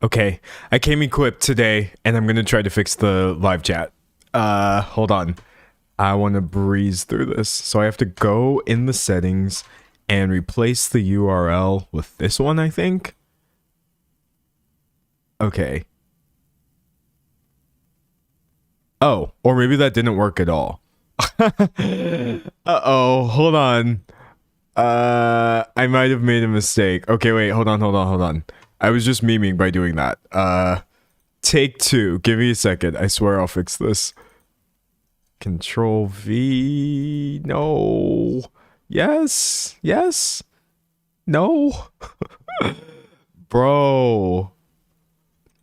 Okay, I came equipped today, and I'm gonna try to fix the live chat. Hold on. I want to breeze through this. So I have to go in the settings and replace the URL with this one, I think. Okay. Oh, or maybe that didn't work at all. Uh-oh, hold on. I might have made a mistake. Okay, wait, hold on. I was just memeing by doing that. Take two. Give me a second. I swear I'll fix this. Control V. No. Yes. Yes. No. Bro.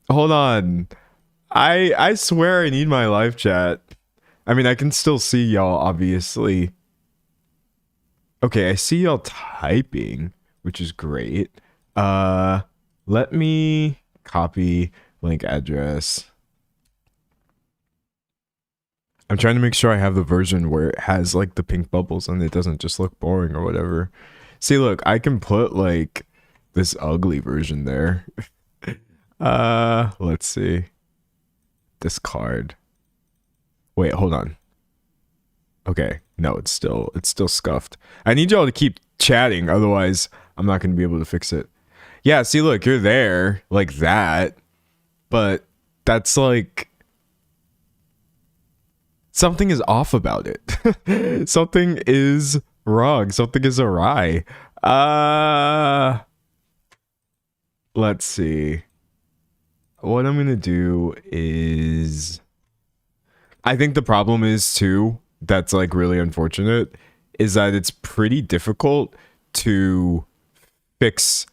Hold on. I swear I need my live chat. I mean, I can still see y'all, obviously. Okay, I see y'all typing, which is great. Let me copy link address. I'm trying to make sure I have the version where it has like the pink bubbles and it doesn't just look boring or whatever. See, look, I can put like this ugly version there. Let's see. Discard. Wait, hold on. Okay, no, it's still scuffed. I need y'all to keep chatting, otherwise I'm not going to be able to fix it. Yeah, see, look, you're there like that, but that's like something is off about it. Something is wrong. Something is awry. Let's see. What I'm gonna do is, I think the problem is too, that's like really unfortunate, is that it's pretty difficult to fix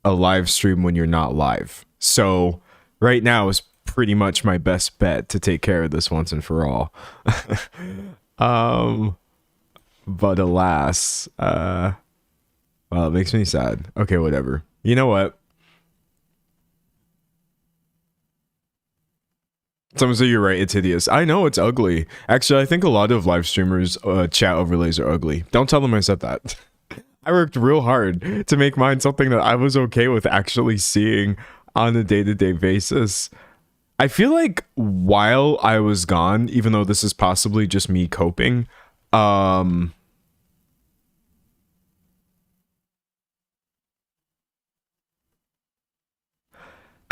a live stream when you're not live. So right now is pretty much my best bet to take care of this once and for all. But alas, well, it makes me sad. Okay, whatever. You know what? Someone say you're right, it's hideous. I know it's ugly. Actually, I think a lot of live streamers' chat overlays are ugly. Don't tell them I said that. I worked real hard to make mine something that I was okay with actually seeing on a day-to-day basis. I feel like while I was gone, even though this is possibly just me coping, I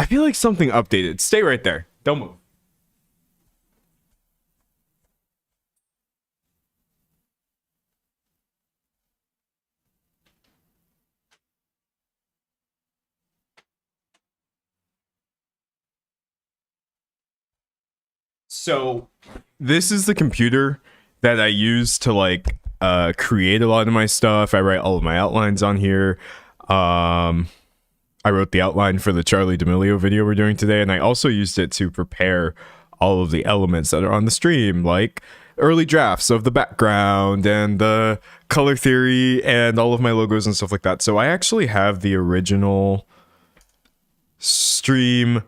feel like something updated. Stay right there. Don't move. So this is the computer that I use to like create a lot of my stuff. I write all of my outlines on here. I wrote the outline for the Charli D'Amelio video we're doing today, and I also used it to prepare all of the elements that are on the stream, like early drafts of the background and the color theory and all of my logos and stuff like that. So I actually have the original stream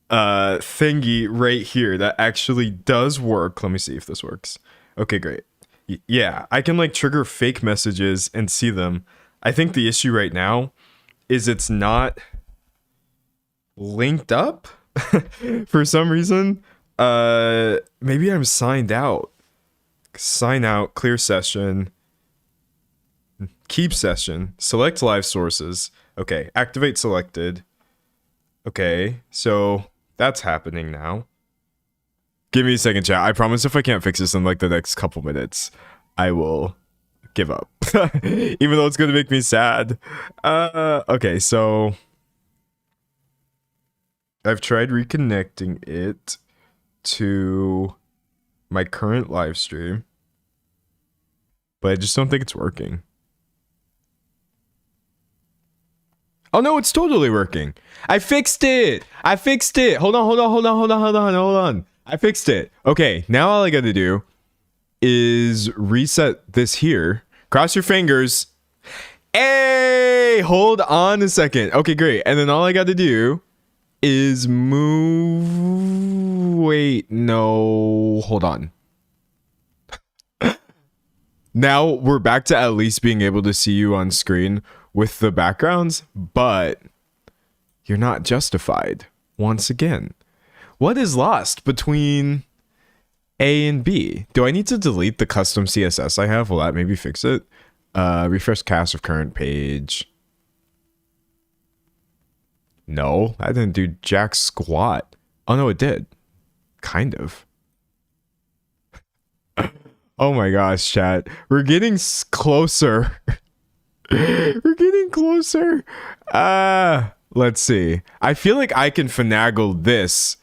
thingy right here that actually does work. Let me see if this works. Okay, great. Yeah, I can like trigger fake messages and see them. I think the issue right now is it's not linked up for some reason. Maybe I'm signed out. Sign out, clear session, keep session, select live sources. Okay, activate selected. Okay, so that's happening now. Give me a second, chat. I promise if I can't fix this in like the next couple minutes, I will give up. Even though it's gonna make me sad. Okay, so I've tried reconnecting it to my current live stream, but I just don't think it's working. Oh no, it's totally working. I fixed it. Hold on. I fixed it. Okay, now all I gotta do is reset this here. Cross your fingers. Hey, hold on a second. Okay, great. And then all I gotta do is move. Wait, no. Hold on. Now we're back to at least being able to see you on screen with the backgrounds, but You're not justified. Once again. What is lost between A and B? Do I need to delete the custom CSS I have? Will that maybe fix it? Refresh cast of current page. No, that didn't do jack squat. Oh no, it did. Kind of. Oh my gosh, chat. We're getting closer. We're getting closer. Let's see. I feel like I can finagle this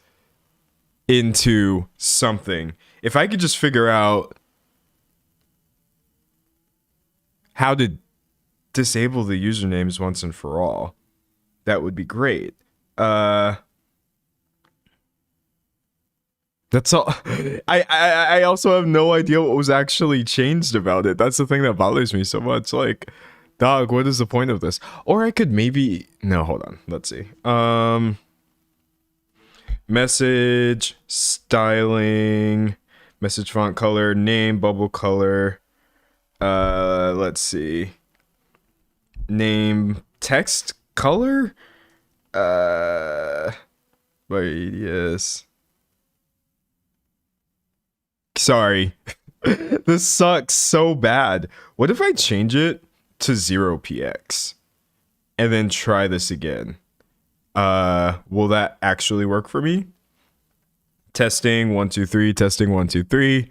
into something. If I could just figure out how to disable the usernames once and for all, that would be great. That's all. I also have no idea what was actually changed about it. That's the thing that bothers me so much. Like, dog, what is the point of this? Or I could maybe... No, hold on. Let's see. Message, styling, message font color, name, bubble color. Let's see. Name, text color? Radius. Sorry. This sucks so bad. What if I change it to 0px and then try this again? Will that actually work for me? Testing 1 2 3, testing 1 2 3.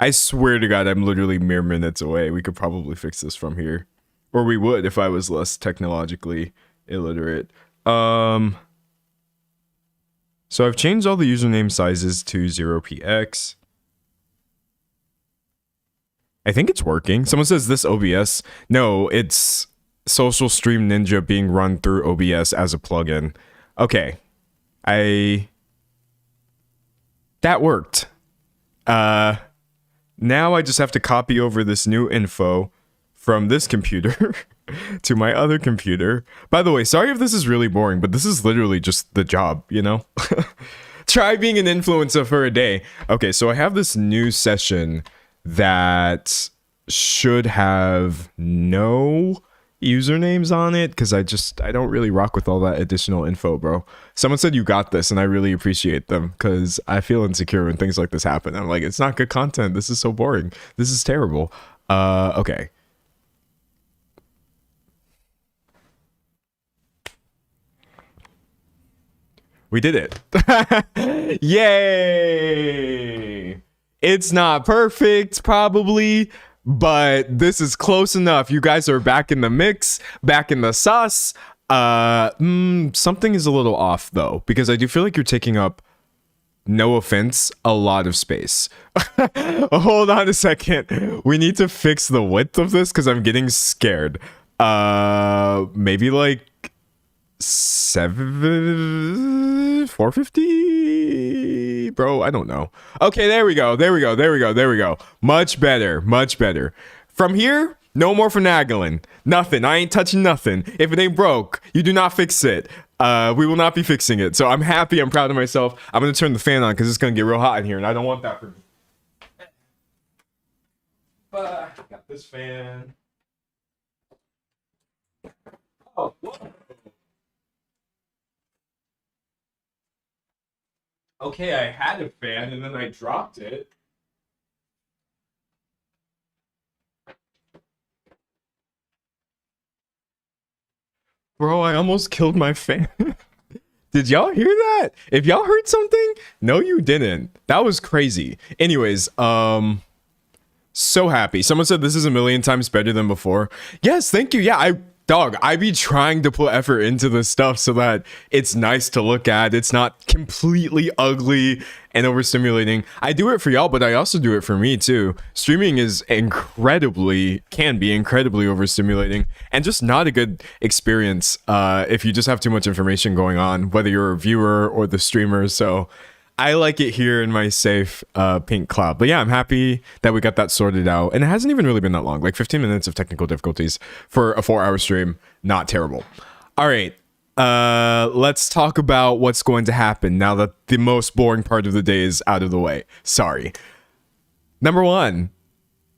I swear to God, I'm literally mere minutes away. We could probably fix this from here, or we would if I was less technologically illiterate. So I've changed all the username sizes to 0px. I think it's working. Someone says this OBS. No, it's Social Stream Ninja being run through OBS as a plugin. Okay. That worked. Now I just have to copy over this new info from this computer to my other computer. By the way, sorry if this is really boring, but this is literally just the job, you know? Try being an influencer for a day. Okay, so I have this new session that should have no usernames on it because I don't really rock with all that additional info, bro. Someone said you got this, and I really appreciate them because I feel insecure when things like this happen. I'm like, it's not good content. This is so boring. This is terrible. Okay. We did it. Yay! It's not perfect, probably, but this is close enough. You guys are back in the mix, back in the sauce. Something is a little off, though, because I do feel like you're taking up, no offense, a lot of space. Hold on a second. We need to fix the width of this because I'm getting scared. Maybe like 450, bro. I don't know. Okay, there we go. Much better. From here, no more finagling. Nothing. I ain't touching nothing. If it ain't broke, you do not fix it. We will not be fixing it. So I'm happy. I'm proud of myself. I'm gonna turn the fan on because it's gonna get real hot in here, and I don't want that for me. But I got this fan. Oh, whoa. Okay, I had a fan and then I dropped it. Bro, I almost killed my fan. Did y'all hear that? If y'all heard something, no, you didn't. That was crazy. Anyways, so happy. Someone said this is a million times better than before. Yes, thank you. Yeah, I be trying to put effort into this stuff so that it's nice to look at. It's not completely ugly and overstimulating. I do it for y'all, but I also do it for me too. Streaming is can be incredibly overstimulating and just not a good experience if you just have too much information going on, whether you're a viewer or the streamer. So I like it here in my safe pink cloud. But yeah, I'm happy that we got that sorted out. And it hasn't even really been that long. Like 15 minutes of technical difficulties for a 4-hour stream. Not terrible. All right. Let's talk about what's going to happen now that the most boring part of the day is out of the way. Sorry. Number one,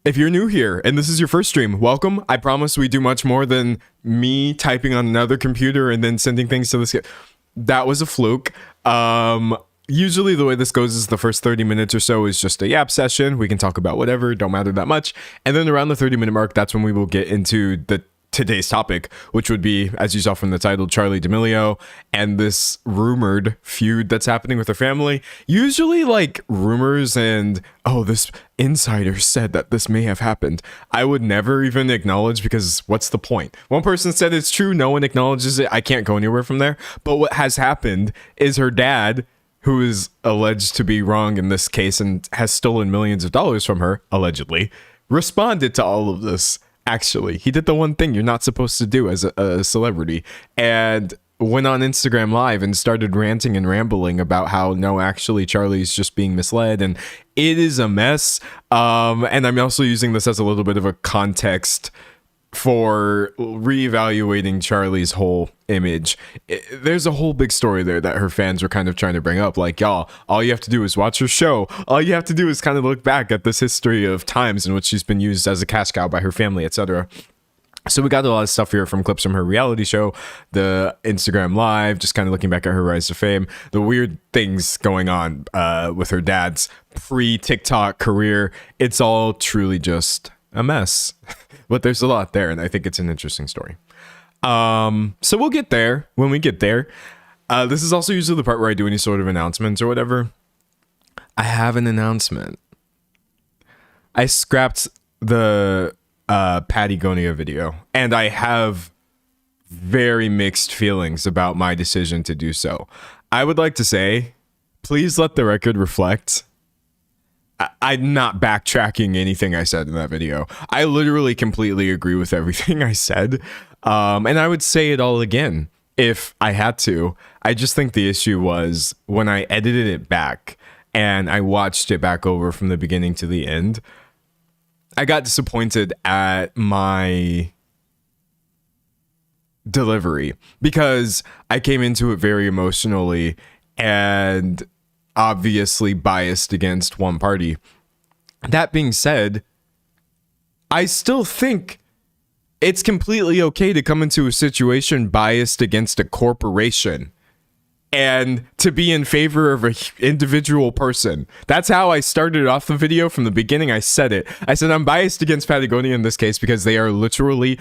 if you're new here and this is your first stream, welcome. I promise we do much more than me typing on another computer and then sending things to this. that was a fluke. Usually the way this goes is the first 30 minutes or so is just a yap session. We can talk about whatever, don't matter that much. And then around the 30-minute mark, that's when we will get into the today's topic, which would be, as you saw from the title, Charli D'Amelio and this rumored feud that's happening with her family. Usually like rumors and, oh, this insider said that this may have happened, I would never even acknowledge, because what's the point? One person said it's true, no one acknowledges it, I can't go anywhere from there. But what has happened is her dad, who is alleged to be wrong in this case and has stolen millions of dollars from her, allegedly, responded to all of this. Actually, he did the one thing you're not supposed to do as a celebrity, and went on Instagram Live and started ranting and rambling about how, no, actually, Charli's just being misled, and it is a mess. And I'm also using this as a little bit of a context for reevaluating Charli's whole image. There's a whole big story there that her fans were kind of trying to bring up. Like, y'all, all you have to do is watch her show. All you have to do is kind of look back at this history of times in which she's been used as a cash cow by her family, etc. So we got a lot of stuff here from clips from her reality show, the Instagram Live, just kind of looking back at her rise to fame, the weird things going on with her dad's pre-TikTok career. It's all truly just a mess. But there's a lot there, and I think it's an interesting story. So we'll get there when we get there. This is also usually the part where I do any sort of announcements or whatever. I have an announcement. I scrapped the Patagonia video, and I have very mixed feelings about my decision to do so. I would like to say, please let the record reflect, I'm not backtracking anything I said in that video. I literally completely agree with everything I said. And I would say it all again if I had to. I just think the issue was when I edited it back and I watched it back over from the beginning to the end, I got disappointed at my delivery because I came into it very emotionally and obviously biased against one party. That being said, I still think it's completely okay to come into a situation biased against a corporation and to be in favor of an individual person. That's how I started off the video from the beginning. I said it. I said I'm biased against Patagonia in this case because they are literally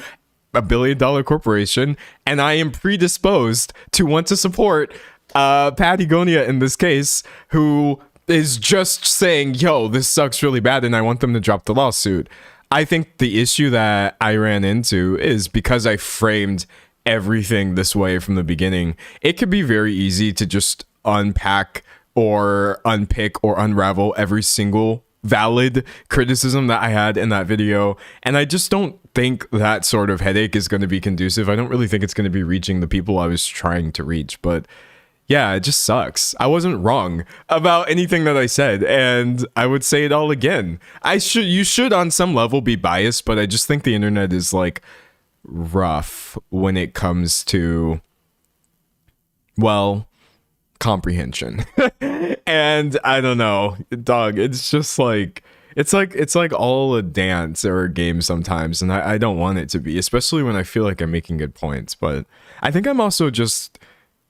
$1 billion corporation, and I am predisposed to want to support Patagonia in this case, who is just saying, yo, this sucks really bad and I want them to drop the lawsuit. I think the issue that I ran into is because I framed everything this way from the beginning, it could be very easy to just unpack or unpick or unravel every single valid criticism that I had in that video. And I just don't think that sort of headache is going to be conducive. I don't really think it's going to be reaching the people I was trying to reach, but yeah, it just sucks. I wasn't wrong about anything that I said, and I would say it all again. You should on some level be biased, but I just think the internet is like rough when it comes to, well, comprehension. And I don't know, dog, it's just like it's like all a dance or a game sometimes, and I don't want it to be, especially when I feel like I'm making good points. But I think I'm also just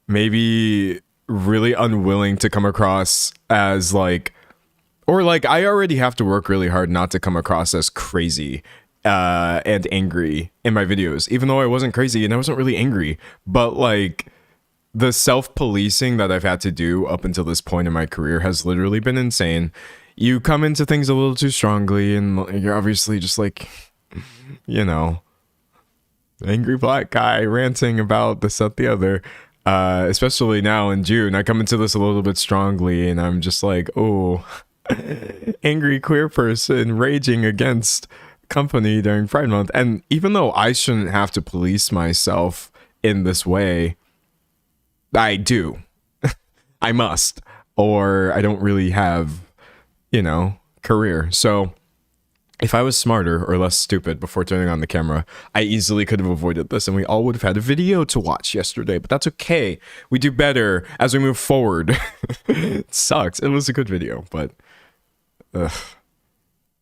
maybe really unwilling to come across as like, or like I already have to work really hard not to come across as crazy and angry in my videos, even though I wasn't crazy and I wasn't really angry. But like the self-policing that I've had to do up until this point in my career has literally been insane. You come into things a little too strongly and you're obviously just like, you know, angry black guy ranting about this, that, the other. Especially now in June, I come into this a little bit strongly and I'm just like, oh, angry queer person raging against company during Pride Month. And even though I shouldn't have to police myself in this way, I do. I must, or I don't really have, you know, career. So if I was smarter or less stupid before turning on the camera, I easily could have avoided this and we all would have had a video to watch yesterday, but that's okay. We do better as we move forward. It sucks. It was a good video, but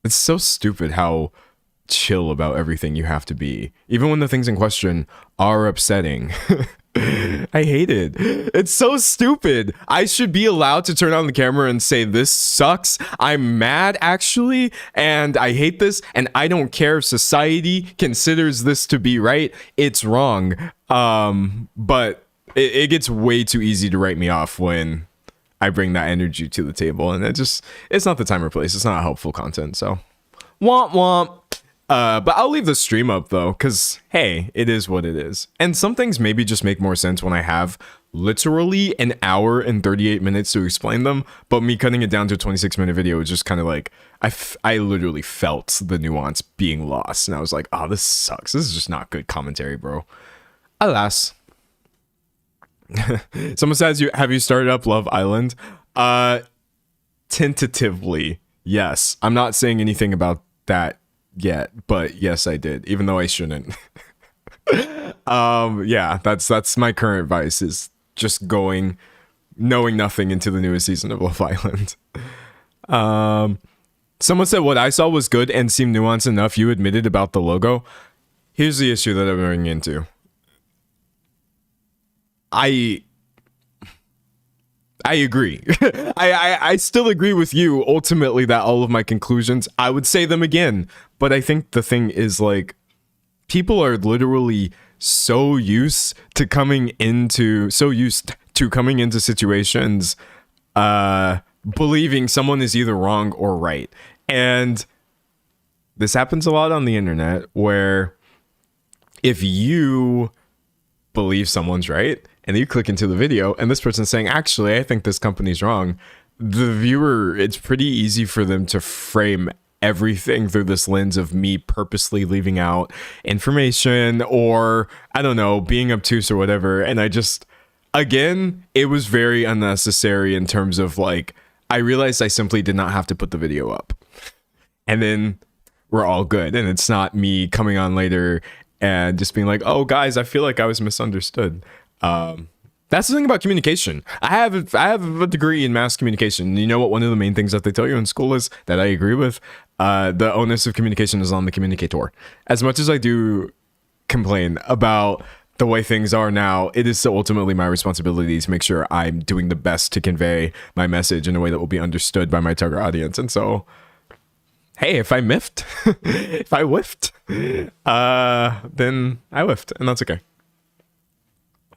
it's so stupid how chill about everything you have to be, even when the things in question are upsetting. I hate it. It's so stupid. I should be allowed to turn on the camera and say, this sucks. I'm mad, actually, and I hate this, and I don't care if society considers this to be right. It's wrong. But it gets way too easy to write me off when I bring that energy to the table, and it's not the time or place. It's not helpful content, so womp womp. But I'll leave the stream up though, because hey, it is what it is. And some things maybe just make more sense when I have literally an hour and 38 minutes to explain them, but me cutting it down to a 26-minute video is just kind of like, I literally felt the nuance being lost, and I was like, oh, this sucks. This is just not good commentary, bro. Alas. Someone says, have you started up Love Island? Tentatively, yes. I'm not saying anything about that yet, but yes, I did, even though I shouldn't. Yeah, that's my current advice, is just knowing nothing into the newest season of Love Island. Someone said what I saw was good and seemed nuanced enough. You admitted about the logo. Here's the issue that I'm running into. I agree. I still agree with you ultimately that all of my conclusions, I would say them again. But I think the thing is, like, people are literally so used to coming into situations believing someone is either wrong or right. And this happens a lot on the internet, where if you believe someone's right and you click into the video and this person's saying, actually, I think this company's wrong, the viewer, it's pretty easy for them to frame everything through this lens of me purposely leaving out information, or I don't know, being obtuse or whatever. And I just, again, it was very unnecessary in terms of, like, I realized I simply did not have to put the video up, and then we're all good. And it's not me coming on later and just being like, oh guys, I feel like I was misunderstood. That's the thing about communication. I have a degree in mass communication. You know what one of the main things that they tell you in school is, that I agree with? The onus of communication is on the communicator. As much as I do complain about the way things are now, it is still ultimately my responsibility to make sure I'm doing the best to convey my message in a way that will be understood by my target audience. And so, hey, if I miffed, if I whiffed, then I whiffed, and that's okay.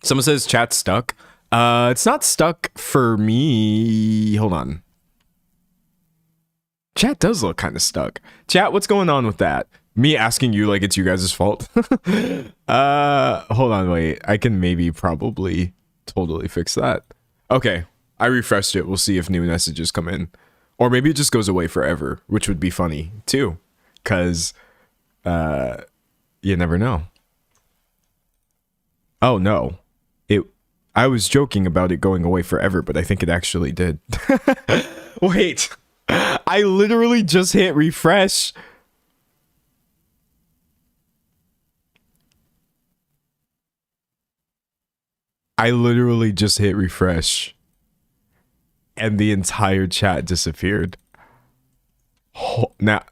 Someone says chat stuck. It's not stuck for me. Hold on. Chat does look kind of stuck. Chat, what's going on with that? Me asking you like it's you guys' fault. Hold on, wait. I can maybe probably totally fix that. Okay, I refreshed it. We'll see if new messages come in. Or maybe it just goes away forever, which would be funny too. Because you never know. Oh no. I was joking about it going away forever, but I think it actually did. Wait. I literally just hit refresh. I literally just hit refresh. And the entire chat disappeared. Now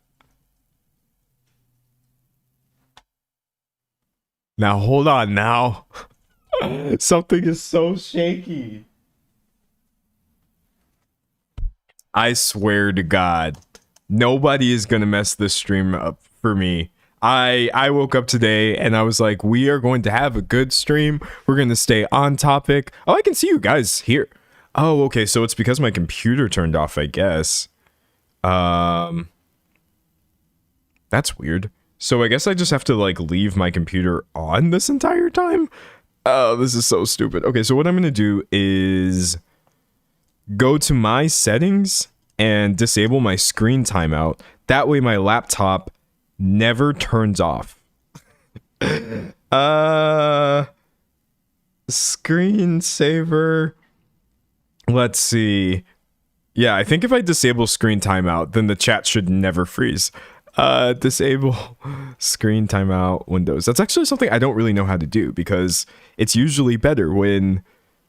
hold on now. Something is so shaky. I swear to God, nobody is gonna mess this stream up for me. I woke up today and I was like, we are going to have a good stream. We're gonna stay on topic. Oh, I can see you guys here. Oh, okay, so it's because my computer turned off, I guess. That's weird. So I guess I just have to like leave my computer on this entire time. Oh, this is so stupid. Okay, so what I'm gonna do is go to my settings and disable my screen timeout. That way my laptop never turns off. Screensaver. Let's see. Yeah, I think if I disable screen timeout, then the chat should never freeze. Disable screen timeout windows. That's actually something I don't really know how to do, because it's usually better when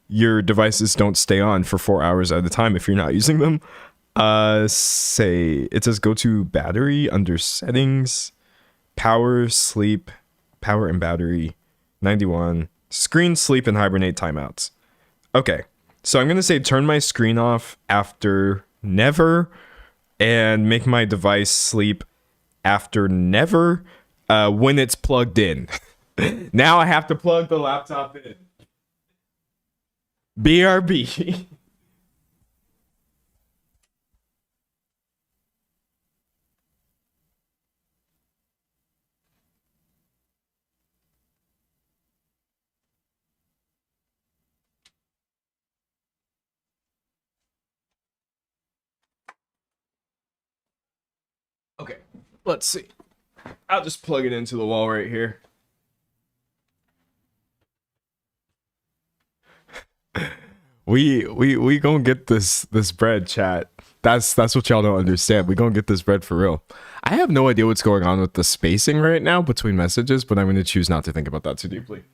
your devices don't stay on for 4 hours at a time if you're not using them. Say it says go to battery under settings, power, sleep, power and battery, 91, Screen, sleep, and hibernate timeouts. Okay, so I'm going to say turn my screen off after never and make my device sleep after never when it's plugged in. Now I have to plug the laptop in. BRB. Okay, let's see. I'll just plug it into the wall right here. We gonna get this bread, chat. That's what y'all don't understand. We gonna get this bread for real. I have no idea what's going on with the spacing right now between messages, but I'm gonna choose not to think about that too deeply.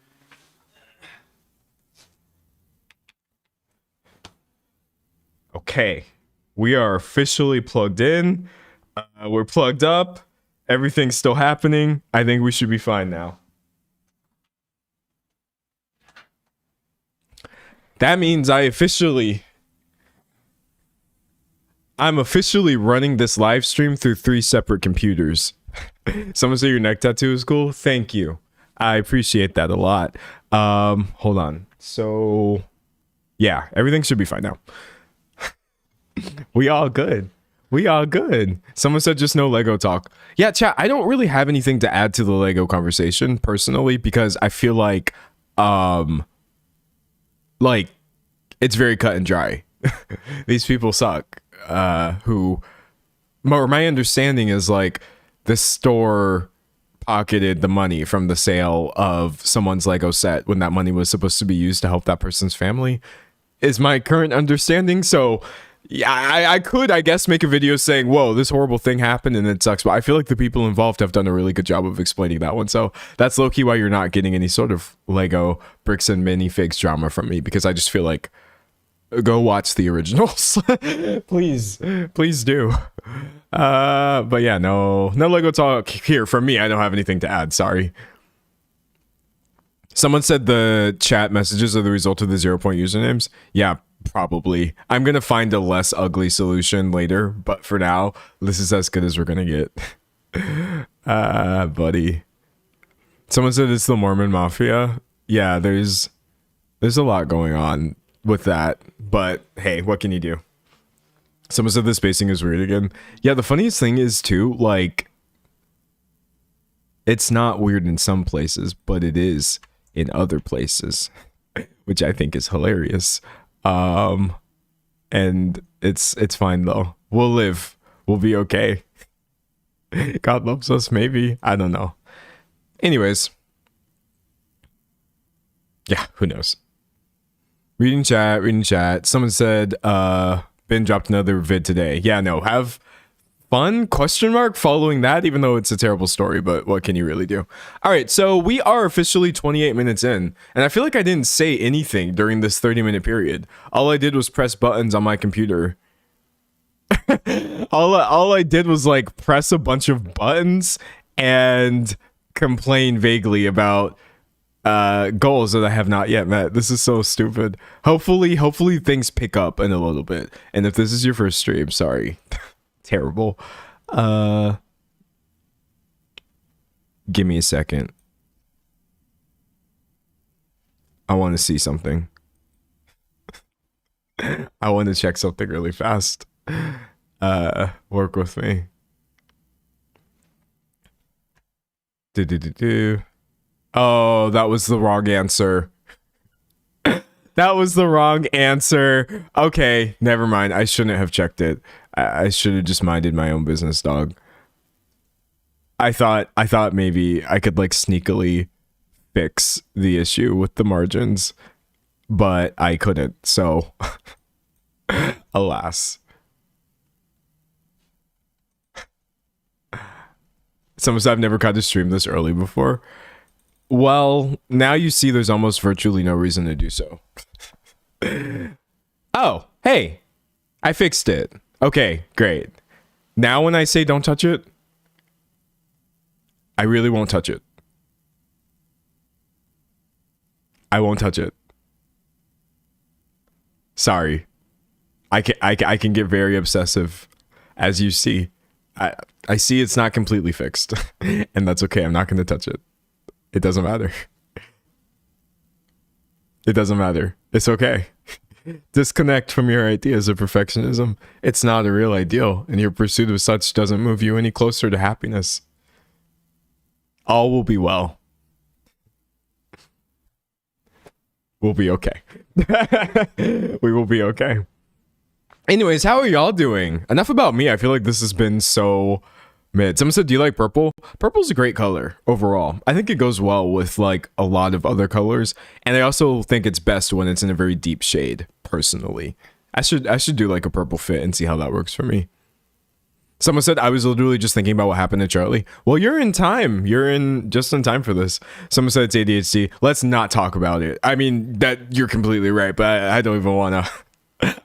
Okay, we are officially plugged in. We're plugged up. Everything's still happening. I think we should be fine now. That means I'm officially running this live stream through 3 separate computers. Someone say your neck tattoo is cool. Thank you. I appreciate that a lot. Hold on. So yeah, everything should be fine now. We all good. We all good. Someone said just no Lego talk. Yeah, chat, I don't really have anything to add to the Lego conversation personally because I feel like it's very cut and dry. These people suck. My understanding is like the store pocketed the money from the sale of someone's Lego set when that money was supposed to be used to help that person's family is my current understanding. So yeah, I could, I guess, make a video saying, whoa, this horrible thing happened and it sucks. But I feel like the people involved have done a really good job of explaining that one. So that's low-key why you're not getting any sort of Lego bricks and minifigs drama from me, because I just feel like go watch the originals. Please do. But yeah, no Lego talk here from me. I don't have anything to add. Sorry. Someone said the chat messages are the result of the 0-point usernames. Yeah, probably. I'm gonna find a less ugly solution later, but for now, this is as good as we're gonna get. Buddy. Someone said it's the Mormon Mafia. Yeah, there's a lot going on with that, but hey, what can you do? Someone said the spacing is weird again. Yeah, the funniest thing is too, like, it's not weird in some places, but it is in other places, which I think is hilarious. And it's fine though. We'll live. We'll be okay. God loves us, maybe. I don't know. Anyways. Yeah, who knows? Reading chat. Someone said, Ben dropped another vid today. Yeah, no, have fun, question mark, following that, even though it's a terrible story, but what can you really do? All right, so we are officially 28 minutes in, and I feel like I didn't say anything during this 30-minute period. All I did was press buttons on my computer. all I did was like press a bunch of buttons and complain vaguely about goals that I have not yet met. This is so stupid. Hopefully things pick up in a little bit. And if this is your first stream, sorry. Terrible. Give me a second. I want to see something. I want to check something really fast. Work with me. Oh, that was the wrong answer. That was the wrong answer. Okay, never mind. I shouldn't have checked it. I should have just minded my own business, dog. I thought maybe I could like sneakily fix the issue with the margins, but I couldn't. So, alas. Someone said I've never caught to stream this early before. Well, now you see there's almost virtually no reason to do so. Oh, hey, I fixed it. Okay, great. Now when I say don't touch it, I really won't touch it. I won't touch it. Sorry. I can get very obsessive, as you see. I see it's not completely fixed, and that's okay. I'm not going to touch it. It doesn't matter. It doesn't matter. It's okay. Disconnect from your ideas of perfectionism. It's not a real ideal, and your pursuit of such doesn't move you any closer to happiness. All will be well. We'll be okay. We will be okay. Anyways, how are y'all doing? Enough about me. I feel like this has been so mid. Someone said, do you like purple? Purple's a great color overall. I think it goes well with like a lot of other colors. And I also think it's best when it's in a very deep shade, personally. I should do like a purple fit and see how that works for me. Someone said, I was literally just thinking about what happened to Charlie. Well, you're in time. You're just in time for this. Someone said it's ADHD. Let's not talk about it. I mean, that you're completely right, but I don't even want to.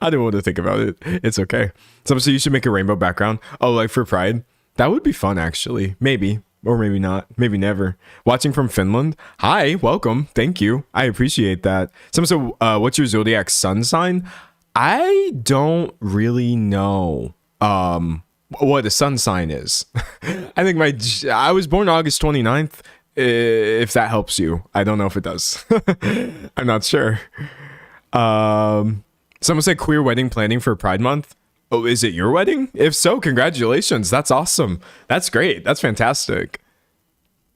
I don't want to think about it. It's okay. Someone said you should make a rainbow background. Oh, like for Pride? That would be fun, actually. Maybe. Or maybe not. Maybe never. Watching from Finland. Hi, welcome. Thank you. I appreciate that. Someone said, what's your zodiac sun sign? I don't really know what a sun sign is. I think I was born August 29th. If that helps you. I don't know if it does. I'm not sure. Someone said queer wedding planning for Pride Month. Oh, is it your wedding? If so, congratulations. That's awesome. That's great. That's fantastic.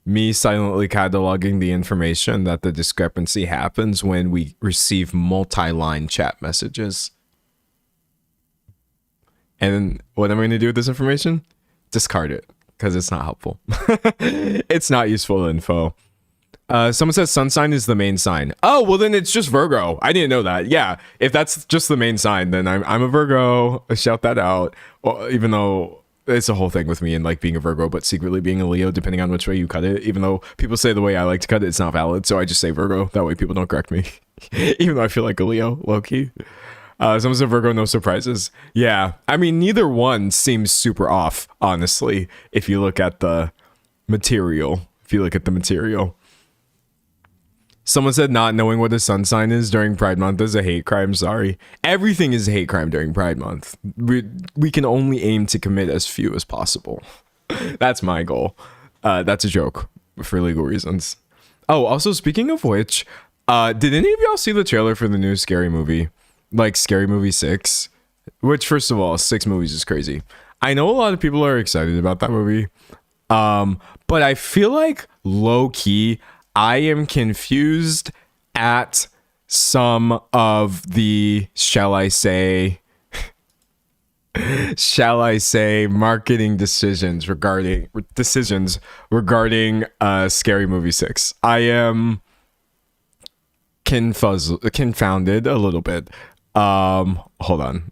Me silently cataloging the information that the discrepancy happens when we receive multi-line chat messages. And what am I going to do with this information? Discard it, because it's not helpful. It's not useful info. Someone says sun sign is the main sign. Oh, well then it's just Virgo. I didn't know that. Yeah, if that's just the main sign, then I'm a Virgo. Shout that out. Well, even though it's a whole thing with me and like being a Virgo, but secretly being a Leo, depending on which way you cut it. Even though people say the way I like to cut it, it's not valid. So I just say Virgo. That way people don't correct me. Even though I feel like a Leo, low key. Someone said Virgo, no surprises. Yeah, I mean, neither one seems super off, honestly, if you look at the material. Someone said not knowing what a sun sign is during Pride Month is a hate crime. Sorry. Everything is a hate crime during Pride Month. We can only aim to commit as few as possible. That's my goal. That's a joke for legal reasons. Oh, also speaking of which, did any of y'all see the trailer for the new Scary Movie? Like Scary Movie 6? Which, first of all, 6 movies is crazy. I know a lot of people are excited about that movie. But I feel like low-key, I am confused at some of the, shall I say, marketing decisions regarding Scary Movie 6. I am confounded a little bit. Hold on.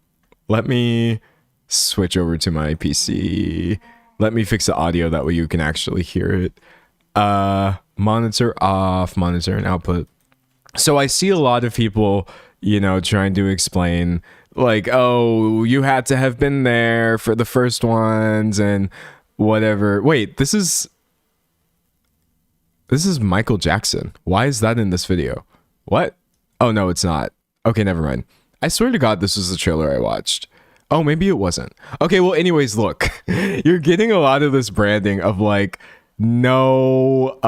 Let me switch over to my PC. Let me fix the audio, that way you can actually hear it. Monitor off, monitor and output. So I see a lot of people, trying to explain like, oh, you had to have been there for the first ones and whatever. Wait, this is Michael Jackson. Why is that in this video? What? Oh, no, it's not. Okay, never mind. I swear to God, this was the trailer I watched. Oh, maybe it wasn't. Okay, well, anyways, look. You're getting a lot of this branding of like, no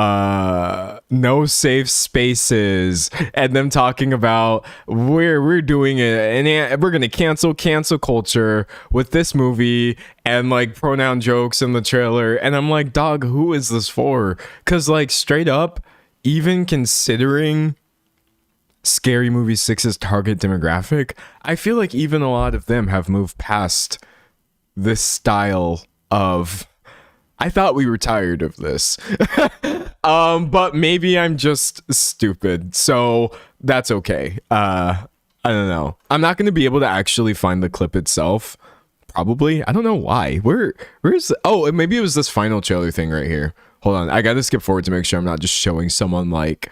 safe spaces, and them talking about we're doing it and we're gonna cancel culture with this movie and like pronoun jokes in the trailer. And I'm like, dog, who is this for? Because like straight up, even considering Scary Movie 6's target demographic, I feel like even a lot of them have moved past this style of, I thought we were tired of this. But maybe I'm just stupid, so that's okay. I don't know. I'm not going to be able to actually find the clip itself. Probably. I don't know why. Where's the, oh, maybe it was this final trailer thing right here. Hold on. I got to skip forward to make sure I'm not just showing someone like,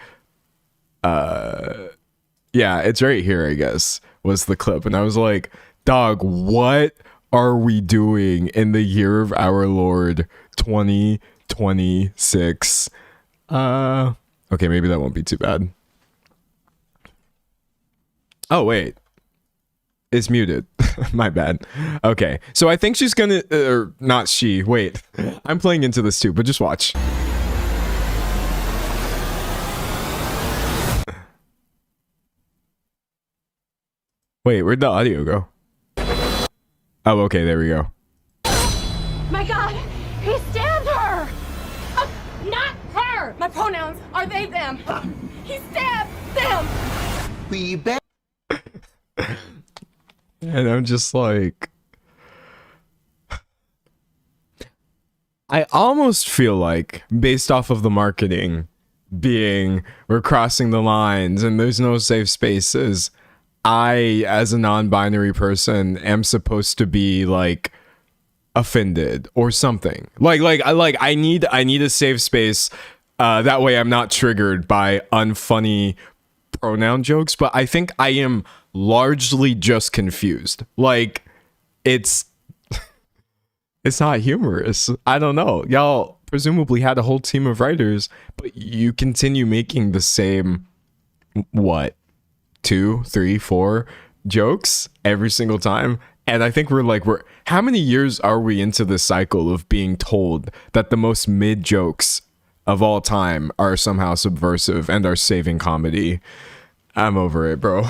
yeah, it's right here, I guess, was the clip. And I was like, dog, what are we doing in the year of our Lord 2026? Okay, maybe that won't be too bad. Oh, wait. It's muted. My bad. Okay. So I think she's gonna... or not she. Wait. I'm playing into this too, but just watch. Wait, where'd the audio go? Oh, okay. There we go. My God! He stabbed her! Not her! My pronouns are they, them. He stabbed them! We bet. And I'm just like... I almost feel like, based off of the marketing being, we're crossing the lines and there's no safe spaces, I, as a non-binary person, am supposed to be, like, offended or something. I need a safe space, that way I'm not triggered by unfunny pronoun jokes, but I think I am largely just confused. Like, it's not humorous. I don't know. Y'all presumably had a whole team of writers, but you continue making the same, what, 2, 3, 4 jokes every single time. And I think we're how many years are we into this cycle of being told that the most mid jokes of all time are somehow subversive and are saving comedy? I'm over it, bro.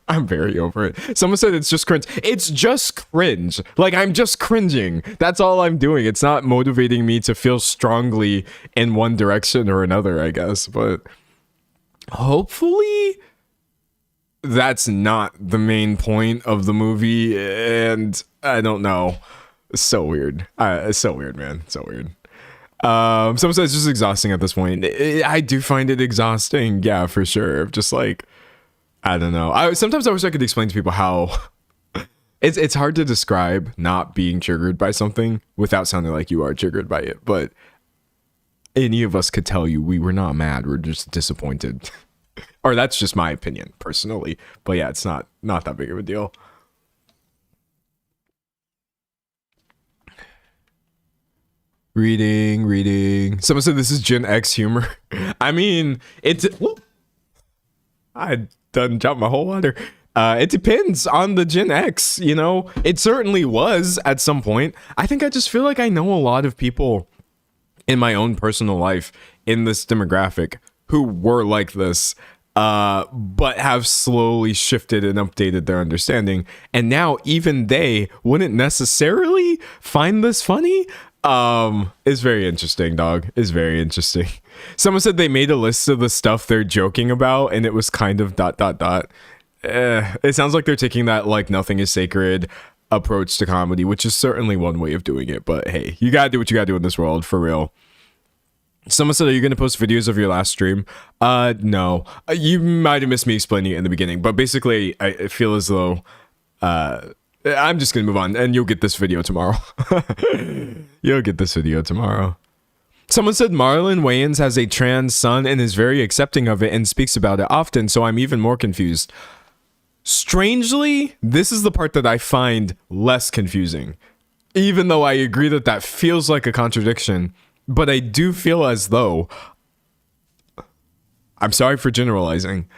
I'm very over it. Someone said it's just cringe. It's just cringe. Like, I'm just cringing. That's all I'm doing. It's not motivating me to feel strongly in one direction or another, I guess. But hopefully that's not the main point of the movie. And I don't know. It's so weird. It's so weird, man. So weird. Someone said it's just exhausting at this point. I do find it exhausting. Yeah, for sure. Just like, I don't know. Sometimes I wish I could explain to people how it's hard to describe not being triggered by something without sounding like you are triggered by it. But any of us could tell you we were not mad. We're just disappointed. Or that's just my opinion personally. But yeah, it's not that big of a deal. Reading. Someone said this is Gen X humor. I mean, I done dropped my whole water. It depends on the Gen X, you know. It certainly was at some point. I think I just feel like I know a lot of people in my own personal life in this demographic who were like this, but have slowly shifted and updated their understanding. And now even they wouldn't necessarily find this funny. It's very interesting, dog. It's very interesting. Someone said they made a list of the stuff they're joking about, and it was kind of ... It sounds like they're taking that, like, nothing is sacred approach to comedy, which is certainly one way of doing it. But hey, you gotta do what you gotta do in this world, for real. Someone said, are you gonna post videos of your last stream? No. You might have missed me explaining it in the beginning, but basically, I feel as though, I'm just gonna move on, and you'll get this video tomorrow. You'll get this video tomorrow. Someone said Marlon Wayans has a trans son and is very accepting of it and speaks about it often, so I'm even more confused. Strangely, this is the part that I find less confusing. Even though I agree that that feels like a contradiction, but I do feel as though... I'm sorry for generalizing.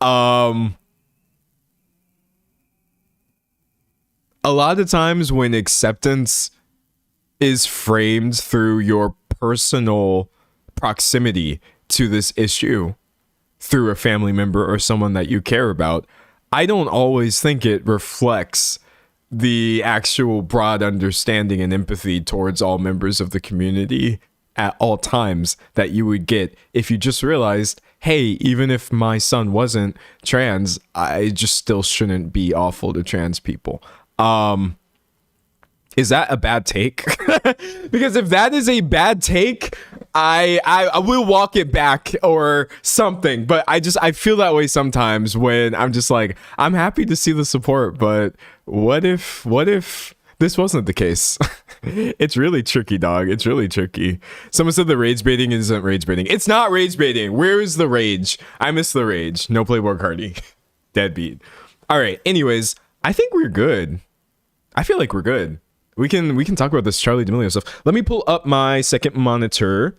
A lot of times when acceptance is framed through your personal proximity to this issue, through a family member or someone that you care about, I don't always think it reflects the actual broad understanding and empathy towards all members of the community at all times that you would get if you just realized, hey, even if my son wasn't trans, I just still shouldn't be awful to trans people. Is that a bad take? Because if that is a bad take, I will walk it back or something. But I feel that way sometimes when I'm just like, I'm happy to see the support, but what if this wasn't the case? It's really tricky, dog. It's really tricky. Someone said the rage baiting isn't rage baiting. It's not rage baiting. Where is the rage? I miss the rage. No Playboy Cardi. Deadbeat. All right. Anyways, I think we're good. I feel like we're good. We can talk about this Charli D'Amelio stuff. Let me pull up my second monitor,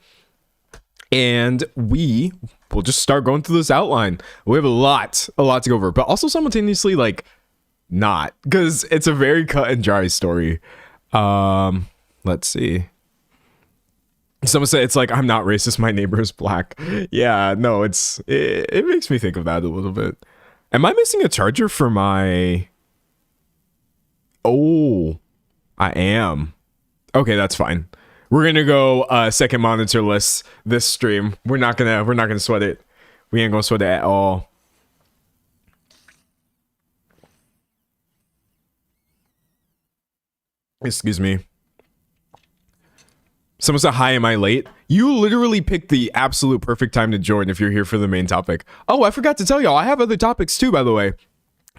and we we'll just start going through this outline. We have a lot to go over, but also simultaneously like not, because it's a very cut and dry story. Let's see. Someone said it's like, I'm not racist, my neighbor is black. Yeah, no, it makes me think of that a little bit. Am I missing a charger for my... Oh, I am. Okay, that's fine. We're gonna go second monitor list this stream. We're not gonna sweat it. We ain't gonna sweat it at all. Excuse me. Someone said, hi, am I late? You literally picked the absolute perfect time to join if you're here for the main topic. Oh, I forgot to tell y'all, I have other topics too, by the way.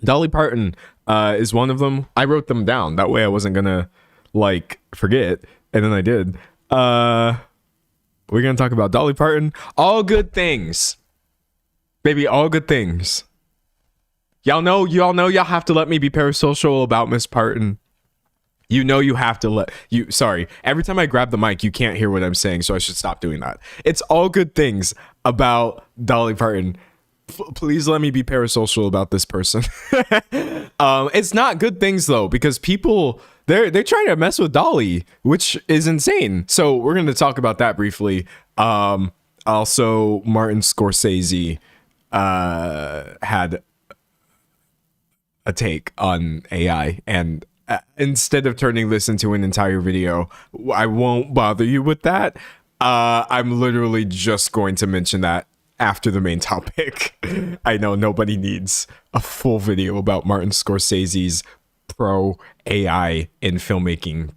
Dolly Parton is one of them. I wrote them down. That way I wasn't gonna, like, forget. And then I did. We're gonna talk about Dolly Parton. All good things. Baby, all good things. Y'all know y'all have to let me be parasocial about Miss Parton. You know you have to let you, sorry, every time I grab the mic, you can't hear what I'm saying, so I should stop doing that. It's all good things about Dolly Parton. Please let me be parasocial about this person. It's not good things though, because people, they're trying to mess with Dolly, which is insane. So we're going to talk about that briefly. Also, Martin Scorsese had a take on AI, and instead of turning this into an entire video, I won't bother you with that. I'm literally just going to mention that after the main topic. I know nobody needs a full video about Martin Scorsese's pro AI in filmmaking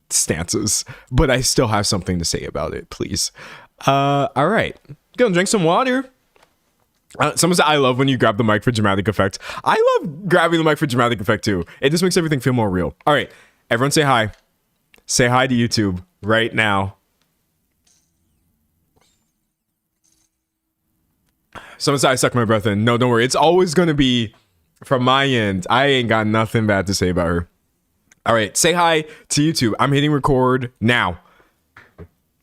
stances, but I still have something to say about it, please. All right, go and drink some water. Someone said, I love when you grab the mic for dramatic effect. I love grabbing the mic for dramatic effect too. It just makes everything feel more real. All right, everyone say hi. Say hi to YouTube right now. Someone said, I suck my breath in. No, don't worry. It's always going to be from my end. I ain't got nothing bad to say about her. All right, say hi to YouTube. I'm hitting record now.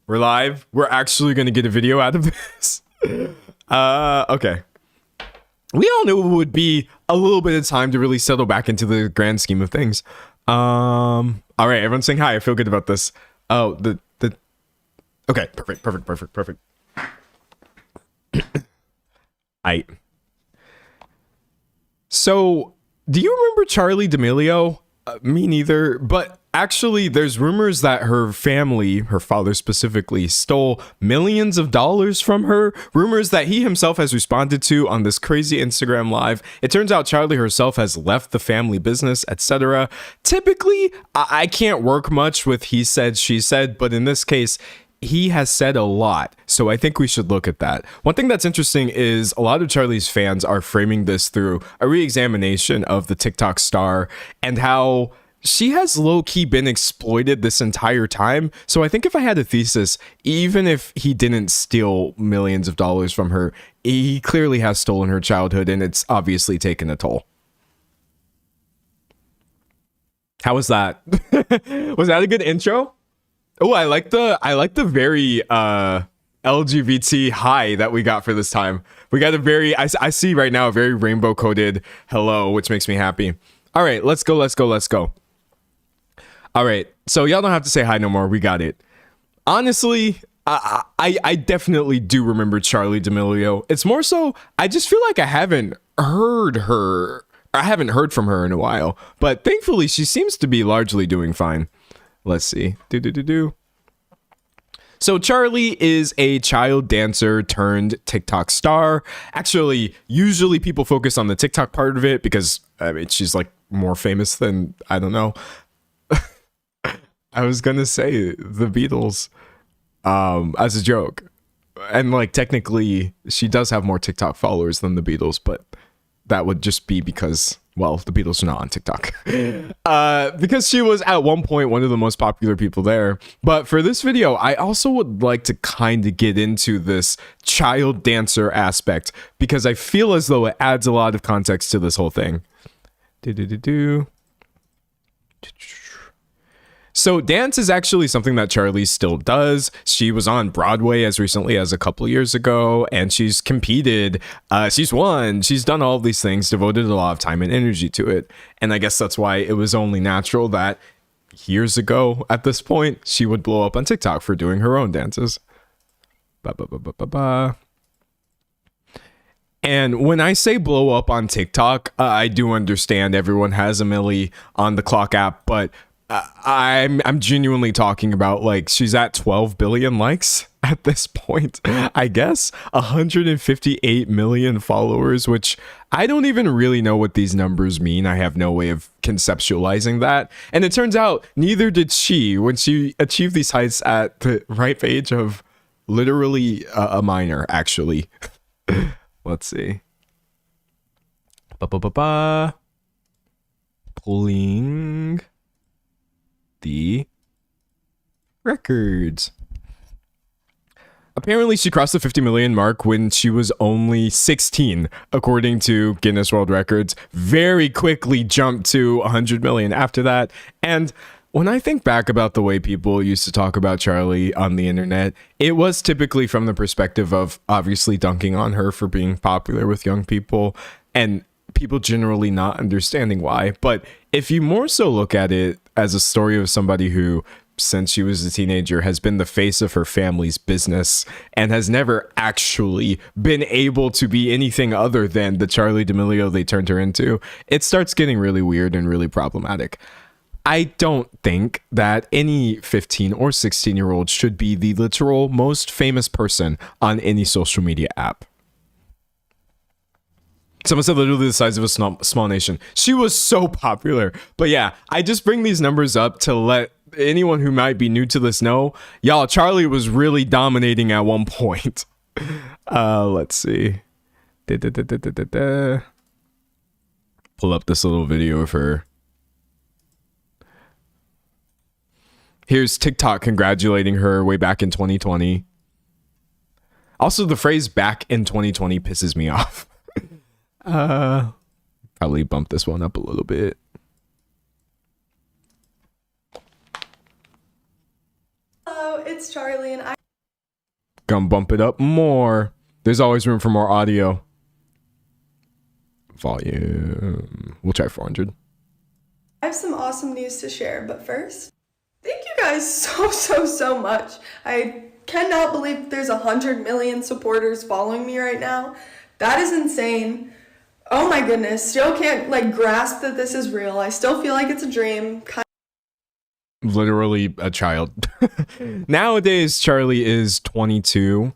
We're live. We're actually going to get a video out of this. Okay. We all knew it would be a little bit of time to really settle back into the grand scheme of things. All right, everyone's saying hi. I feel good about this. Oh, okay, perfect. So, do you remember Charli D'Amelio? Me neither, but actually there's rumors that her family, her father specifically, stole millions of dollars from her. Rumors that he himself has responded to on this crazy Instagram live. It turns out Charli herself has left the family business, etc. Typically, I can't work much with he said, she said, but in this case, he has said a lot, so I think we should look at that. One thing that's interesting is a lot of Charli's fans are framing this through a re-examination of the TikTok star and how she has low-key been exploited this entire time. So I think if I had a thesis, even if he didn't steal millions of dollars from her, he clearly has stolen her childhood, and it's obviously taken a toll. How was that? Was that a good intro? Oh, I like the very LGBT high that we got for this time. We got a very, I see right now a very rainbow coded hello, which makes me happy. All right, let's go. All right, so y'all don't have to say hi no more. We got it. Honestly, I definitely do remember Charli D'Amelio. It's more so, I just feel like I haven't heard from her in a while, but thankfully she seems to be largely doing fine. Let's see. So Charli is a child dancer turned TikTok star. Actually, usually people focus on the TikTok part of it because, I mean, she's like more famous than, I don't know. I was gonna say the Beatles as a joke. And like technically she does have more TikTok followers than the Beatles, but that would just be because, well, the Beatles are not on TikTok. Because she was at one point one of the most popular people there. But for this video, I also would like to kind of get into this child dancer aspect because I feel as though it adds a lot of context to this whole thing. So dance is actually something that Charli still does. She was on Broadway as recently as a couple of years ago, and she's competed. She's won. She's done all of these things, devoted a lot of time and energy to it. And I guess that's why it was only natural that years ago at this point, she would blow up on TikTok for doing her own dances. Ba, ba, ba, ba, ba, ba. And when I say blow up on TikTok, I do understand everyone has a Millie on the clock app, but I'm genuinely talking about, like, she's at 12 billion likes at this point, I guess. 158 million followers, which I don't even really know what these numbers mean. I have no way of conceptualizing that. And it turns out neither did she when she achieved these heights at the ripe age of literally a minor, actually. Let's see. Pulling the records. Apparently, she crossed the 50 million mark when she was only 16, according to Guinness World Records. Very quickly jumped to 100 million after that. And when I think back about the way people used to talk about Charli on the internet, it was typically from the perspective of obviously dunking on her for being popular with young people and people generally not understanding why. But if you more so look at it as a story of somebody who, since she was a teenager, has been the face of her family's business and has never actually been able to be anything other than the Charli D'Amelio they turned her into, it starts getting really weird and really problematic. I don't think that any 15 or 16-year-old should be the literal most famous person on any social media app. Someone said literally the size of a small nation. She was so popular. But yeah, I just bring these numbers up to let anyone who might be new to this know, y'all, Charli was really dominating at one point. Let's see. Pull up this little video of her. Here's TikTok congratulating her way back in 2020. Also, the phrase back in 2020 pisses me off. Probably bump this one up a little bit. Hello, it's Charli, and I Gonna bump it up more. There's always room for more audio. Volume. We'll try 400. have some awesome news to share, but first, thank you guys so much. I cannot believe there's 100 million supporters following me right now. That is insane. Oh my goodness, still can't grasp that this is real. I still feel like it's a dream. Literally a child. Nowadays, Charli is 22.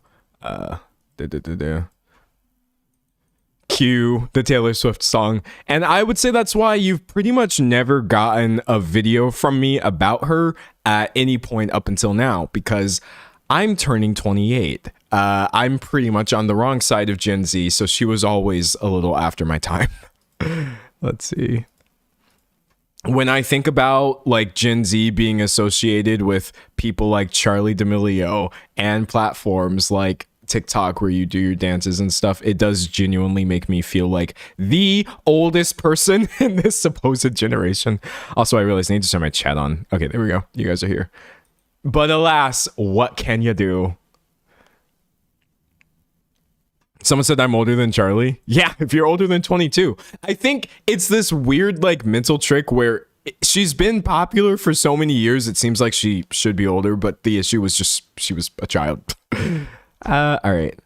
Cue the Taylor Swift song. And I would say that's why you've pretty much never gotten a video from me about her at any point up until now, because I'm turning 28. I'm pretty much on the wrong side of Gen Z, so she was always a little after my time. Let's see. When I think about Gen Z being associated with people like Charli D'Amelio and platforms like TikTok where you do your dances and stuff, it does genuinely make me feel like the oldest person in this supposed generation. Also, I realized I need to turn my chat on. Okay, there we go. You guys are here. But alas, what can you do? Someone said I'm older than Charli. Yeah, if you're older than 22. I think it's this weird mental trick where she's been popular for so many years. It seems like she should be older, but the issue was just she was a child. All right.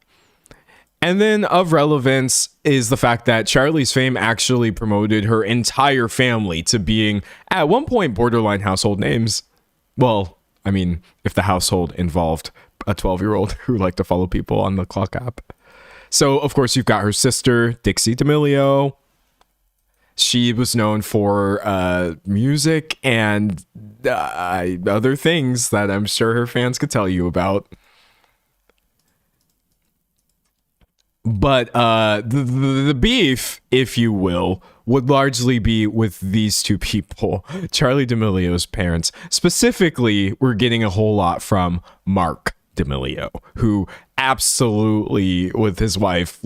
And then of relevance is the fact that Charli's fame actually promoted her entire family to being at one point borderline household names. Well, I mean, if the household involved a 12-year-old who liked to follow people on the clock app. So, of course, you've got her sister, Dixie D'Amelio. She was known for music and other things that I'm sure her fans could tell you about. But the beef, if you will, would largely be with these two people. Charli D'Amelio's parents. Specifically, we're getting a whole lot from Mark D'Amelio, who absolutely, with his wife,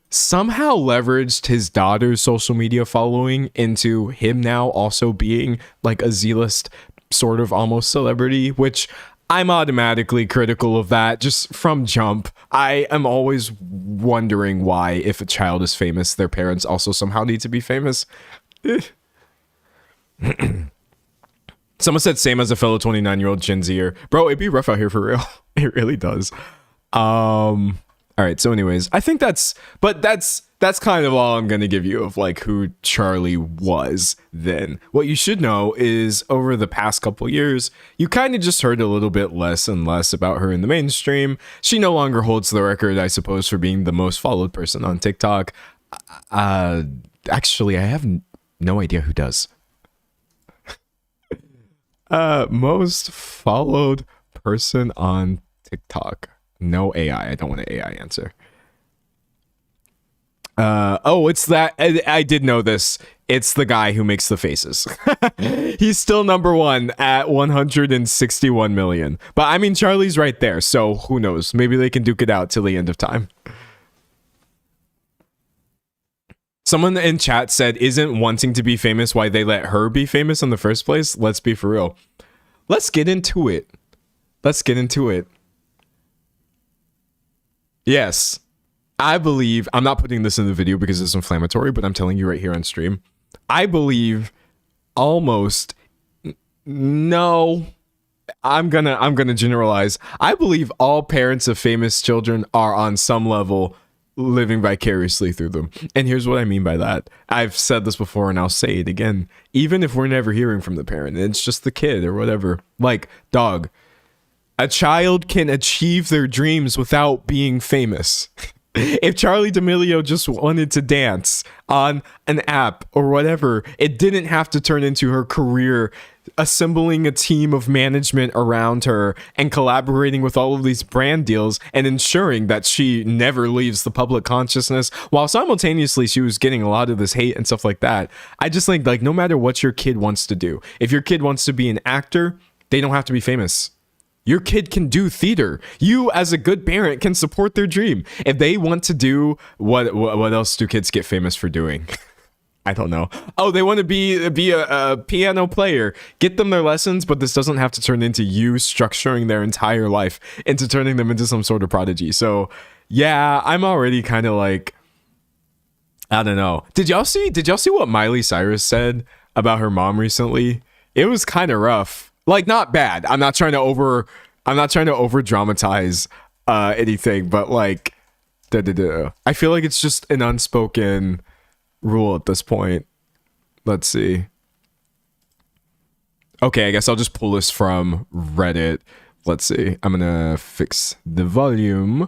somehow leveraged his daughter's social media following into him now also being a Z-list sort of almost celebrity, which I'm automatically critical of that just from jump. I am always wondering why, if a child is famous, their parents also somehow need to be famous. Someone said same as a fellow 29-year-old Gen Zer. Bro, it'd be rough out here for real. It really does. All right, so anyways, I think that's kind of all I'm going to give you of like who Charli was then. What you should know is over the past couple years, you kind of just heard a little bit less and less about her in the mainstream. She no longer holds the record, I suppose, for being the most followed person on TikTok. Actually, I have no idea who does. Most followed person on TikTok. No AI. I don't want an AI answer. It's that. I did know this. It's the guy who makes the faces. He's still number one at 161 million. But I mean, Charli's right there. So who knows? Maybe they can duke it out till the end of time. Someone in chat said, isn't wanting to be famous why they let her be famous in the first place? Let's be for real. Let's get into it. Yes, I believe, I'm not putting this in the video because it's inflammatory, but I'm telling you right here on stream. I believe almost, no, I'm gonna generalize. I believe all parents of famous children are on some level living vicariously through them. And here's what I mean by that. I've said this before and I'll say it again. Even if we're never hearing from the parent, it's just the kid or whatever. Like, dog, a child can achieve their dreams without being famous. If Charli D'Amelio just wanted to dance on an app or whatever, it didn't have to turn into her career assembling a team of management around her and collaborating with all of these brand deals and ensuring that she never leaves the public consciousness while simultaneously she was getting a lot of this hate and stuff like that. I just think, like, no matter what your kid wants to do, if your kid wants to be an actor, they don't have to be famous. Your kid can do theater. You, as a good parent, can support their dream. If they want to do what else do kids get famous for doing? I don't know. Oh, they want to be a piano player. Get them their lessons, but this doesn't have to turn into you structuring their entire life into turning them into some sort of prodigy. So, yeah, I'm already kind of like, I don't know. Did y'all see what Miley Cyrus said about her mom recently? It was kind of rough. Like, not bad. I'm not trying to over dramatize anything, but like, I feel like it's just an unspoken rule at this point. Let's see. Okay, I guess I'll just pull this from Reddit. Let's see. I'm gonna fix the volume.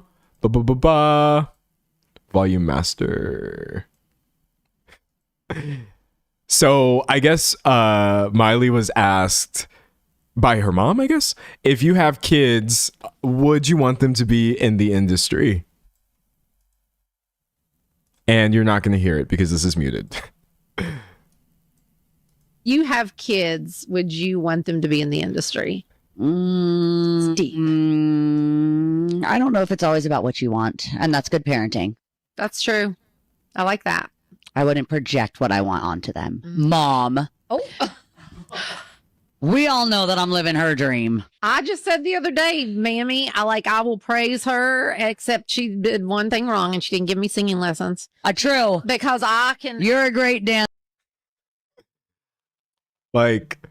Volume master. So I guess Miley was asked by her mom, I guess, if you have kids, would you want them to be in the industry? And you're not going to hear it because this is muted. You have kids, would you want them to be in the industry? Steve. I don't know if it's always about what you want, and that's good parenting. That's true. I like that. I wouldn't project what I want onto them. Mom. Oh. We all know that I'm living her dream. I just said the other day, Mammy, I will praise her, except she did one thing wrong and she didn't give me singing lessons. True. Because I can. You're a great dancer. Like,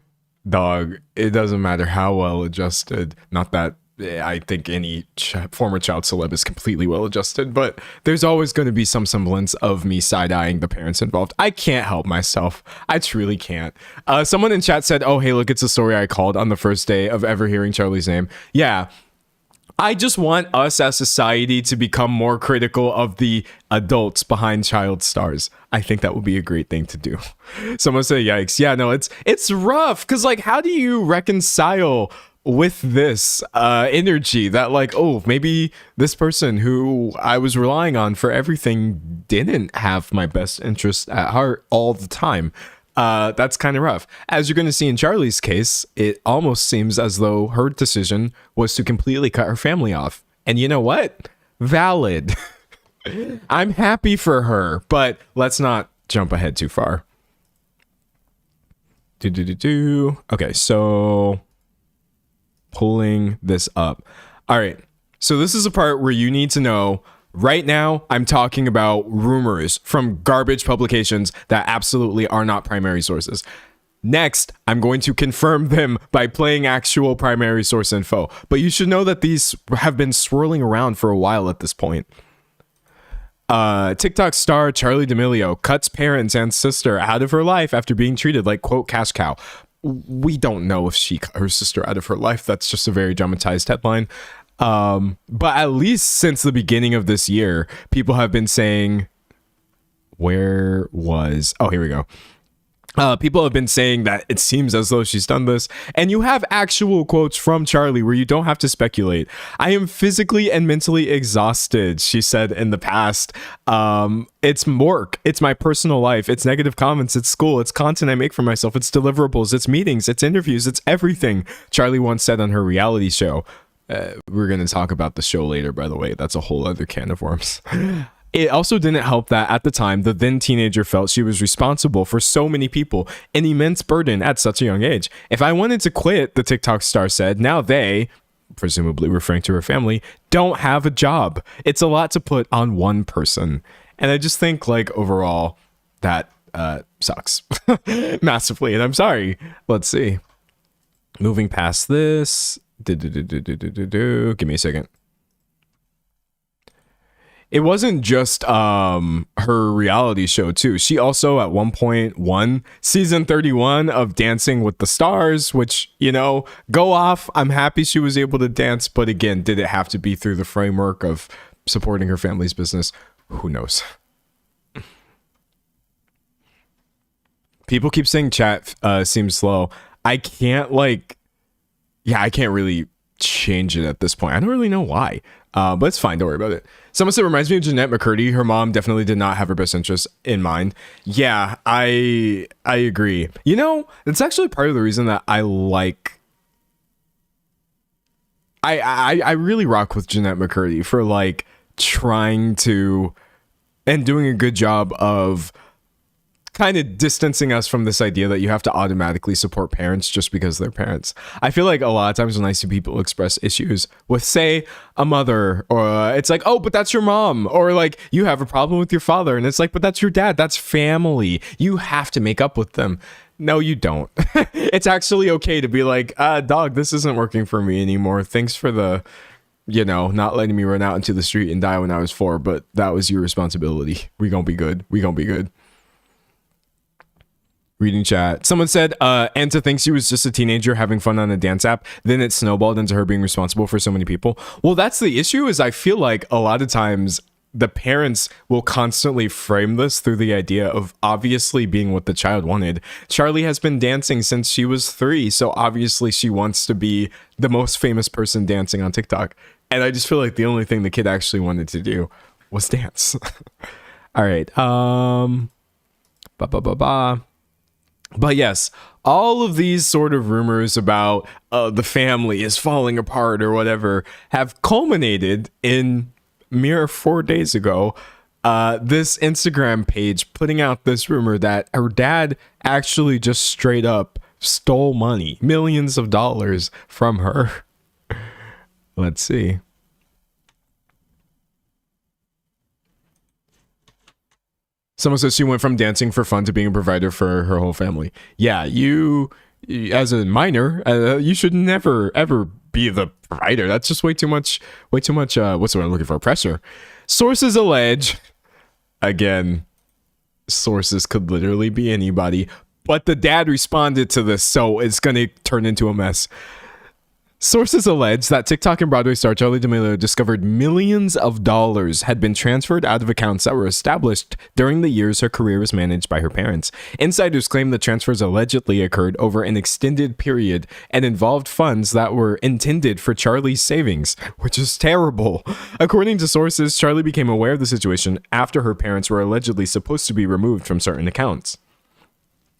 dog, it doesn't matter how well adjusted. Not that I think any former child celeb is completely well adjusted, but there's always going to be some semblance of me side-eyeing the parents involved. I can't help myself. I truly can't. Someone in chat said, oh, hey, look, it's a story I called on the first day of ever hearing Charli's name. Yeah. I just want us as society to become more critical of the adults behind child stars. I think that would be a great thing to do. Someone said, yikes. Yeah, no, it's rough. Because, like, how do you reconcile with this energy that, like, oh, maybe this person who I was relying on for everything didn't have my best interest at heart all the time? That's kind of rough. As you're going to see in Charli's case, it almost seems as though her decision was to completely cut her family off. And you know what? Valid. I'm happy for her, but let's not jump ahead too far. Okay, so pulling this up. All right. So this is a part where you need to know right now I'm talking about rumors from garbage publications that absolutely are not primary sources. Next, I'm going to confirm them by playing actual primary source info. But you should know that these have been swirling around for a while at this point. TikTok star Charli D'Amelio cuts parents and sister out of her life after being treated like, quote, cash cow. We don't know if she cut her sister out of her life. That's just a very dramatized headline. But at least since the beginning of this year, people have been saying, here we go. People have been saying that it seems as though she's done this, and you have actual quotes from Charli where you don't have to speculate. I am physically and mentally exhausted, she said in the past. It's work, it's my personal life, it's negative comments, it's school, it's content I make for myself, it's deliverables, it's meetings, it's interviews, it's everything, Charli once said on her reality show. We're going to talk about the show later, by the way. That's a whole other can of worms. It also didn't help that at the time, the then teenager felt she was responsible for so many people, an immense burden at such a young age. If I wanted to quit, the TikTok star said, now they, presumably referring to her family, don't have a job. It's a lot to put on one person. And I just think, like, overall, that sucks massively. And I'm sorry. Let's see. Moving past this. Give me a second. It wasn't just her reality show too. She also at one point won season 31 of Dancing with the Stars, which, you know, go off. I'm happy she was able to dance, but again, did it have to be through the framework of supporting her family's business? Who knows? People keep saying chat seems slow. I can't I can't really change it at this point. I don't really know why. But it's fine. Don't worry about it. Someone said, reminds me of Jeanette McCurdy. Her mom definitely did not have her best interests in mind. Yeah, I agree. You know, it's actually part of the reason that I really rock with Jeanette McCurdy for like trying to and doing a good job of kind of distancing us from this idea that you have to automatically support parents just because they're parents. I feel like a lot of times when I see people express issues with, say, a mother, or it's like, oh, but that's your mom, or like you have a problem with your father, and it's like, but that's your dad, that's family, you have to make up with them. No, you don't. It's actually okay to be like, dog, this isn't working for me anymore. Thanks for the, you know, not letting me run out into the street and die when I was 4, but that was your responsibility. We gonna be good. We gonna be good. Reading chat. Someone said, Anta thinks she was just a teenager having fun on a dance app. Then it snowballed into her being responsible for so many people. Well, that's the issue, is I feel like a lot of times the parents will constantly frame this through the idea of obviously being what the child wanted. Charli has been dancing since she was 3, so obviously she wants to be the most famous person dancing on TikTok. And I just feel like the only thing the kid actually wanted to do was dance. All right. But yes, all of these sort of rumors about the family is falling apart or whatever have culminated in mere 4 days ago, this Instagram page putting out this rumor that her dad actually just straight up stole money, millions of dollars from her. Let's see. Someone says she went from dancing for fun to being a provider for her whole family. Yeah, you, as a minor, you should never, ever be the provider. That's just way too much, what's the word I'm looking for? Pressure. Sources allege, again, sources could literally be anybody, but the dad responded to this, so it's going to turn into a mess. Sources allege that TikTok and Broadway star Charli D'Amelio discovered millions of dollars had been transferred out of accounts that were established during the years her career was managed by her parents. Insiders claim the transfers allegedly occurred over an extended period and involved funds that were intended for Charli's savings, which is terrible. According to sources, Charli became aware of the situation after her parents were allegedly supposed to be removed from certain accounts.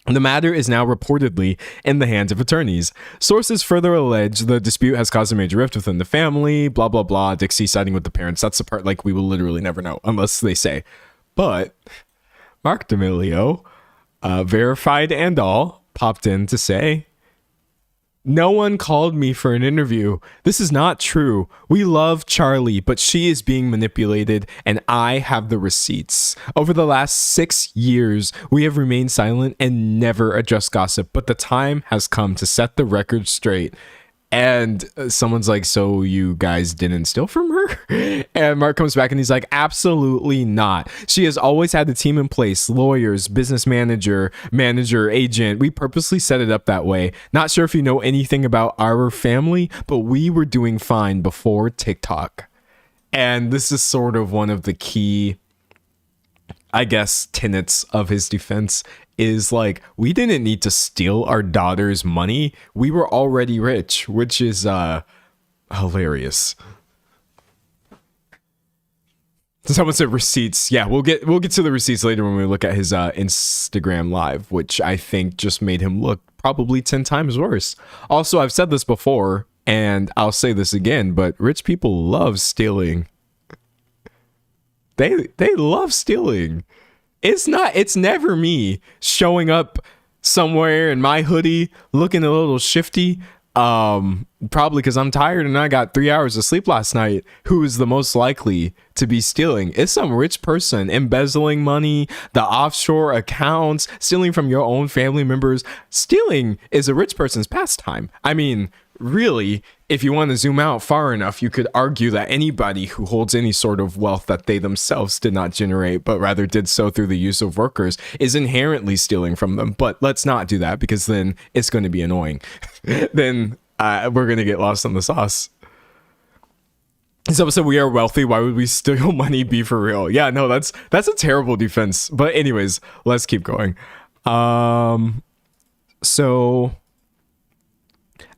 The matter is now reportedly in the hands of attorneys. Sources further allege the dispute has caused a major rift within the family, blah, blah, blah, Dixie siding with the parents. That's the part, like, we will literally never know unless they say. But Mark D'Amelio, verified and all, popped in to say, no one called me for an interview. This is not true. We love Charli, but she is being manipulated, and I have the receipts. Over the last 6 years, we have remained silent and never addressed gossip, but the time has come to set the record straight. And someone's like, so you guys didn't steal from her? And Mark comes back and he's like, absolutely not. She has always had the team in place, lawyers, business manager, agent. We purposely set it up that way. Not sure if you know anything about our family, but we were doing fine before TikTok. And this is sort of one of the key, I guess, tenets of his defense is like, we didn't need to steal our daughter's money. We were already rich, which is hilarious. Someone said receipts. Yeah, we'll get to the receipts later when we look at his Instagram live, which I think just made him look probably 10 times worse. Also, I've said this before and I'll say this again, but rich people love stealing. They love stealing. It's never me showing up somewhere in my hoodie looking a little shifty, probably because I'm tired and I got 3 hours of sleep last night, who is the most likely to be stealing. It's some rich person embezzling money, the offshore accounts, stealing from your own family members. Stealing is a rich person's pastime. I mean, really, if you want to zoom out far enough, you could argue that anybody who holds any sort of wealth that they themselves did not generate, but rather did so through the use of workers, is inherently stealing from them. But let's not do that, because then it's going to be annoying. Then we're going to get lost in the sauce. Someone said, we are wealthy. Why would we steal money? Be for real. Yeah, no, that's a terrible defense. But anyways, let's keep going. So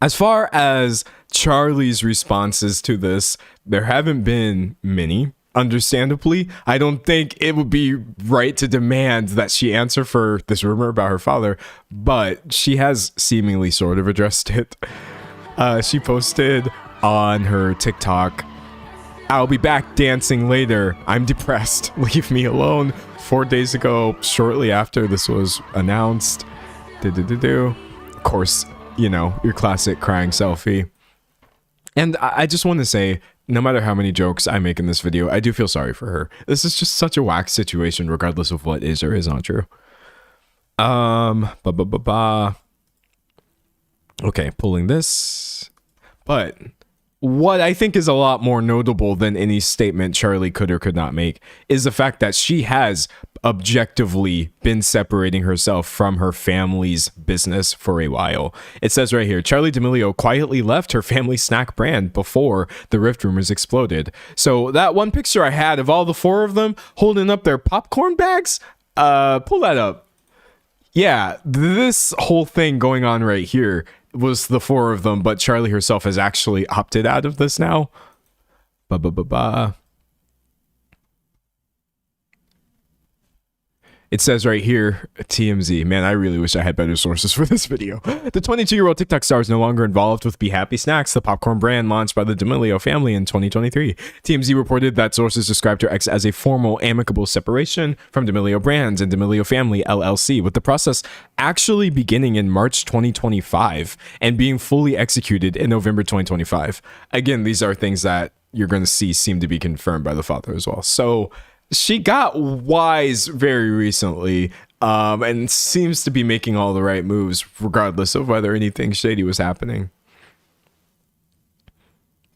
as far as Charli's responses to this, there haven't been many. Understandably, I don't think it would be right to demand that she answer for this rumor about her father, but she has seemingly sort of addressed it. She posted on her TikTok, "I'll be back dancing later. I'm depressed. Leave me alone." 4 days ago, shortly after this was announced. Of course, you know, your classic crying selfie. And I just want to say, no matter how many jokes I make in this video, I do feel sorry for her. This is just such a whack situation, regardless of what is or is not true. Okay, pulling this. But what I think is a lot more notable than any statement Charli could or could not make is the fact that she has objectively been separating herself from her family's business for a while. It says right here, Charli D'Amelio quietly left her family snack brand before the Rift rumors exploded. So that one picture I had of all the four of them holding up their popcorn bags, pull that up. Yeah, this whole thing going on right here was the four of them, but Charli herself has actually opted out of this now. It says right here, TMZ. Man, I really wish I had better sources for this video. The 22-year-old TikTok star is no longer involved with Be Happy Snacks, the popcorn brand launched by the D'Amelio family in 2023. TMZ reported that sources described her ex as a formal, amicable separation from D'Amelio Brands and D'Amelio Family LLC, with the process actually beginning in March 2025 and being fully executed in November 2025. Again, these are things that you're going to see seem to be confirmed by the father as well. So she got wise very recently, and seems to be making all the right moves, regardless of whether anything shady was happening.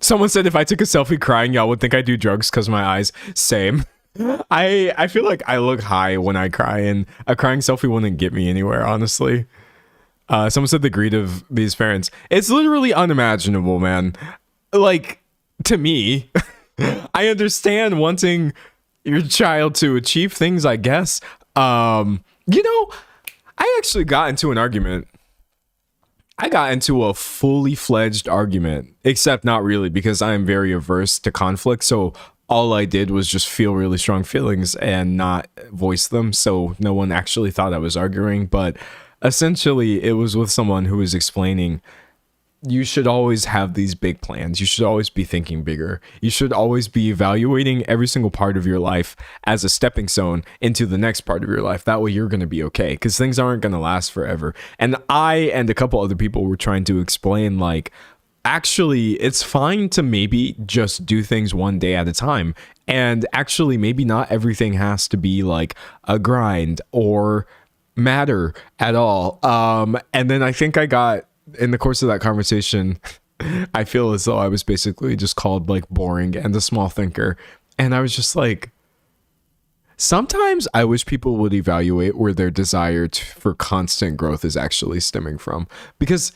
Someone said if I took a selfie crying, y'all would think I do drugs because my eyes. Same. I feel like I look high when I cry, and a crying selfie wouldn't get me anywhere, honestly. Someone said the greed of these parents. It's literally unimaginable, man. Like, to me, I understand wanting your child to achieve things, I guess. You know, I actually got into an argument. I got into a fully fledged argument, except not really, because I am very averse to conflict. So all I did was just feel really strong feelings and not voice them. So no one actually thought I was arguing. But essentially, it was with someone who was explaining you should always have these big plans. You should always be thinking bigger. You should always be evaluating every single part of your life as a stepping stone into the next part of your life. That way you're going to be okay, because things aren't going to last forever. And I and a couple other people were trying to explain, like, actually, it's fine to maybe just do things one day at a time. And actually, maybe not everything has to be like a grind or matter at all. And then I think I got, in the course of that conversation, I feel as though I was basically just called like boring and a small thinker. And I was just like, sometimes I wish people would evaluate where their desire for constant growth is actually stemming from. Because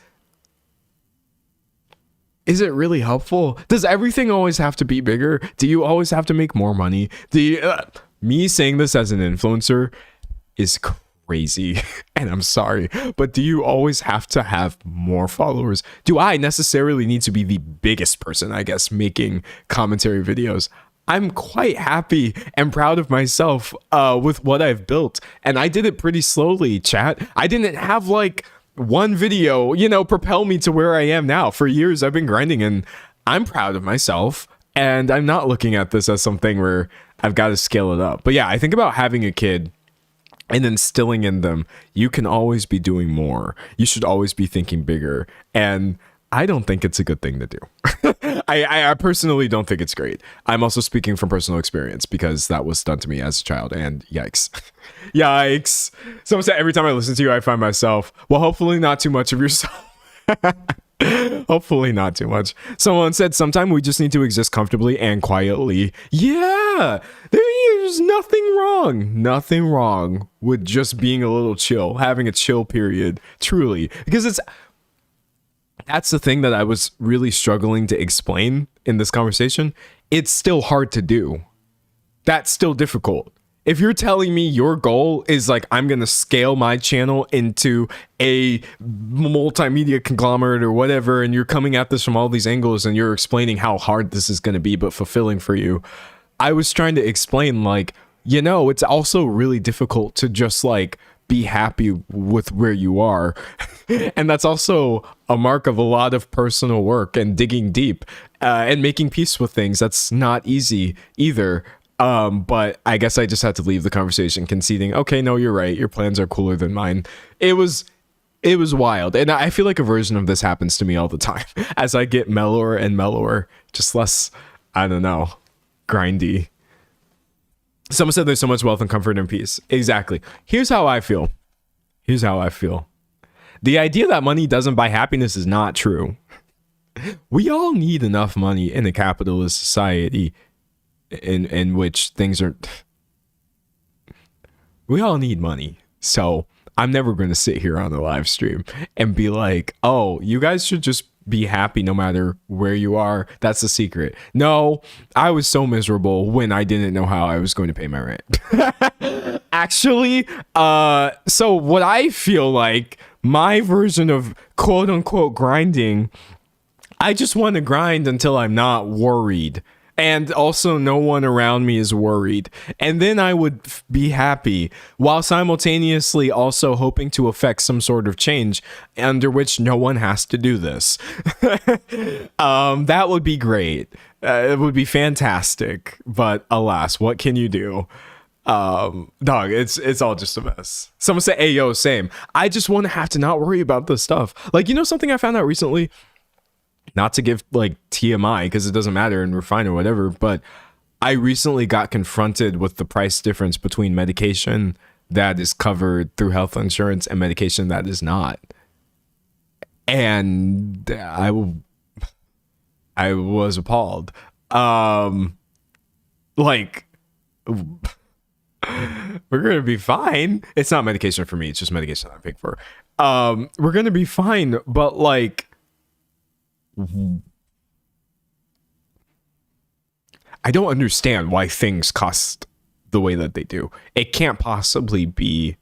is it really helpful? Does everything always have to be bigger? Do you always have to make more money? Me saying this as an influencer is crazy, and I'm sorry, but do you always have to have more followers? Do I necessarily need to be the biggest person, I guess, making commentary videos? I'm quite happy and proud of myself with what I've built, and I did it pretty slowly, chat. I didn't have like one video, propel me to where I am now. For years I've been grinding, and I'm proud of myself, and I'm not looking at this as something where I've got to scale it up. But yeah, I think about having a kid and instilling in them, you can always be doing more. You should always be thinking bigger. And I don't think it's a good thing to do. I personally don't think it's great. I'm also speaking from personal experience because that was done to me as a child, and yikes. Yikes. Someone said, every time I listen to you, I find myself, well, hopefully not too much of yourself. Hopefully not too much. Someone said, sometimes we just need to exist comfortably and quietly. Yeah, there's nothing wrong with just being a little chill, having a chill period, truly. Because that's the thing that I was really struggling to explain in this conversation. It's still hard to do. That's still difficult. If you're telling me your goal is like, I'm going to scale my channel into a multimedia conglomerate or whatever, and you're coming at this from all these angles and you're explaining how hard this is going to be, but fulfilling for you. I was trying to explain, like, it's also really difficult to just like be happy with where you are. And that's also a mark of a lot of personal work and digging deep and making peace with things. That's not easy either. But I guess I just had to leave the conversation conceding, okay, no, you're right. Your plans are cooler than mine. It was wild. And I feel like a version of this happens to me all the time as I get mellower and mellower, just less, I don't know, grindy. Someone said there's so much wealth and comfort and peace. Exactly. Here's how I feel. The idea that money doesn't buy happiness is not true. We all need enough money in a capitalist society in which things are, we all need money. So I'm never going to sit here on the live stream and be like, oh, you guys should just be happy no matter where you are. That's the secret. No, I was so miserable when I didn't know how I was going to pay my rent. Actually, so what I feel like my version of quote unquote grinding, I just want to grind until I'm not worried. And also no one around me is worried. And then I would be happy while simultaneously also hoping to affect some sort of change under which no one has to do this. That would be great. It would be fantastic. But alas, what can you do? Dog, it's all just a mess. Someone said, hey, yo, same. I just want to have to not worry about this stuff. Like, something I found out recently? Not to give like TMI because it doesn't matter and we're fine or whatever, but I recently got confronted with the price difference between medication that is covered through health insurance and medication that is not. And I was appalled. Like, we're gonna be fine. It's not medication for me, it's just medication that I'm paying for. We're gonna be fine, but like, I don't understand why things cost the way that they do. It can't possibly be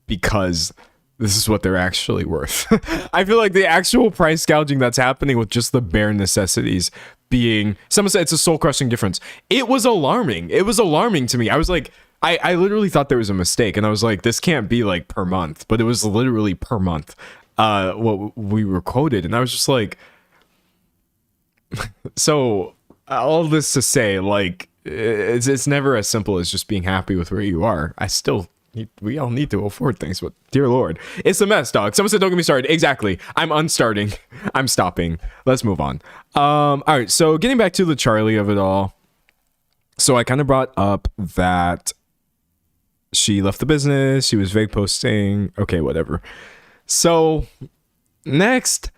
because this is what they're actually worth. I feel like the actual price gouging that's happening with just the bare necessities being, someone said it's a soul crushing difference. It was alarming. It was alarming to me. I was like, I literally thought there was a mistake, and I was like, this can't be like per month, but it was literally per month. what we were quoted, and I was just like, so all this to say, like, it's never as simple as just being happy with where you are. We all need to afford things, but dear Lord, it's a mess, dog. Someone said, don't get me started. Exactly. I'm unstarting. I'm stopping. Let's move on. All right. So getting back to the charli of it all. So I kind of brought up that she left the business. She was vague posting. Okay, whatever. So next,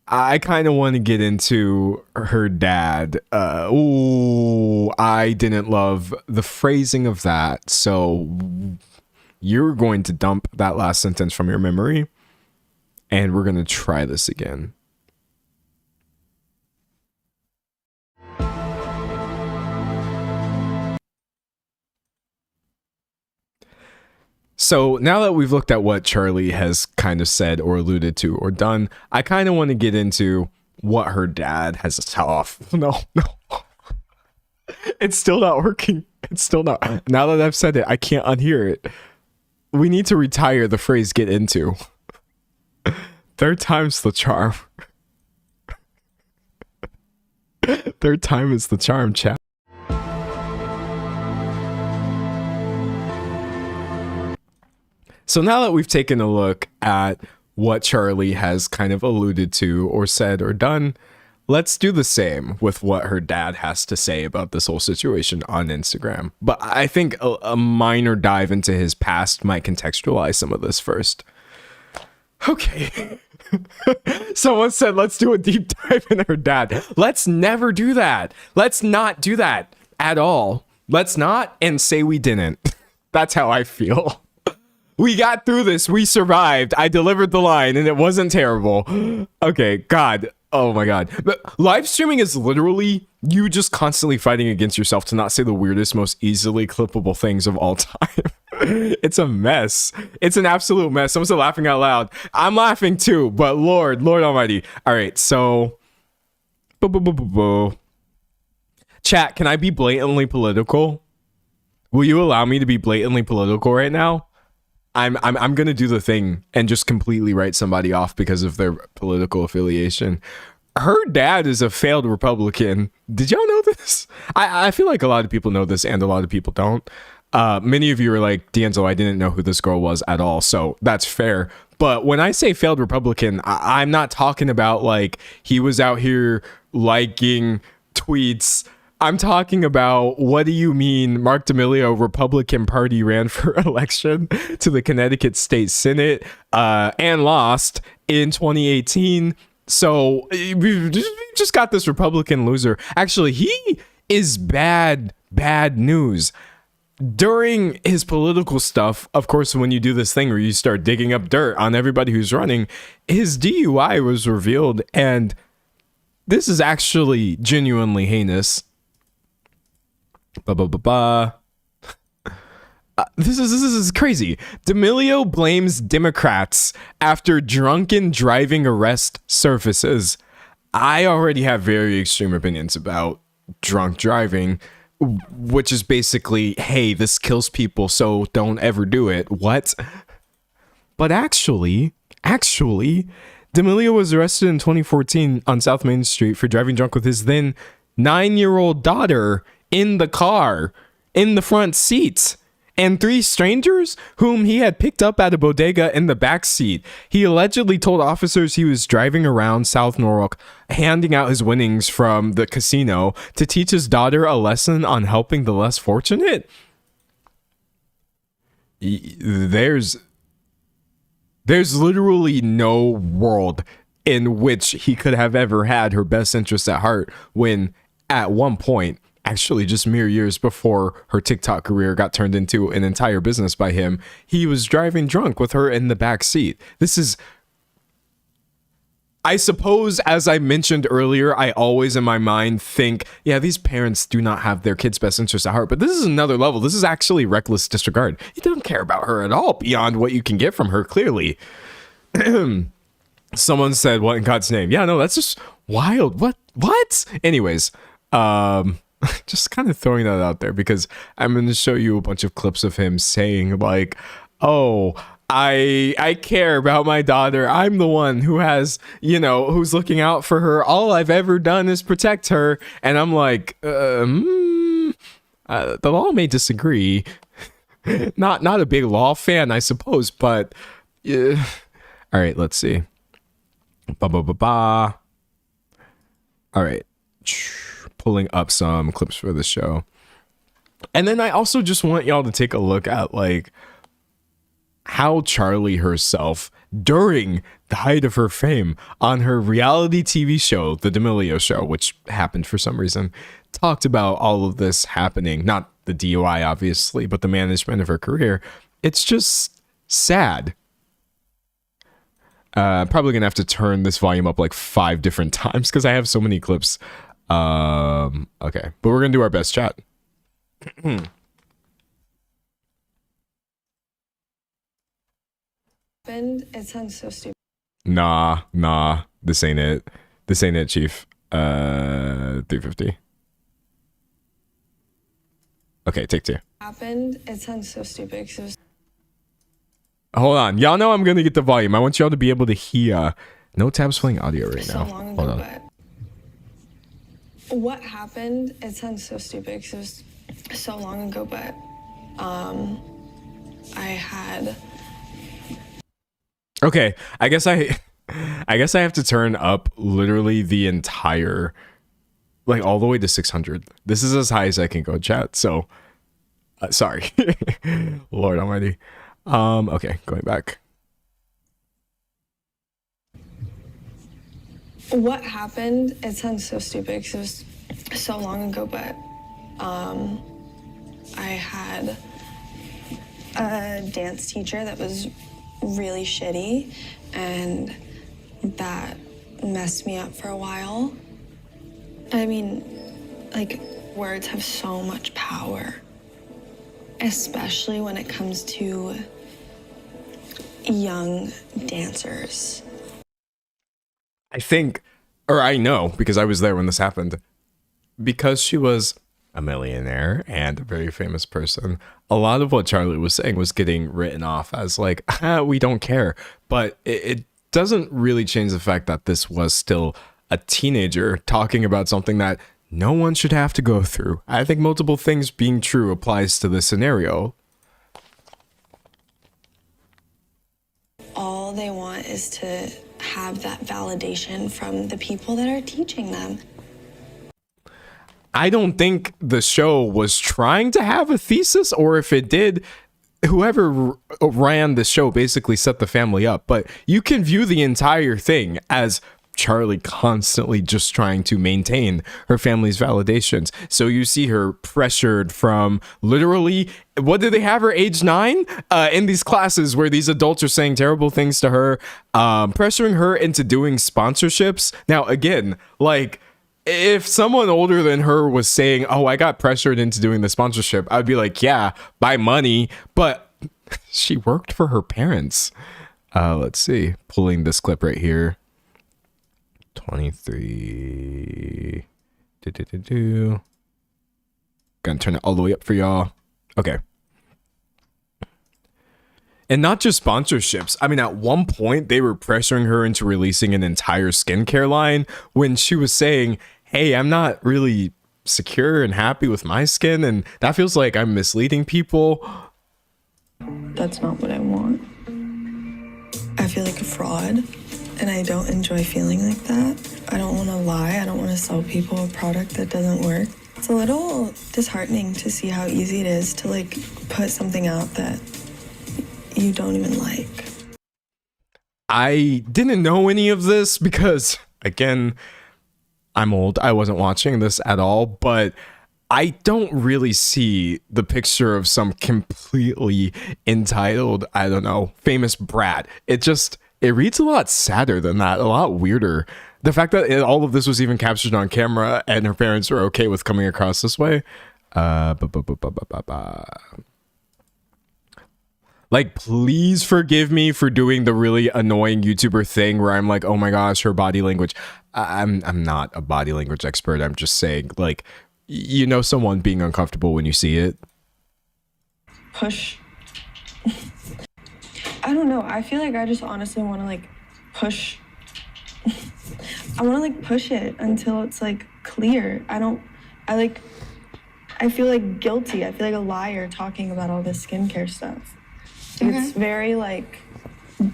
I kind of want to get into her dad. I didn't love the phrasing of that. So you're going to dump that last sentence from your memory, and we're going to try this again. So now that we've looked at what charli has kind of said or alluded to or done, I kind of want to get into what her dad has to tell off. No. It's still not working. It's still not. Now that I've said it, I can't unhear it. We need to retire the phrase "get into." Third time's the charm. Third time is the charm, chat. So now that we've taken a look at what charli has kind of alluded to or said or done, let's do the same with what her dad has to say about this whole situation on Instagram. But I think a minor dive into his past might contextualize some of this first. Okay. Someone said, let's do a deep dive in her dad. Let's never do that. Let's not do that at all. Let's not and say we didn't. That's how I feel. We got through this. We survived. I delivered the line and it wasn't terrible. Okay, God. Oh my God. But live streaming is literally you just constantly fighting against yourself to not say the weirdest, most easily clippable things of all time. It's a mess. It's an absolute mess. Someone's laughing out loud. I'm laughing too, but Lord Almighty. All right, so chat, can I be blatantly political? Will you allow me to be blatantly political right now? I'm gonna do the thing and just completely write somebody off because of their political affiliation. Her dad is a failed Republican. Did y'all know this? I feel like a lot of people know this and a lot of people don't. Many of you are like, D'Angelo, I didn't know who this girl was at all, so that's fair. But when I say failed Republican, I'm not talking about like he was out here liking tweets. I'm talking about, what do you mean Mark D'Amelio, Republican Party, ran for election to the Connecticut State Senate and lost in 2018. So we just got this Republican loser. Actually, he is bad news. During his political stuff, of course, when you do this thing where you start digging up dirt on everybody who's running, his DUI was revealed, and this is actually genuinely heinous. This is crazy. D'Amelio blames Democrats after drunken driving arrest surfaces. I already have very extreme opinions about drunk driving, which is basically, hey, this kills people, so don't ever do it. What? But actually, D'Amelio was arrested in 2014 on South Main Street for driving drunk with his then 9-year-old daughter in the car, in the front seats, and 3 strangers whom he had picked up at a bodega in the back seat. He allegedly told officers he was driving around South Norwalk, handing out his winnings from the casino to teach his daughter a lesson on helping the less fortunate. There's literally no world in which he could have ever had her best interests at heart when, at one point, actually just mere years before her TikTok career got turned into an entire business by him, he was driving drunk with her in the back seat. This is, I suppose, as I mentioned earlier, I always in my mind think, yeah, these parents do not have their kids' best interests at heart, but this is another level. This is actually reckless disregard. He doesn't care about her at all beyond what you can get from her, clearly. Someone said, what in God's name? Yeah, no, that's just wild. What? Anyways, just kind of throwing that out there because I'm going to show you a bunch of clips of him saying like, oh, I care about my daughter. I'm the one who has, who's looking out for her. All I've ever done is protect her. And I'm like, the law may disagree. Not a big law fan, I suppose, but all right, let's see. All right. Pulling up some clips for the show. And then I also just want y'all to take a look at like how Charli herself, during the height of her fame on her reality TV show, The D'Amelio Show, which happened for some reason, talked about all of this happening. Not the DUI, obviously, but the management of her career. It's just sad. Probably gonna have to turn this volume up like 5 different times because I have so many clips. Okay, but we're gonna do our best, chat. It sounds so stupid. Nah, this ain't it. This ain't it, Chief. 350. Okay, take 2. Happened. It sounds so stupid. Hold on, y'all know I'm gonna get the volume. I want y'all to be able to hear. No tabs playing audio right now. Long Hold ago, on. but what happened? It sounds so stupid because it was so long ago. But I had. Okay, I guess I have to turn up literally the entire, like all the way to 600. This is as high as I can go, chat. So, sorry, Lord Almighty. Okay, going back. What happened? It sounds so stupid because it was so long ago. But I had a dance teacher that was really shitty, and that messed me up for a while. I mean, like, words have so much power, especially when it comes to young dancers. I think, or I know, because I was there when this happened, because she was a millionaire and a very famous person, a lot of what Charli was saying was getting written off as like, we don't care. But it doesn't really change the fact that this was still a teenager talking about something that no one should have to go through. I think multiple things being true applies to this scenario. All they want is to have that validation from the people that are teaching them. I don't think the show was trying to have a thesis, or if it did, whoever ran the show basically set the family up. But you can view the entire thing as Charli constantly just trying to maintain her family's validations. So you see her pressured from literally, what did they have her age 9 in these classes where these adults are saying terrible things to her, pressuring her into doing sponsorships. Now, again, like, if someone older than her was saying, oh, I got pressured into doing the sponsorship, I'd be like, yeah, buy money. But she worked for her parents. Let's see, pulling this clip right here. 23. Gonna turn it all the way up for y'all. Okay. And not just sponsorships. I mean, at one point, they were pressuring her into releasing an entire skincare line when she was saying, hey, I'm not really secure and happy with my skin, and that feels like I'm misleading people. That's not what I want. I feel like a fraud, and I don't enjoy feeling like that. I don't want to lie. I don't want to sell people a product that doesn't work. It's a little disheartening to see how easy it is to, like, put something out that you don't even like. I didn't know any of this because, again, I'm old. I wasn't watching this at all, but I don't really see the picture of some completely entitled, I don't know, famous brat. It reads a lot sadder than that, a lot weirder. The fact that all of this was even captured on camera and her parents were okay with coming across this way. Like, please forgive me for doing the really annoying YouTuber thing where I'm like, oh my gosh, her body language. I'm not a body language expert. I'm just saying, like, you know, someone being uncomfortable when you see it. Push. I don't know. I feel like I just honestly want to like push. I want to like push it until it's like clear. I feel like guilty. I feel like a liar talking about all this skincare stuff. It's very like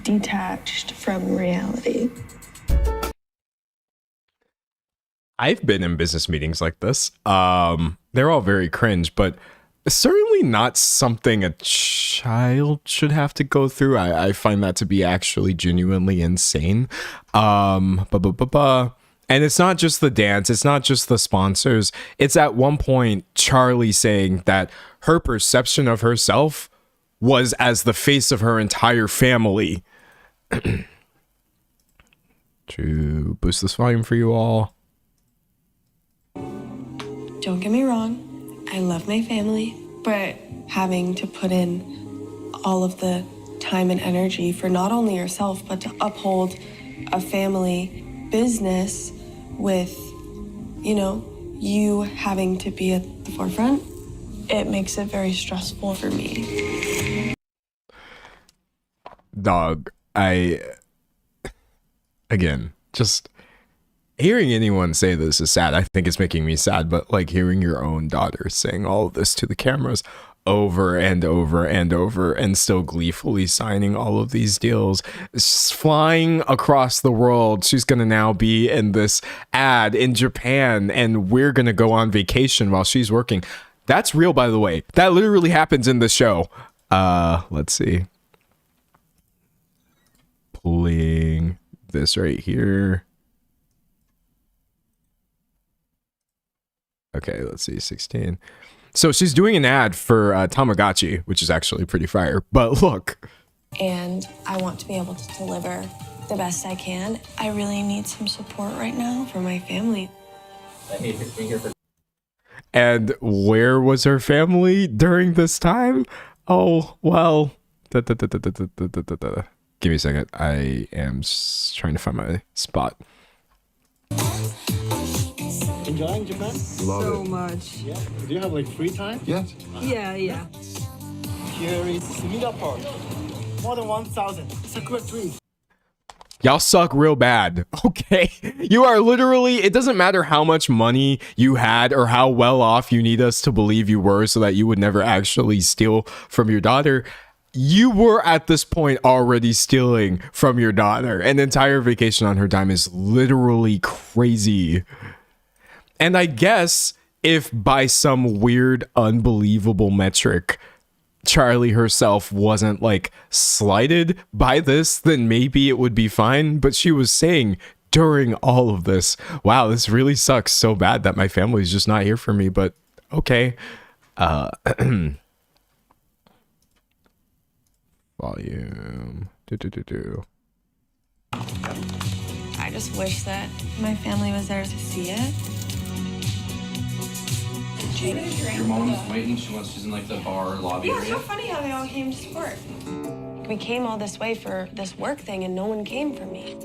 detached from reality. I've been in business meetings like this. They're all very cringe, but certainly not something a child should have to go through. I find that to be actually genuinely insane. And it's not just the dance. It's not just the sponsors. It's at one point Charli saying that her perception of herself was as the face of her entire family. To boost this volume for you all. Don't get me wrong, I love my family, but having to put in all of the time and energy for not only yourself, but to uphold a family business with, you know, you having to be at the forefront, it makes it very stressful for me. Dog, again, just hearing anyone say this is sad. I think it's making me sad, but like hearing your own daughter saying all of this to the cameras over and over and over and still gleefully signing all of these deals, flying across the world. She's going to now be in this ad in Japan and we're going to go on vacation while she's working. That's real, by the way. That literally happens in the show. Let's see. Pulling this right here. Okay, let's see, 16. So she's doing an ad for Tamagotchi, which is actually pretty fire. But look. And I want to be able to deliver the best I can. I really need some support right now for my family. And where was her family during this time? Oh, well. Give me a second. I am trying to find my spot. Enjoying Japan? Love so much. Yeah. Do you have like free time? Yes. Here is Sumida Park. More than 1,000 sakura trees. Y'all suck real bad. Okay. You are literally, it doesn't matter how much money you had or how well off you need us to believe you were so that you would never actually steal from your daughter. You were at this point already stealing from your daughter. An entire vacation on her dime is literally crazy. And I guess if by some weird, unbelievable metric, Charli herself wasn't like slighted by this, then maybe it would be fine. But she was saying during all of this, wow, this really sucks so bad that my family's just not here for me. But okay. Volume. I just wish that my family was there to see it. Your mom's waiting. She's in like the bar lobby Yeah, area. it's so funny how they all came to support. We came all this way for this work thing and no one came for me.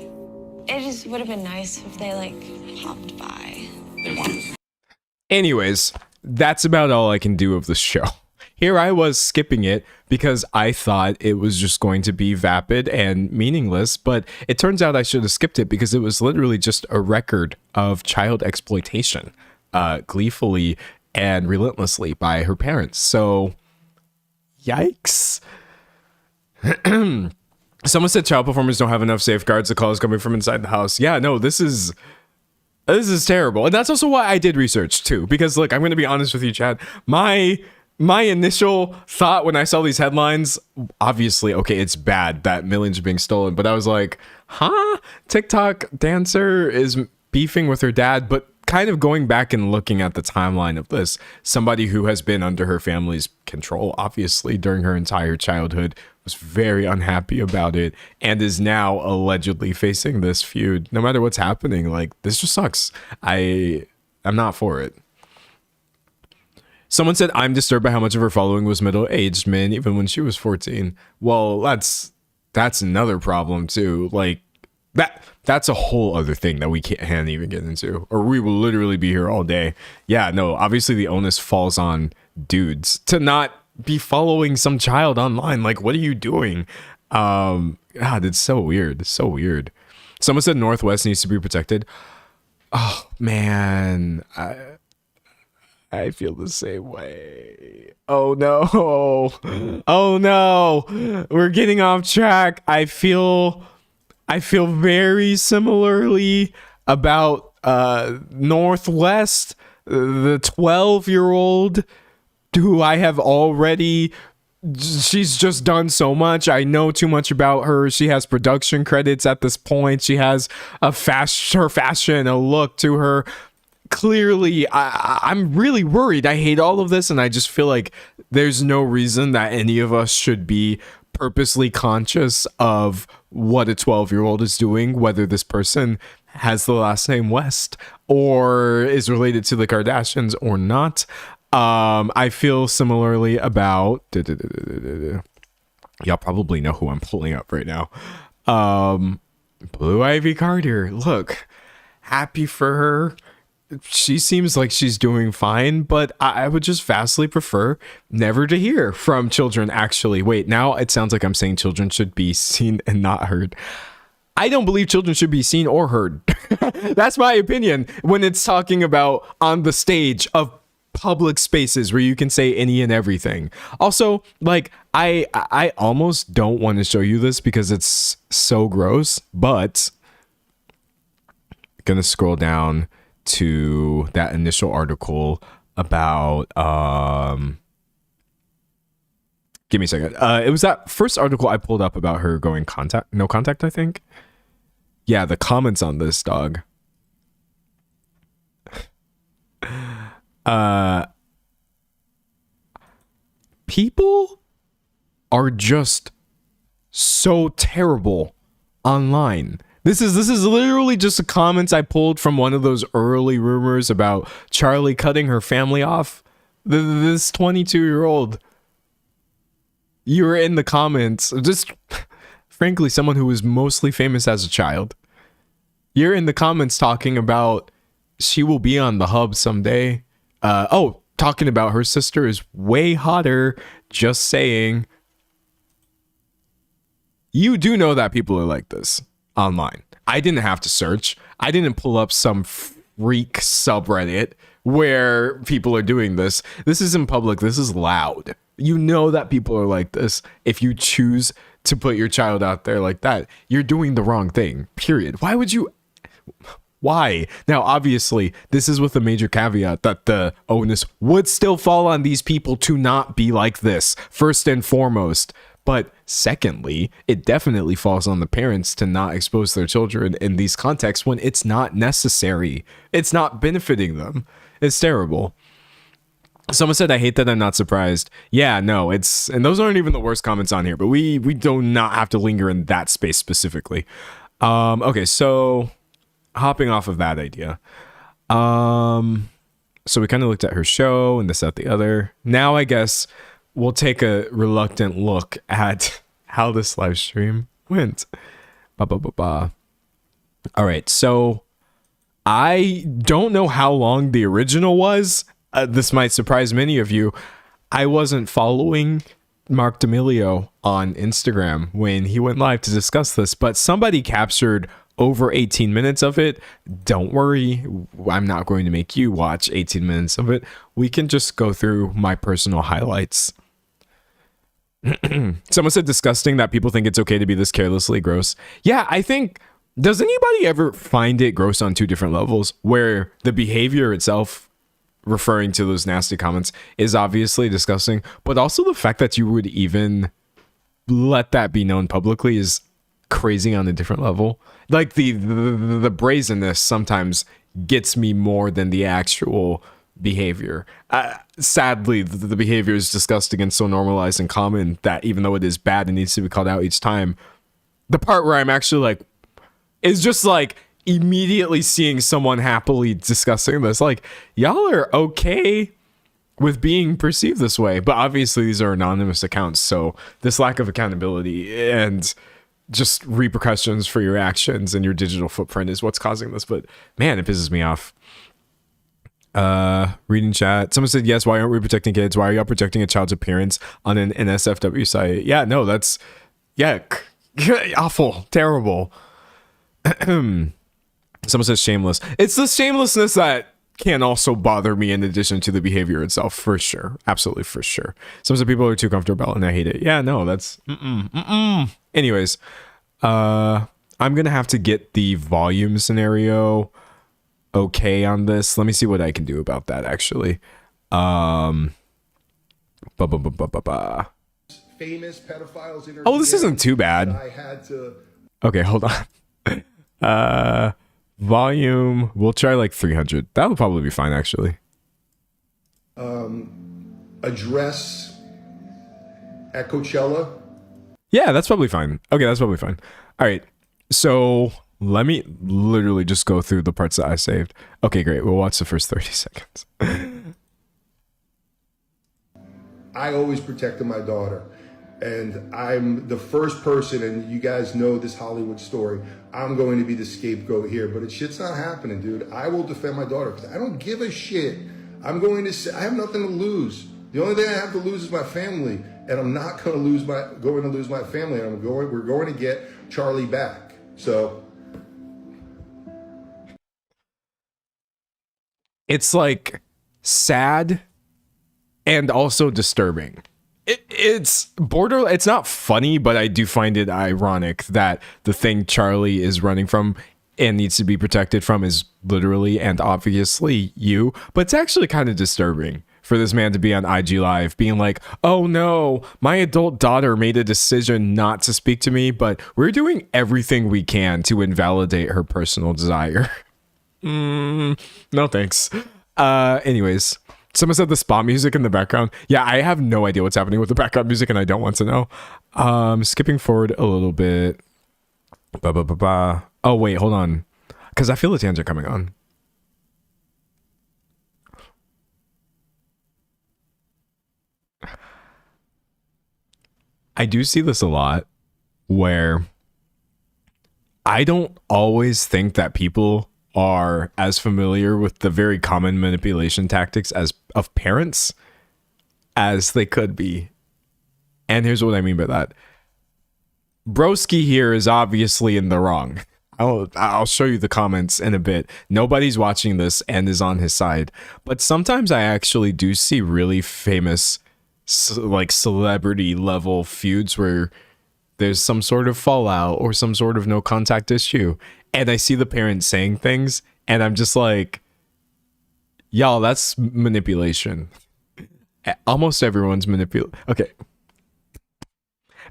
It just would have been nice if they like popped by. They want this. Anyways, that's about all I can do of the show. Here I was skipping it because I thought it was just going to be vapid and meaningless, but it turns out I should have skipped it because it was literally just a record of child exploitation, gleefully and relentlessly by her parents. So, yikes. Someone said child performers don't have enough safeguards. The call is coming from inside the house. Yeah, no, this is terrible. And that's also why I did research too, because look, I'm going to be honest with you, Chad. My initial thought when I saw these headlines, obviously, okay, it's bad that millions are being stolen, but I was like, huh? TikTok dancer is beefing with her dad, but kind of going back and looking at the timeline of this, somebody who has been under her family's control, obviously, during her entire childhood, was very unhappy about it, and is now allegedly facing this feud. No matter what's happening, like, this just sucks. I'm not for it. Someone said, I'm disturbed by how much of her following was middle-aged men, even when she was 14. Well, that's another problem, too. Like, that's a whole other thing that we can't even get into, or we will literally be here all day. Yeah, no, obviously the onus falls on dudes to not be following some child online. Like, what are you doing? God, it's so weird. It's so weird. Someone said Northwest needs to be protected. Oh man, I feel the same way. Oh no. Oh no. We're getting off track. I feel very similarly about Northwest, the 12-year-old who I have already, she's just done so much. I know too much about her. She has production credits at this point. She has her fashion, a look to her. Clearly, I'm really worried. I hate all of this, and I just feel like there's no reason that any of us should be purposely conscious of what a 12-year-old is doing, whether this person has the last name West or is related to the Kardashians or not. I feel similarly about y'all probably know who I'm pulling up right now. Blue Ivy Carter. Look, happy for her. She seems like she's doing fine, but I would just vastly prefer never to hear from children. Actually, wait, now it sounds like I'm saying children should be seen and not heard. I don't believe children should be seen or heard. That's my opinion when it's talking about on the stage of public spaces where you can say any and everything. Also, like, I almost don't want to show you this because it's so gross, but I'm gonna scroll down to that initial article about give me a second. It was that first article I pulled up about her going no contact, I think. Yeah, the comments on this, dog. People are just so terrible online. This is literally just the comments I pulled from one of those early rumors about Charli cutting her family off. This 22-year-old. You were in the comments. Just frankly, someone who was mostly famous as a child. You're in the comments talking about she will be on the hub someday. Talking about her sister is way hotter. Just saying. You do know that people are like this online. I didn't have to search. I didn't pull up some freak subreddit where people are doing this. This isn't public. This is loud. You know that people are like this. If you choose to put your child out there like that, you're doing the wrong thing, period. Why would you? Why? Now, obviously, this is with a major caveat that the onus would still fall on these people to not be like this, first and foremost. But secondly, it definitely falls on the parents to not expose their children in these contexts when it's not necessary. It's not benefiting them. It's terrible. Someone said, I hate that I'm not surprised. Yeah, no, and those aren't even the worst comments on here, but we do not have to linger in that space specifically. Okay, so hopping off of that idea. So we kind of looked at her show and this, that, the other. Now I guess we'll take a reluctant look at how this live stream went. All right, so I don't know how long the original was. This might surprise many of you. I wasn't following Mark D'Amelio on Instagram when he went live to discuss this, but somebody captured over 18 minutes of it. Don't worry, I'm not going to make you watch 18 minutes of it. We can just go through my personal highlights. Someone said disgusting that people think it's okay to be this carelessly gross. Yeah, I think, does anybody ever find it gross on two different levels where the behavior itself, referring to those nasty comments, is obviously disgusting, but also the fact that you would even let that be known publicly is crazy on a different level. Like the brazenness sometimes gets me more than the actual behavior. Sadly, the behavior is disgusting and so normalized and common that even though it is bad, it needs to be called out each time. The part where I'm actually like, is just like immediately seeing someone happily discussing this. Like, y'all are okay with being perceived this way, but obviously these are anonymous accounts, so this lack of accountability and just repercussions for your actions and your digital footprint is what's causing this. But man, it pisses me off. Reading chat. Someone said, yes, why aren't we protecting kids? Why are y'all protecting a child's appearance on an NSFW site? Yeah, no, that's, Yuck. Awful. Terrible. Someone says shameless. It's the shamelessness that can also bother me in addition to the behavior itself, for sure. Absolutely, for sure. Some of the people are too comfortable and I hate it. Yeah, no, that's... Anyways, I'm going to have to get the volume scenario okay on this. Let me see what I can do about that, actually. Famous pedophiles. Oh, this isn't too bad. I had to... Okay, hold on. Volume, we'll try like 300. That would probably be fine, actually. Address at Coachella. Yeah, that's probably fine. Okay, that's probably fine. All right, so let me literally just go through the parts that I saved. Okay, great. We'll watch the first 30 seconds. I always protected my daughter. And I'm the first person, and you guys know this Hollywood story, I'm going to be the scapegoat here, but shit's not happening, dude. I will defend my daughter because I don't give a shit. I'm going to say, I have nothing to lose. The only thing I have to lose is my family, and I'm not going to lose my family. And we're going to get Charli back. So It's like sad and also disturbing. It's border. It's not funny, but I do find it ironic that the thing Charli is running from and needs to be protected from is literally and obviously you. But it's actually kind of disturbing for this man to be on IG Live being like, oh no, my adult daughter made a decision not to speak to me, but we're doing everything we can to invalidate her personal desire. No thanks. Anyways. Someone said the spa music in the background. Yeah, I have no idea what's happening with the background music and I don't want to know. Skipping forward a little bit. Oh, wait, hold on. Because I feel a tangent coming on. I do see this a lot where I don't always think that people are as familiar with the very common manipulation tactics of parents as they could be. And here's what I mean by that. Broski here is obviously in the wrong. I'll show you the comments in a bit. Nobody's watching this and is on his side. But sometimes I actually do see really famous, like celebrity level feuds where there's some sort of fallout or some sort of no contact issue. And I see the parents saying things and I'm just like, y'all, that's manipulation. Almost everyone's okay.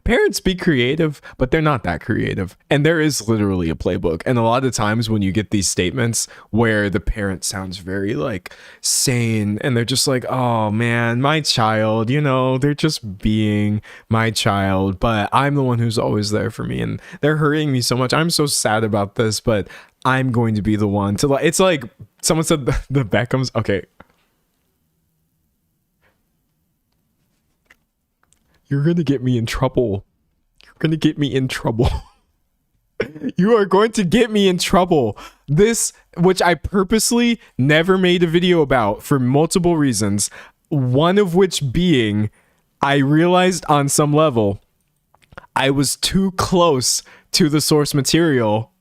Parents be creative, but they're not that creative. And there is literally a playbook. And a lot of times when you get these statements where the parent sounds very like sane and they're just like, oh man, my child, you know, they're just being my child, but I'm the one who's always there for me. And they're hurting me so much. I'm so sad about this, but I'm going to be the one to like, it's like someone said the Beckhams. Okay. You're going to get me in trouble. You're going to get me in trouble. You are going to get me in trouble. This, which I purposely never made a video about for multiple reasons. One of which being, I realized on some level, I was too close to the source material.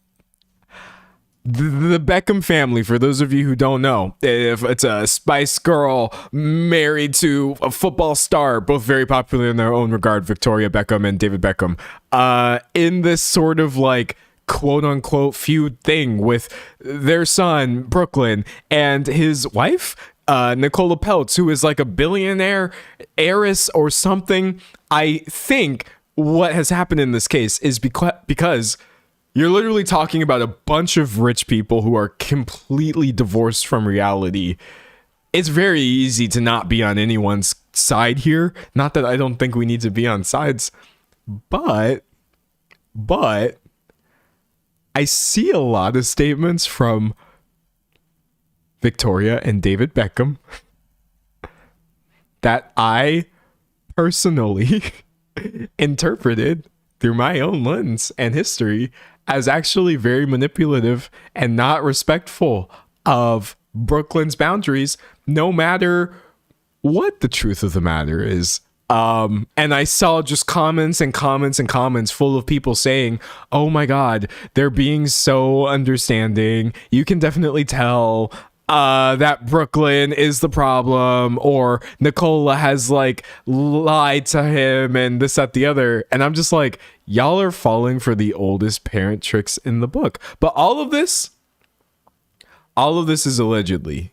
The Beckham family, for those of you who don't know, if it's a Spice Girl married to a football star, both very popular in their own regard, Victoria Beckham and David Beckham, in this sort of like quote unquote feud thing with their son, Brooklyn, and his wife, Nicola Peltz, who is like a billionaire heiress or something. I think what has happened in this case is because you're literally talking about a bunch of rich people who are completely divorced from reality. It's very easy to not be on anyone's side here. Not that I don't think we need to be on sides, but I see a lot of statements from Victoria and David Beckham that I personally interpreted through my own lens and history as actually very manipulative and not respectful of Brooklyn's boundaries, no matter what the truth of the matter is. And I saw just comments and comments and comments full of people saying, oh my God, they're being so understanding. You can definitely tell that Brooklyn is the problem, or Nicola has like lied to him and this, that, the other. And I'm just like, y'all are falling for the oldest parent tricks in the book. But all of this is allegedly.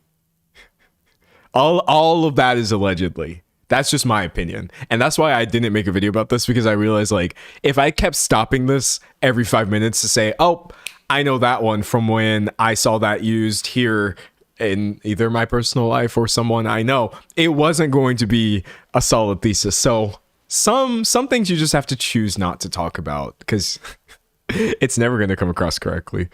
All of that is allegedly. That's just my opinion. And that's why I didn't make a video about this, because I realized, like, if I kept stopping this every 5 minutes to say, oh, I know that one from when I saw that used here in either my personal life or someone I know, it wasn't going to be a solid thesis. So some things you just have to choose not to talk about, because it's never going to come across correctly.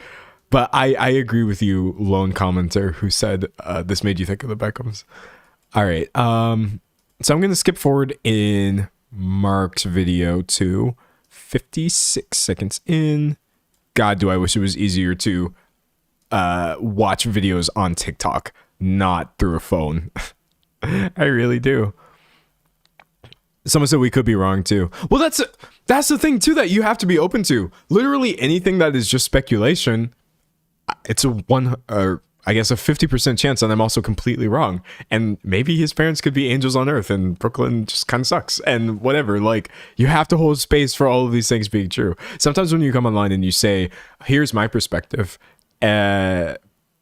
But I agree with you, lone commenter, who said this made you think of the Beckhams. All right. So I'm going to skip forward in Mark's video to 56 seconds in. God, do I wish it was easier to watch videos on TikTok, not through a phone. I really do. Someone said we could be wrong too. Well, that's the thing too that you have to be open to. Literally anything that is just speculation, it's a 50% chance that I'm also completely wrong. And maybe his parents could be angels on earth and Brooklyn just kind of sucks and whatever. Like, you have to hold space for all of these things being true. Sometimes when you come online and you say, here's my perspective,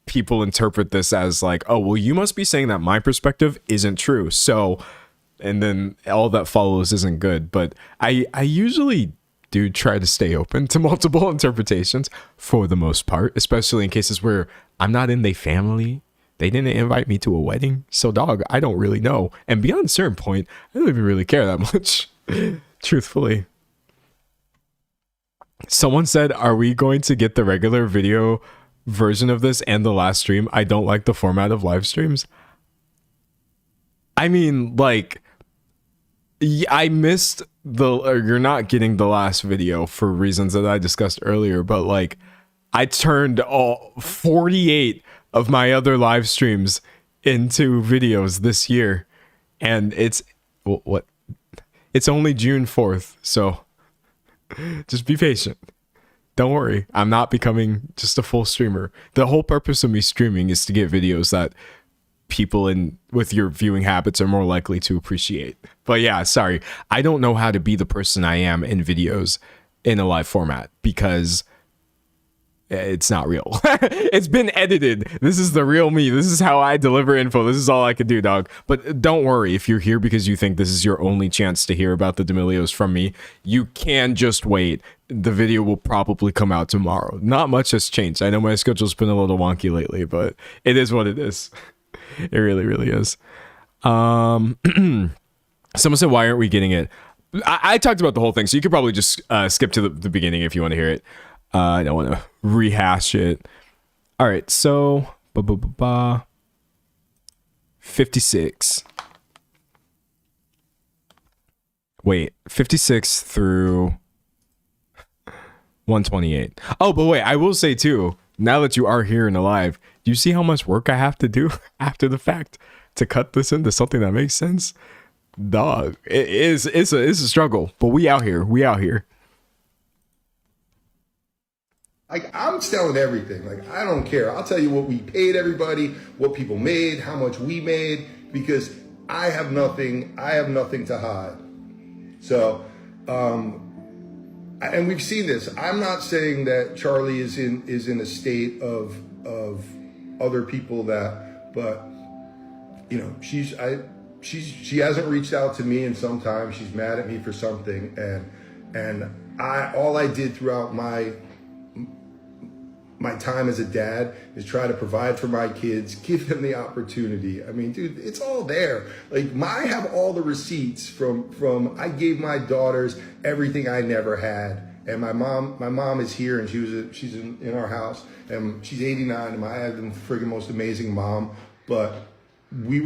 people interpret this as like, oh, well, you must be saying that my perspective isn't true. So, and then all that follows isn't good. But I usually do try to stay open to multiple interpretations for the most part, especially in cases where I'm not in their family. They didn't invite me to a wedding. So, dog, I don't really know. And beyond a certain point, I don't even really care that much, truthfully. Someone said, are we going to get the regular video version of this and the last stream? I don't like the format of live streams. I mean, like, I missed you're not getting the last video for reasons that I discussed earlier, but like, I turned all 48 of my other live streams into videos this year, and it's only June 4th, so just be patient. Don't worry, I'm not becoming just a full streamer. The whole purpose of me streaming is to get videos that people with your viewing habits are more likely to appreciate. But yeah, sorry, I don't know how to be the person I am in videos in a live format, because it's not real. It's been edited. This is the real me. This is how I deliver info. This is all I can do, dog. But don't worry, if you're here because you think this is your only chance to hear about the D'Amelios from me, you can just wait. The video will probably come out tomorrow. Not much has changed. I know my schedule's been a little wonky lately, but it is what it is. It really, really is. Someone said, why aren't we getting it? I talked about the whole thing, so you could probably just skip to the beginning if you want to hear it. I don't want to rehash it. All right, so 56. Wait, 56 through 128. Oh, but wait, I will say too, now that you are here and alive, do you see how much work I have to do after the fact to cut this into something that makes sense? Dog, it's a struggle, but we out here. Like, I'm selling everything. Like, I don't care. I'll tell you what we paid everybody, what people made, how much we made, because I have nothing to hide. So, and we've seen this. I'm not saying that Charli is in a state of other people but you know, she hasn't reached out to me in some time. She's mad at me for something, and all I did throughout my time as a dad is try to provide for my kids, give them the opportunity. I mean, dude, it's all there. Like, I have all the receipts from I gave my daughters everything I never had. And my mom is here, and she's in our house, and she's 89, and I had the friggin' most amazing mom. But we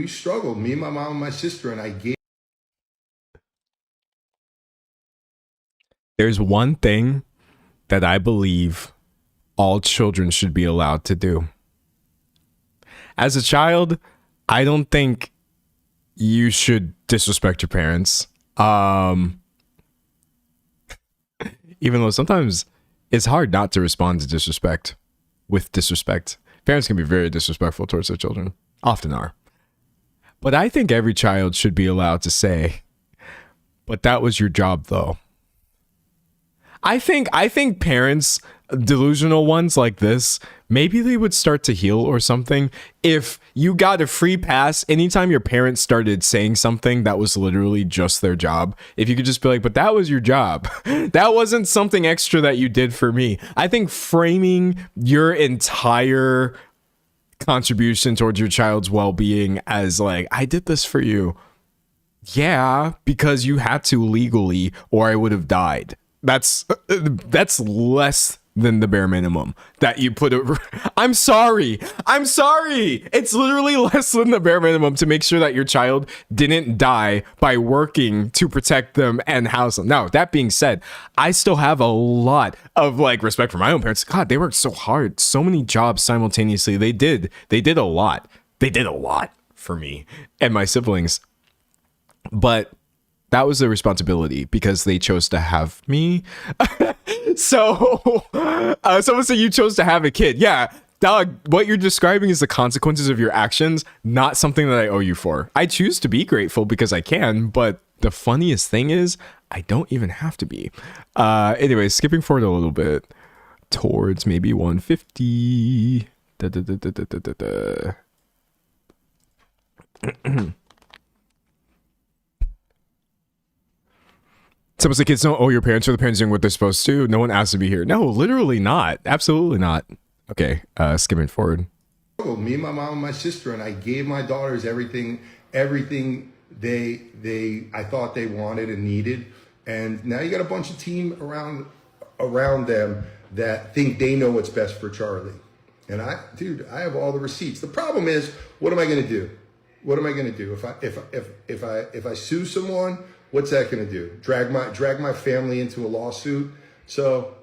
struggled, me and my mom and my sister, and I gave. There's one thing that I believe all children should be allowed to do. As a child, I don't think you should disrespect your parents. Even though sometimes it's hard not to respond to disrespect with disrespect. Parents can be very disrespectful towards their children, often are. But I think every child should be allowed to say, but that was your job though. I think parents, delusional ones like this, maybe they would start to heal or something if you got a free pass anytime your parents started saying something that was literally just their job. If you could just be like, but that was your job. That wasn't something extra that you did for me. I think framing your entire contribution towards your child's well-being as like, I did this for you. Yeah, because you had to legally or I would have died. That's less than the bare minimum that you put it. I'm sorry. It's literally less than the bare minimum to make sure that your child didn't die by working to protect them and house them. Now, that being said, I still have a lot of like respect for my own parents. God, they worked so hard, so many jobs simultaneously. They did a lot. They did a lot for me and my siblings. But that was their responsibility because they chose to have me. So someone said you chose to have a kid. Yeah, dog, what you're describing is the consequences of your actions, not something that I owe you for. I choose to be grateful because I can, but the funniest thing is I don't even have to be. Anyway, skipping forward a little bit towards maybe 150. Someone said kids don't owe your parents or the parents doing what they're supposed to. No one asked to be here. No, literally not. Absolutely not. Okay, skipping forward. Me, my mom, and my sister, and I gave my daughters everything I thought they wanted and needed. And now you got a bunch of team around them that think they know what's best for Charlie. And I have all the receipts. The problem is, what am I going to do? What am I going to do if I sue someone? What's that going to do? Drag my family into a lawsuit? So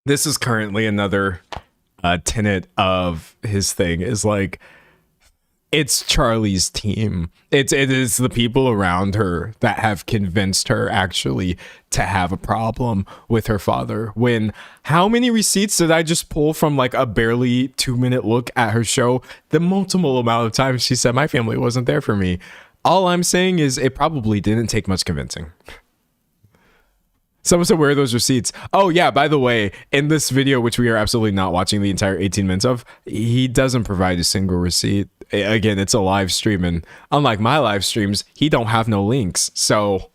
this is currently another tenet of his thing is like, it's Charlie's team. It is the people around her that have convinced her actually to have a problem with her father. When how many receipts did I just pull from like a barely 2-minute look at her show? The multiple amount of times she said my family wasn't there for me. All I'm saying is it probably didn't take much convincing. Someone said, where are those receipts? Oh, yeah, by the way, in this video, which we are absolutely not watching the entire 18 minutes of, he doesn't provide a single receipt. Again, it's a live stream, and unlike my live streams, he don't have no links. So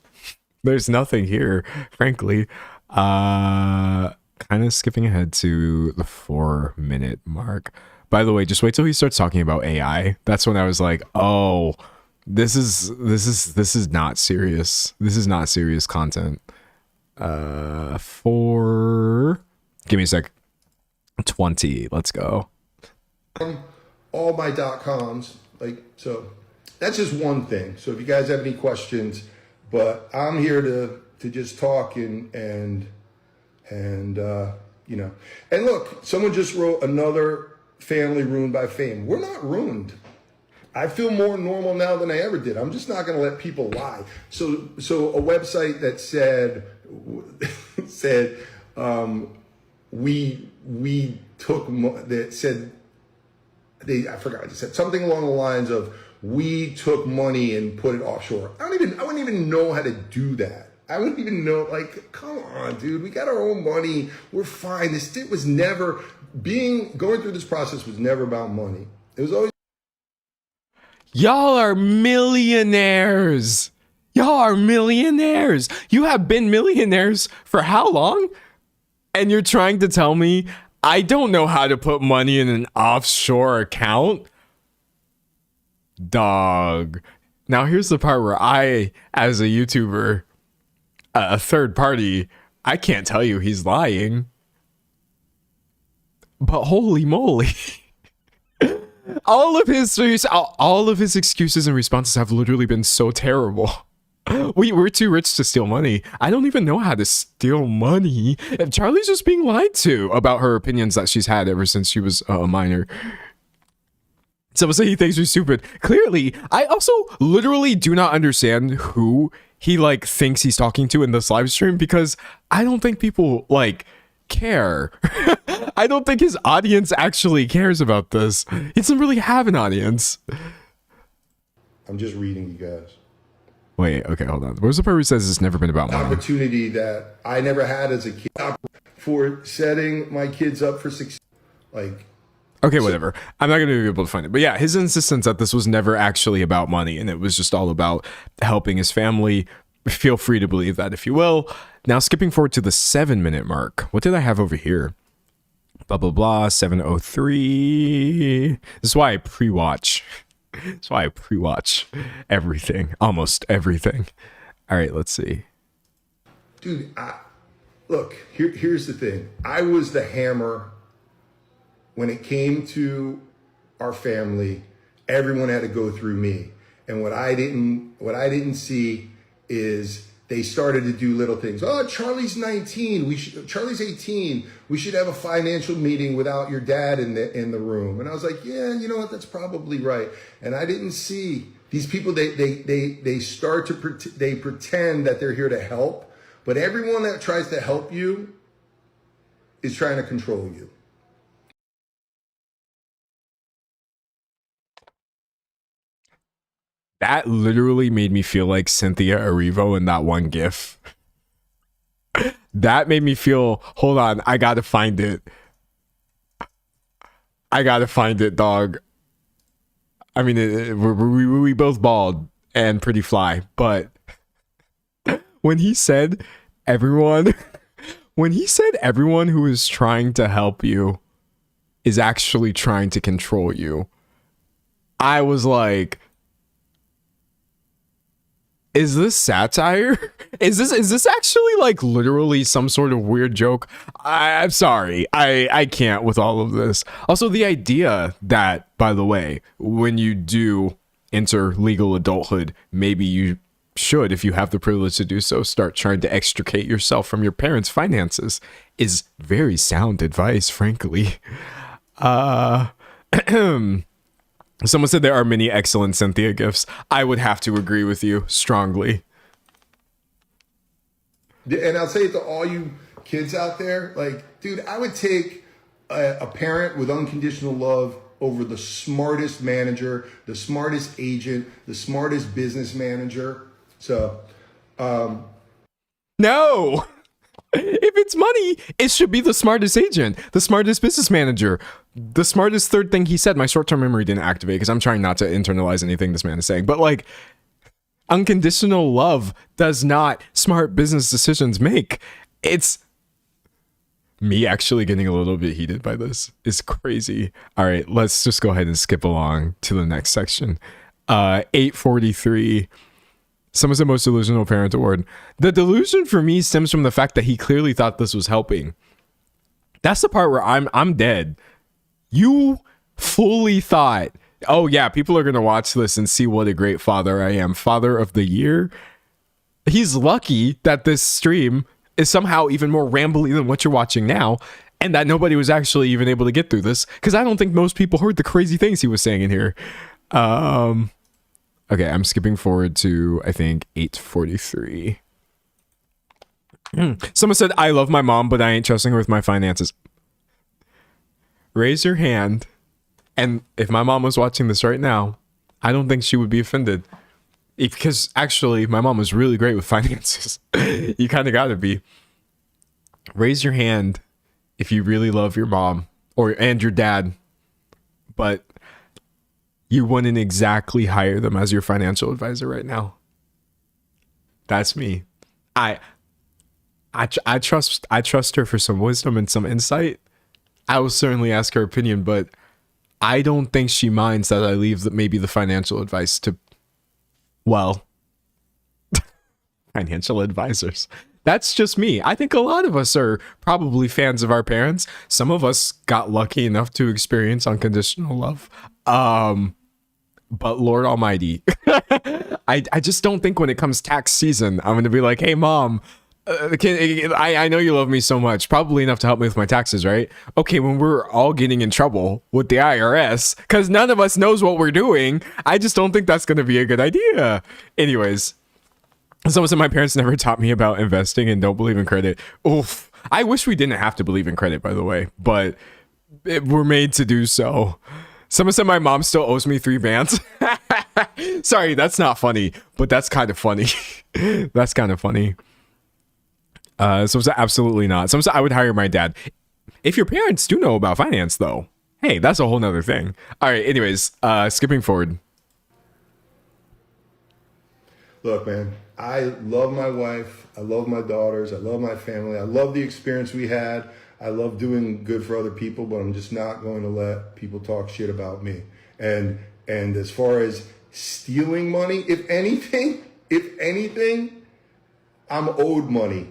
there's nothing here, frankly. Kind of skipping ahead to the 4-minute mark. By the way, just wait till he starts talking about AI. That's when I was like, oh, this is not serious. This is not serious content. Give me a sec. 20. Let's go. All my .coms, like, so that's just one thing. So if you guys have any questions, but I'm here to just talk and you know, and look, someone just wrote another family ruined by fame. We're not ruined. I feel more normal now than I ever did. I'm just not going to let people lie. So a website that said we took that said I forgot. It said something along the lines of we took money and put it offshore. I wouldn't even know how to do that. I wouldn't even know. Like, come on, dude. We got our own money. We're fine. It was never going through this process was never about money. It was always. Y'all are millionaires. Y'all are millionaires. You have been millionaires for how long? And you're trying to tell me I don't know how to put money in an offshore account? Dog. Now here's the part where I, as a YouTuber, a third party, I can't tell you he's lying. But holy moly. All of his excuses and responses have literally been so terrible. We're too rich to steal money. I don't even know how to steal money. Charlie's just being lied to about her opinions that she's had ever since she was a minor. Someone say he thinks you're stupid. Clearly, I also literally do not understand who he like thinks he's talking to in this live stream, because I don't think people like care. I don't think his audience actually cares about this. He doesn't really have an audience. I'm just reading you guys. Wait, okay, hold on. Where's the part where he says it's never been about money? Opportunity that I never had as a kid for setting my kids up for success. Like, okay, whatever. I'm not going to be able to find it. But yeah, his insistence that this was never actually about money and it was just all about helping his family. Feel free to believe that if you will. Now, skipping forward to the 7-minute mark. What did I have over here? Blah, blah, blah. 7:03. This is why I pre-watch. That's why I pre-watch everything. Almost everything. All right, let's see. Dude, look, here's the thing. I was the hammer when it came to our family. Everyone had to go through me. And what I didn't see is they started to do little things. Oh, Charlie's 19. Charlie's 18. We should have a financial meeting without your dad in the room. And I was like, yeah, you know what? That's probably right. And I didn't see these people. They start to they pretend that they're here to help, but everyone that tries to help you is trying to control you. That literally made me feel like Cynthia Erivo in that one GIF. That made me feel, hold on, I gotta find it. I gotta find it, dog. I mean, we both bald and pretty fly, but when he said everyone who is trying to help you is actually trying to control you, I was like, is this satire? Is this actually like literally some sort of weird joke? I'm sorry. I can't with all of this. Also, the idea that, by the way, when you do enter legal adulthood, maybe you should, if you have the privilege to do so, start trying to extricate yourself from your parents' finances is very sound advice, frankly. Someone said there are many excellent Cynthia gifts. I would have to agree with you strongly. And I'll say it to all you kids out there, like, dude, I would take a parent with unconditional love over the smartest manager, the smartest agent, the smartest business manager. So, no. If it's money, it should be the smartest agent, the smartest business manager, the smartest third thing he said. My short-term memory didn't activate because I'm trying not to internalize anything this man is saying. But like, unconditional love does not smart business decisions make. It's me actually getting a little bit heated by this. It's crazy. All right, let's just go ahead and skip along to the next section. 8:43. Someone's the most delusional parent award. The delusion for me stems from the fact that he clearly thought this was helping. That's the part where I'm dead. You fully thought, oh yeah, people are going to watch this and see what a great father I am. Father of the year. He's lucky that this stream is somehow even more rambly than what you're watching now, and that nobody was actually even able to get through this, because I don't think most people heard the crazy things he was saying in here. Okay, I'm skipping forward to, I think, 8:43. Someone said, I love my mom, but I ain't trusting her with my finances. Raise your hand. And if my mom was watching this right now, I don't think she would be offended. Because actually, my mom was really great with finances. You kind of got to be. Raise your hand if you really love your mom and your dad, but you wouldn't exactly hire them as your financial advisor right now. That's me. I trust her for some wisdom and some insight. I will certainly ask her opinion, but I don't think she minds that I leave maybe the financial advice to, well, financial advisors. That's just me. I think a lot of us are probably fans of our parents. Some of us got lucky enough to experience unconditional love. But Lord Almighty, I just don't think when it comes tax season, I'm going to be like, hey, mom, I know you love me so much, probably enough to help me with my taxes, right? Okay, when we're all getting in trouble with the IRS, because none of us knows what we're doing, I just don't think that's going to be a good idea. Anyways, someone said my parents never taught me about investing and don't believe in credit. Oof. I wish we didn't have to believe in credit, by the way, but we're made to do so. Someone said my mom still owes me 3 bands. Sorry, that's not funny, but that's kind of funny. That's kind of funny. Someone said absolutely not. Someone said I would hire my dad. If your parents do know about finance, though, hey, that's a whole nother thing. All right, anyways, skipping forward. Look, man, I love my wife. I love my daughters. I love my family. I love the experience we had. I love doing good for other people, but I'm just not going to let people talk shit about me. And as far as stealing money, if anything, I'm owed money.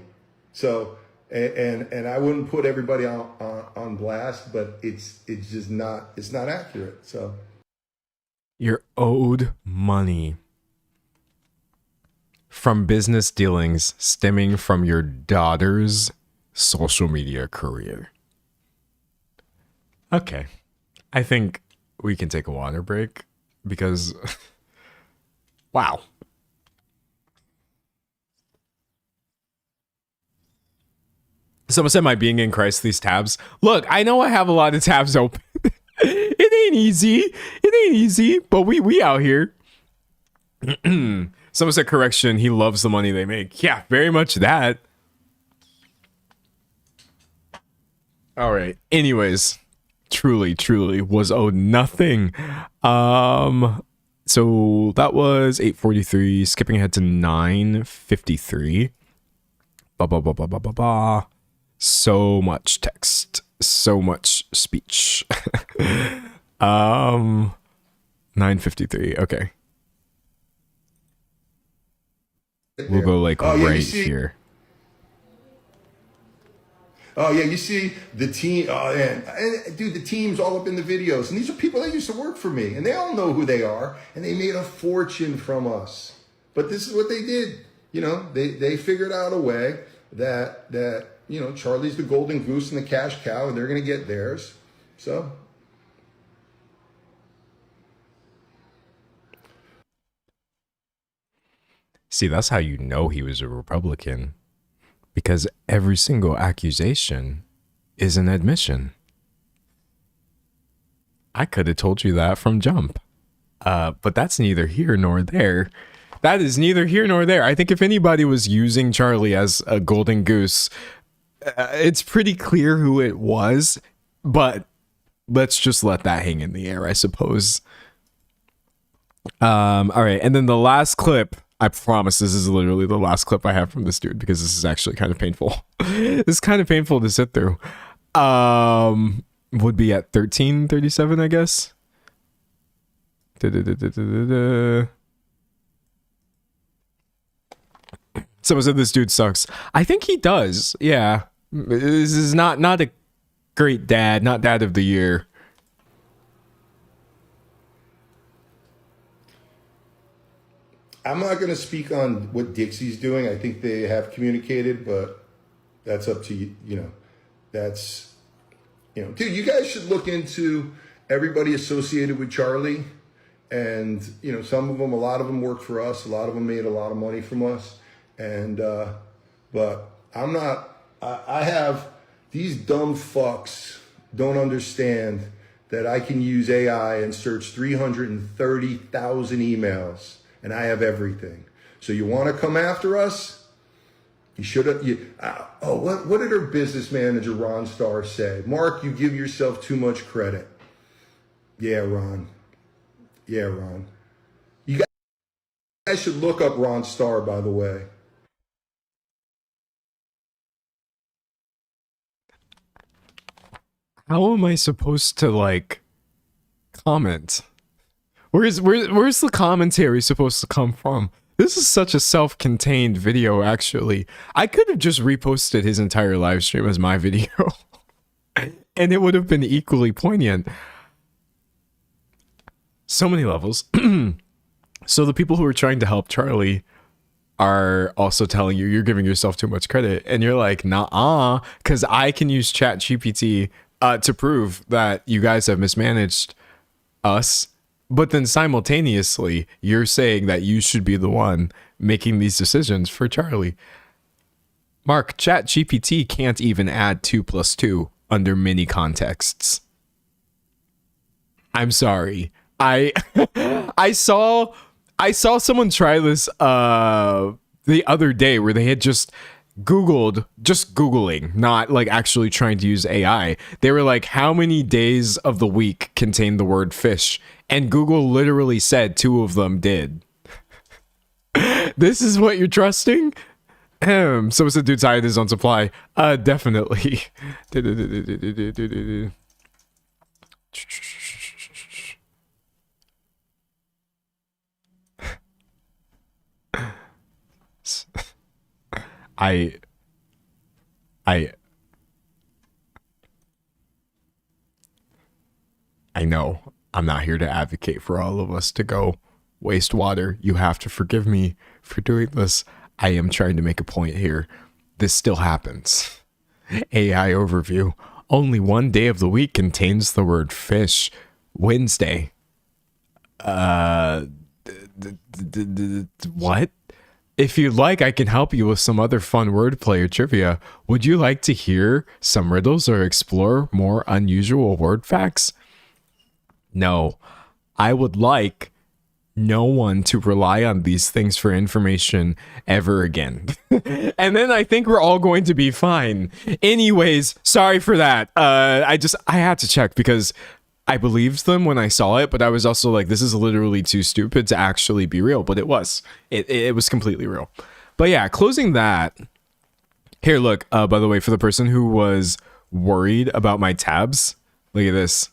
So, and I wouldn't put everybody on blast, but it's just not, it's not accurate. So You're owed money from business dealings stemming from your daughter's social media career. Okay. I think we can take a water break because wow. Someone said my being in Christ these tabs. Look, I know I have a lot of tabs open. It ain't easy, but we out here. Someone said correction, he loves the money they make. Yeah, very much that. All right. Anyways, truly was owed nothing. So that was 8:43, skipping ahead to 9:53. So much text, so much speech. 9:53. Okay. We'll go like right here. Oh yeah, you see the team, and dude, the team's all up in the videos, and these are people that used to work for me, and they all know who they are, and they made a fortune from us. But this is what they did, you know. They figured out a way that you know, Charlie's the golden goose and the cash cow, and they're gonna get theirs. So. See, that's how you know he was a Republican. Because every single accusation is an admission. I could have told you that from jump. But that's neither here nor there. That is neither here nor there. I think if anybody was using Charlie as a golden goose, it's pretty clear who it was. But let's just let that hang in the air, I suppose. All right. And then the last clip. I promise this is literally the last clip I have from this dude because this is actually kind of painful. It's kind of painful to sit through. Would be at 13:37, I guess. Someone said this dude sucks. I think he does. Yeah. This is not a great dad, not dad of the year. I'm not going to speak on what Dixie's doing. I think they have communicated, but that's up to you. You know, that's, you know, dude, you guys should look into everybody associated with Charlie. And, you know, some of them, a lot of them worked for us. A lot of them made a lot of money from us. And, but I'm not, I have, these dumb fucks don't understand that I can use AI and search 330,000 emails. And I have everything. So you want to come after us? You should have. What did her business manager Ron Starr say? Mark, you give yourself too much credit. Yeah, Ron. You guys should look up Ron Starr, by the way. How am I supposed to like comment? Where's the commentary supposed to come from? This is such a self-contained video, actually. I could have just reposted his entire live stream as my video. And it would have been equally poignant. So many levels. So the people who are trying to help Charlie are also telling you you're giving yourself too much credit, and you're like, nah, because I can use Chat GPT to prove that you guys have mismanaged us. But then simultaneously, you're saying that you should be the one making these decisions for Charli. Mark, Chat GPT can't even add 2 + 2 under many contexts. I'm sorry. I saw someone try this the other day where they had just Googling, not like actually trying to use AI. They were like, how many days of the week contain the word fish? And Google literally said 2 of them did. This is what you're trusting? So it's a dude's hide his own supply. Definitely. I know I'm not here to advocate for all of us to go waste water. You have to forgive me for doing this. I am trying to make a point here. This still happens. AI overview. Only 1 day of the week contains the word fish. Wednesday. What? If you'd like, I can help you with some other fun wordplay or trivia. Would you like to hear some riddles or explore more unusual word facts? No. I would like no one to rely on these things for information ever again. And then I think we're all going to be fine. Anyways, sorry for that. I had to check because I believed them when I saw it, but I was also like, this is literally too stupid to actually be real. But it was. It was completely real. But yeah, closing that. Here, look, by the way, for the person who was worried about my tabs, look at this.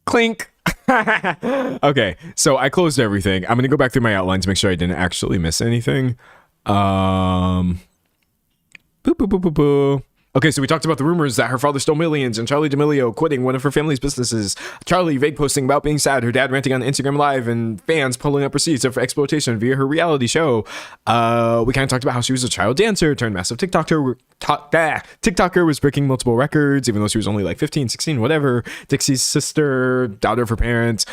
Clink. Okay, so I closed everything. I'm going to go back through my outline to make sure I didn't actually miss anything. Boop, boop, boop, boop, boop. Okay, so we talked about the rumors that her father stole millions and Charli D'Amelio quitting one of her family's businesses. Charli vague posting about being sad, her dad ranting on Instagram Live, and fans pulling up receipts of exploitation via her reality show. We kind of talked about how she was a child dancer turned massive TikToker. TikToker was breaking multiple records, even though she was only like 15, 16, whatever. Dixie's sister, daughter of her parents.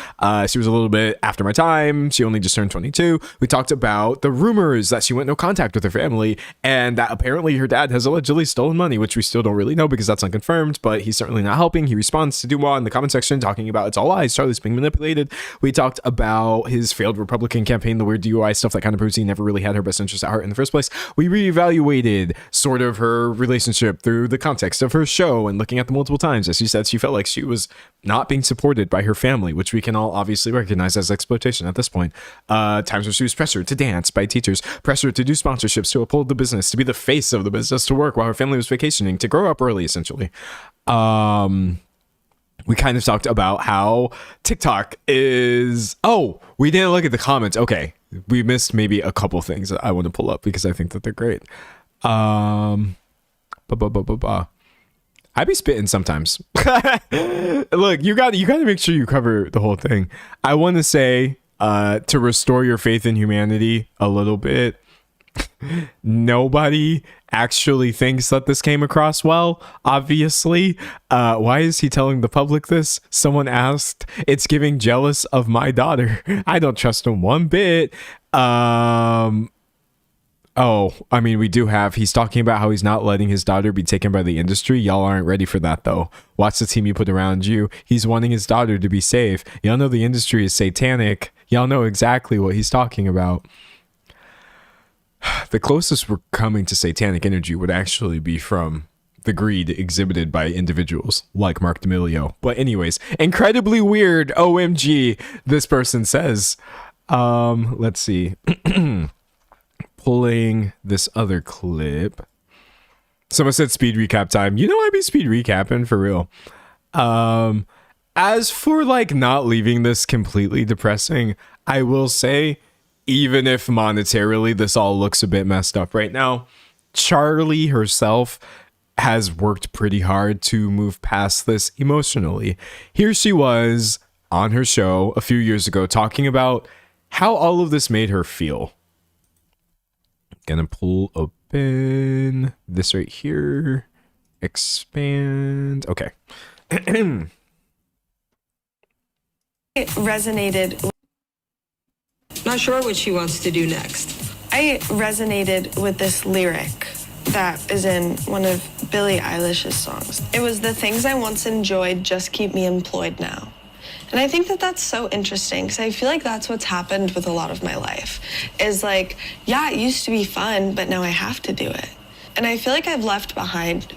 She was a little bit after my time. She only just turned 22. We talked about the rumors that she went no contact with her family and that apparently her dad has allegedly stolen money, which we still don't really know because that's unconfirmed, but he's certainly not helping. He responds to Dumois in the comment section talking about it's all lies, Charli's being manipulated. We talked about his failed Republican campaign, the weird DUI stuff that kind of proves he never really had her best interest at heart in the first place. We reevaluated sort of her relationship through the context of her show and looking at the multiple times. As she said, she felt like she was not being supported by her family, which we can all obviously recognize as exploitation at this point. Times where she was pressured to dance by teachers, pressured to do sponsorships, to uphold the business, to be the face of the business, to work while her family was vacationing, to grow up early, essentially. We kind of talked about how TikTok is... Oh, we didn't look at the comments. Okay, we missed maybe a couple things that I want to pull up because I think that they're great. I be spitting sometimes. Look, you got to make sure you cover the whole thing. I want to say to restore your faith in humanity a little bit. Nobody actually thinks that this came across well, obviously. Why is he telling the public this? Someone asked. It's giving jealous of my daughter. I don't trust him one bit. Oh, I mean, we do have, he's talking about how he's not letting his daughter be taken by the industry. Y'all aren't ready for that, though. Watch the team you put around you. He's wanting his daughter to be safe. Y'all know the industry is satanic. Y'all know exactly what he's talking about. The closest we're coming to satanic energy would actually be from the greed exhibited by individuals like Mark D'Amelio. But anyways, incredibly weird. OMG, this person says. Let's see. Pulling this other clip. Someone said speed recap time. You know, I be speed recapping for real. As for like not leaving this completely depressing, I will say, even if monetarily this all looks a bit messed up right now, Charli herself has worked pretty hard to move past this emotionally. Here she was on her show a few years ago talking about how all of this made her feel. Gonna pull open this right here. Expand. Okay. It resonated. Not sure what she wants to do next. I resonated with this lyric that is in one of Billie Eilish's songs. It was, "The things I once enjoyed just keep me employed now." And I think that that's so interesting because I feel like that's what's happened with a lot of my life. Is like, yeah, it used to be fun, but now I have to do it. And I feel like I've left behind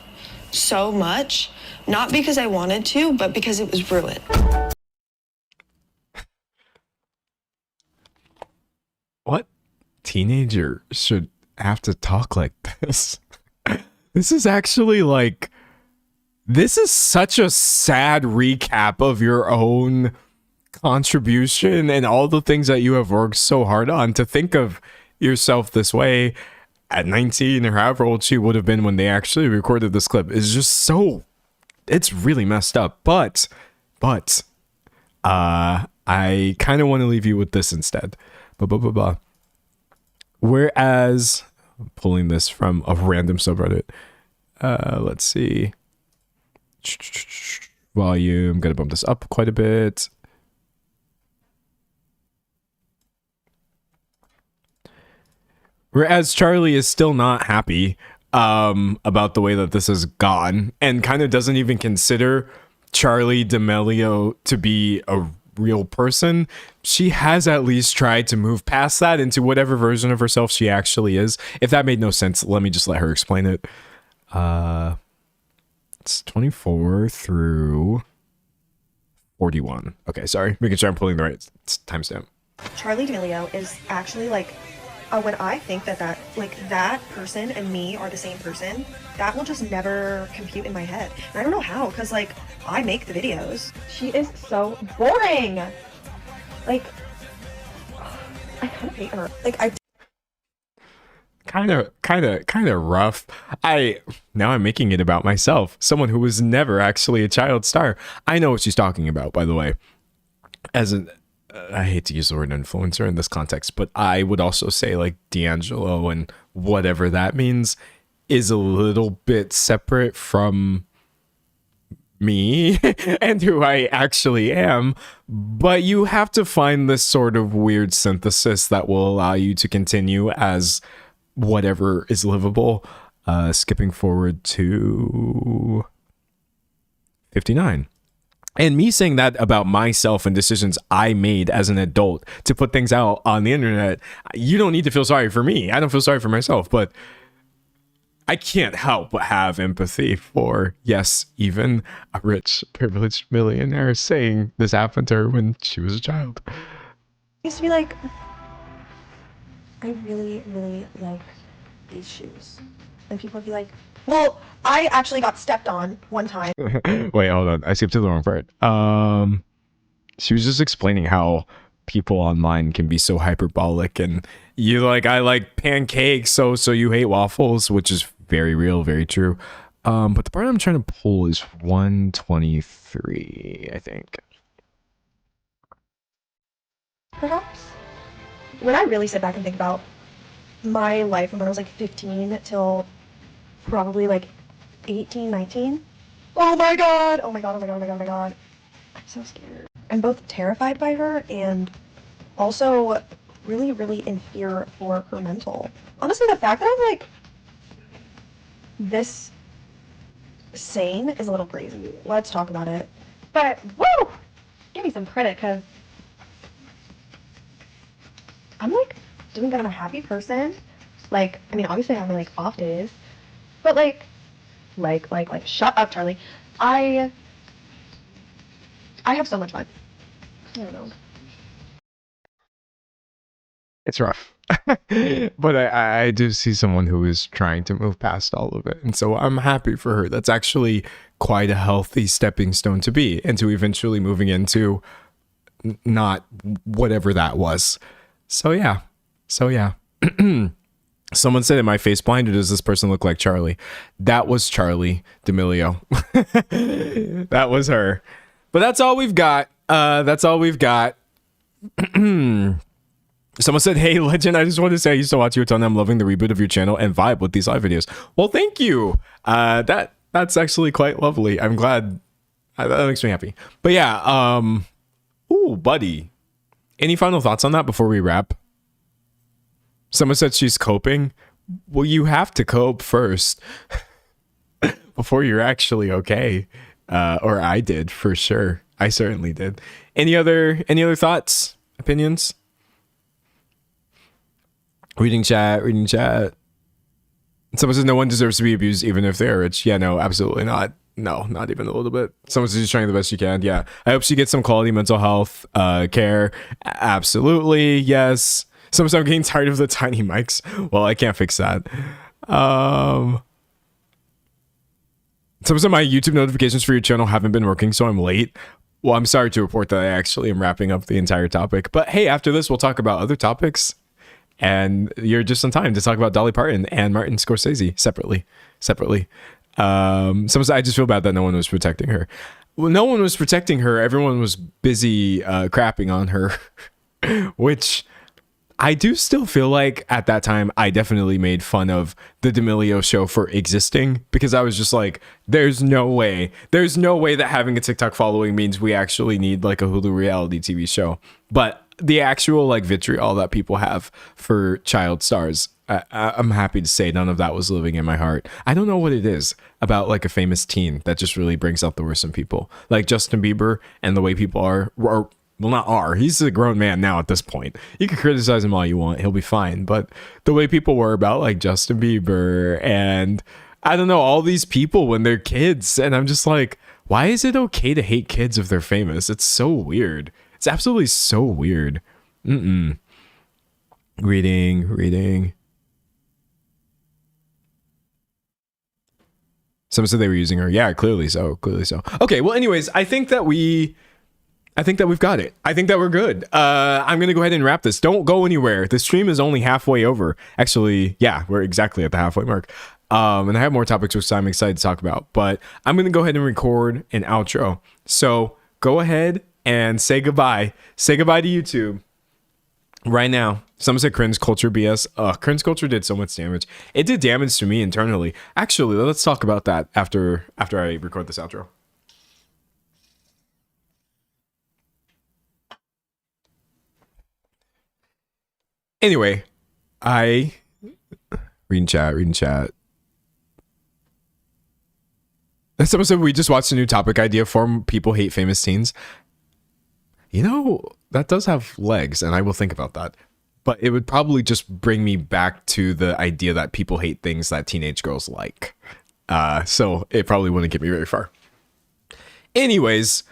so much, not because I wanted to, but because it was ruined. What teenager should have to talk like this? This is actually like, this is such a sad recap of your own contribution and all the things that you have worked so hard on. To think of yourself this way at 19 or however old she would have been when they actually recorded this clip is just so, it's really messed up. But I kind of want to leave you with this instead. Whereas, pulling this from a random subreddit, let's see, volume, gotta bump this up quite a bit. Whereas Charli is still not happy about the way that this has gone, and kind of doesn't even consider Charli D'Amelio to be a real person. She has at least tried to move past that into whatever version of herself she actually is. If that made no sense, let me just let her explain it. It's 24 through 41. Okay, sorry, making sure I'm pulling the right timestamp. Charli D'Amelio is actually like, when I think that that person and me are the same person, that will just never compute in my head. And I don't know how, because like I make the videos. She is so boring. Like, I kind of hate her. Like, I kind of rough. Now I'm making it about myself, someone who was never actually a child star. I know what she's talking about, by the way. As an I hate to use the word influencer in this context, but I would also say like D'Angelo and whatever that means is a little bit separate from me and who I actually am. But you have to find this sort of weird synthesis that will allow you to continue as whatever is livable. Skipping forward to 59. And me saying that about myself and decisions I made as an adult to put things out on the internet, you don't need to feel sorry for me. I don't feel sorry for myself, but I can't help but have empathy for, yes, even a rich, privileged millionaire saying this happened to her when she was a child. I used to be like, I really, really like these shoes. And people would be like, well, I actually got stepped on one time. Wait, hold on. I skipped to the wrong part. She was just explaining how people online can be so hyperbolic, and you like, I like pancakes, so you hate waffles, which is very real, very true. But the part I'm trying to pull is 123, I think. Perhaps when I really sit back and think about my life from when I was like 15 till probably like 18, 19. Oh my god! Oh my god, oh my god, oh my god, oh my god. I'm so scared. I'm both terrified by her and also really, really in fear for her mental. Honestly, the fact that I'm like this sane is a little crazy. Let's talk about it. But, woo! Give me some credit, because I'm like doing that. I'm a happy person. Like, I mean, obviously I have my like off days, but like, shut up, Charli. I have so much fun. I don't know. It's rough. But I do see someone who is trying to move past all of it. And so I'm happy for her. That's actually quite a healthy stepping stone to be, into eventually moving into not whatever that was. So yeah. Someone said, am I face blind or does this person look like Charli? That was Charli D'Amelio. That was her. But that's all we've got. Someone said, "Hey, Legend, I just wanted to say I used to watch you a ton. I'm loving the reboot of your channel and vibe with these live videos." Well, thank you. That's actually quite lovely. I'm glad. That makes me happy. But yeah, ooh, buddy. Any final thoughts on that before we wrap? Someone said she's coping. Well, you have to cope first before you're actually okay. Or I did for sure. I certainly did. Any other thoughts, opinions? Reading chat. Someone says no one deserves to be abused even if they're rich. Yeah, no, absolutely not. No, not even a little bit. Someone says she's trying the best she can. Yeah. I hope she gets some quality mental health care. Absolutely. Yes. Someone says I'm getting tired of the tiny mics. Well, I can't fix that. Someone said my YouTube notifications for your channel haven't been working, so I'm late. Well, I'm sorry to report that I actually am wrapping up the entire topic. But hey, after this, we'll talk about other topics. And you're just on time to talk about Dolly Parton and Martin Scorsese separately. Someone said, I just feel bad that no one was protecting her. Well, no one was protecting her. Everyone was busy crapping on her, which I do still feel like at that time I definitely made fun of the D'Amelio show for existing, because I was just like, there's no way that having a TikTok following means we actually need like a Hulu reality TV show. But the actual like vitriol that people have for child stars, I'm happy to say none of that was living in my heart. I don't know what it is about like a famous teen that just really brings out the worst in people. Like Justin Bieber and the way people are, well, not are. He's a grown man now at this point. You can criticize him all you want. He'll be fine. But the way people were about like Justin Bieber and I don't know, all these people when they're kids. And I'm just like, why is it okay to hate kids if they're famous? It's so weird. It's absolutely so weird. Reading. Someone said they were using her. Yeah, clearly so. Okay, well, anyways, I think that we've got it. I think that we're good. I'm going to go ahead and wrap this. Don't go anywhere. The stream is only halfway over. Actually, yeah, we're exactly at the halfway mark. And I have more topics which I'm excited to talk about. But I'm going to go ahead and record an outro. So go ahead and say goodbye. Say goodbye to YouTube right now. Someone said cringe culture BS. Cringe culture did so much damage. It did damage to me internally. Actually, let's talk about that after I record this outro. Anyway, reading chat. Someone said we just watched a new topic idea for people hate famous teens. You know, that does have legs, and I will think about that. But it would probably just bring me back to the idea that people hate things that teenage girls like. So it probably wouldn't get me very far. Anyways,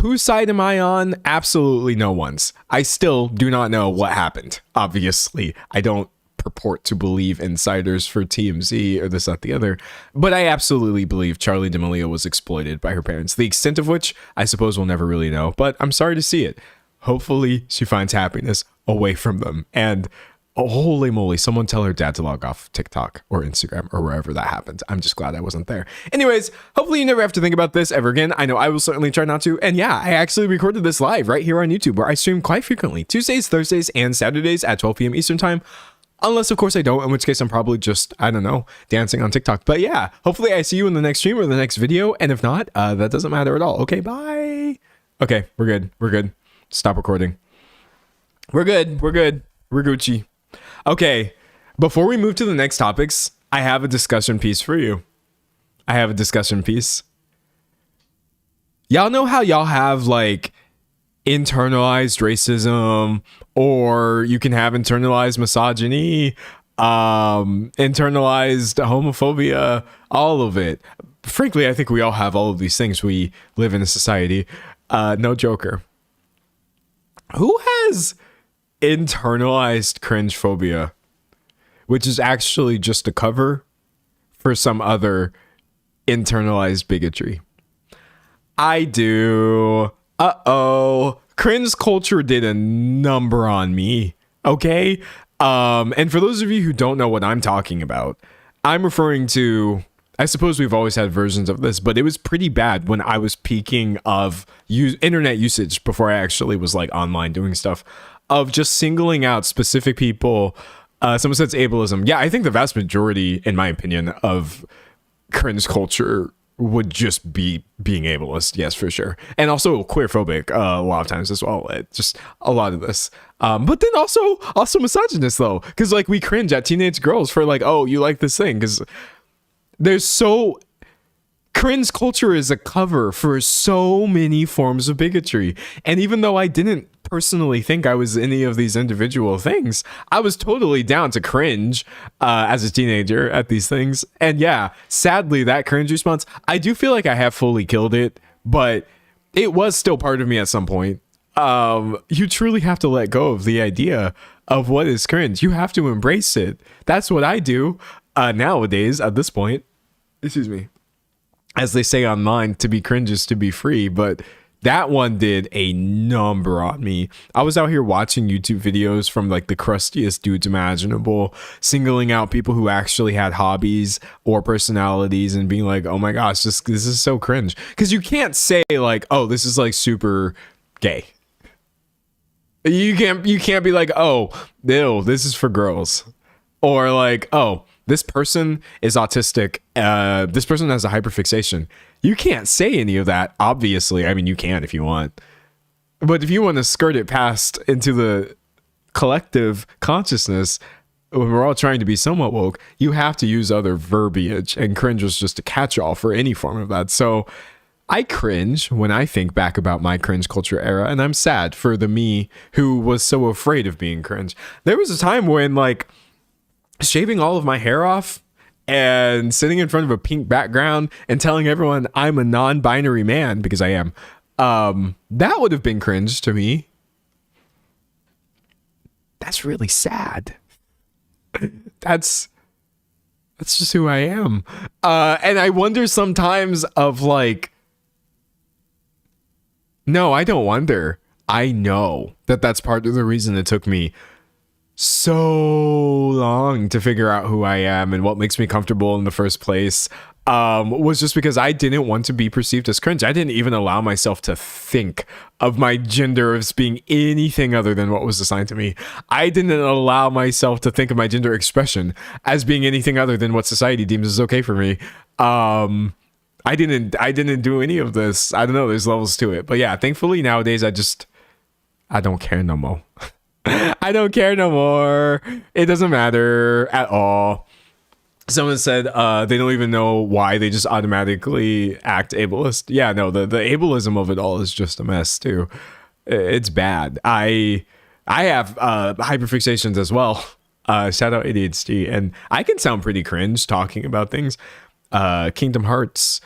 whose side am I on? Absolutely no one's. I still do not know what happened. Obviously, I don't purport to believe insiders for TMZ or this, that, the other, but I absolutely believe Charli D'Amelio was exploited by her parents. The extent of which, I suppose we'll never really know, but I'm sorry to see it. Hopefully, she finds happiness away from them. And oh, holy moly, someone tell her dad to log off TikTok or Instagram or wherever that happened. I'm just glad I wasn't there. Anyways, hopefully you never have to think about this ever again. I know I will certainly try not to. And yeah, I actually recorded this live right here on YouTube, where I stream quite frequently, Tuesdays, Thursdays, and Saturdays at 12 p.m. Eastern time. Unless, of course, I don't, in which case I'm probably just, I don't know, dancing on TikTok. But yeah, hopefully I see you in the next stream or the next video. And if not, that doesn't matter at all. Okay, bye. Okay, we're good. Stop recording. We're good. We're Gucci. Okay, before we move to the next topics, I have a discussion piece for you. Y'all know how y'all have like internalized racism, or you can have internalized misogyny, internalized homophobia, all of it. Frankly, I think we all have all of these things. We live in a society. No joker. Who has internalized cringe phobia, which is actually just a cover for some other internalized bigotry? I do. Cringe culture did a number on me. Okay. And for those of you who don't know what I'm talking about, I'm referring to, I suppose we've always had versions of this, but it was pretty bad when I was peaking of internet usage before I actually was like online doing stuff. of just singling out specific people. Someone says ableism. Yeah, I think the vast majority, in my opinion, of cringe culture would just be being ableist. Yes, for sure. And also queerphobic a lot of times as well. Just a lot of this. But then also misogynist though. Because like we cringe at teenage girls for like, oh, you like this thing. Because there's so... Cringe culture is a cover for so many forms of bigotry. And even though I didn't personally think I was any of these individual things, I was totally down to cringe as a teenager at these things. And yeah, sadly, that cringe response, I do feel like I have fully killed it, but it was still part of me at some point. You truly have to let go of the idea of what is cringe. You have to embrace it. That's what I do nowadays at this point. Excuse me. As they say online, to be cringe is to be free, but that one did a number on me. I was out here watching YouTube videos from like the crustiest dudes imaginable, singling out people who actually had hobbies or personalities and being like, oh my gosh, this is so cringe. Because you can't say like, oh, this is like super gay. You can't be like, oh, ew, this is for girls. Or like, oh, this person is autistic. This person has a hyperfixation. You can't say any of that, obviously. I mean, you can if you want. But if you want to skirt it past into the collective consciousness, when we're all trying to be somewhat woke, you have to use other verbiage. And cringe was just a catch-all for any form of that. So I cringe when I think back about my cringe culture era. And I'm sad for the me who was so afraid of being cringe. There was a time when like... shaving all of my hair off and sitting in front of a pink background and telling everyone I'm a non-binary man, because I am, that would have been cringe to me. That's really sad. That's just who I am. And I wonder sometimes of like, no, I don't wonder. I know that that's part of the reason it took me so long to figure out who I am and what makes me comfortable in the first place, was just because I didn't want to be perceived as cringe. I didn't even allow myself to think of my gender as being anything other than what was assigned to me. I didn't allow myself to think of my gender expression as being anything other than what society deems is okay for me. I didn't do any of this. I don't know, there's levels to it. But yeah, thankfully nowadays I don't care no more. I don't care no more. It doesn't matter at all. Someone said they don't even know why, they just automatically act ableist. Yeah, no, the ableism of it all is just a mess too. It's bad. I have hyperfixations as well. Shout out ADHD, and I can sound pretty cringe talking about things. Kingdom Hearts,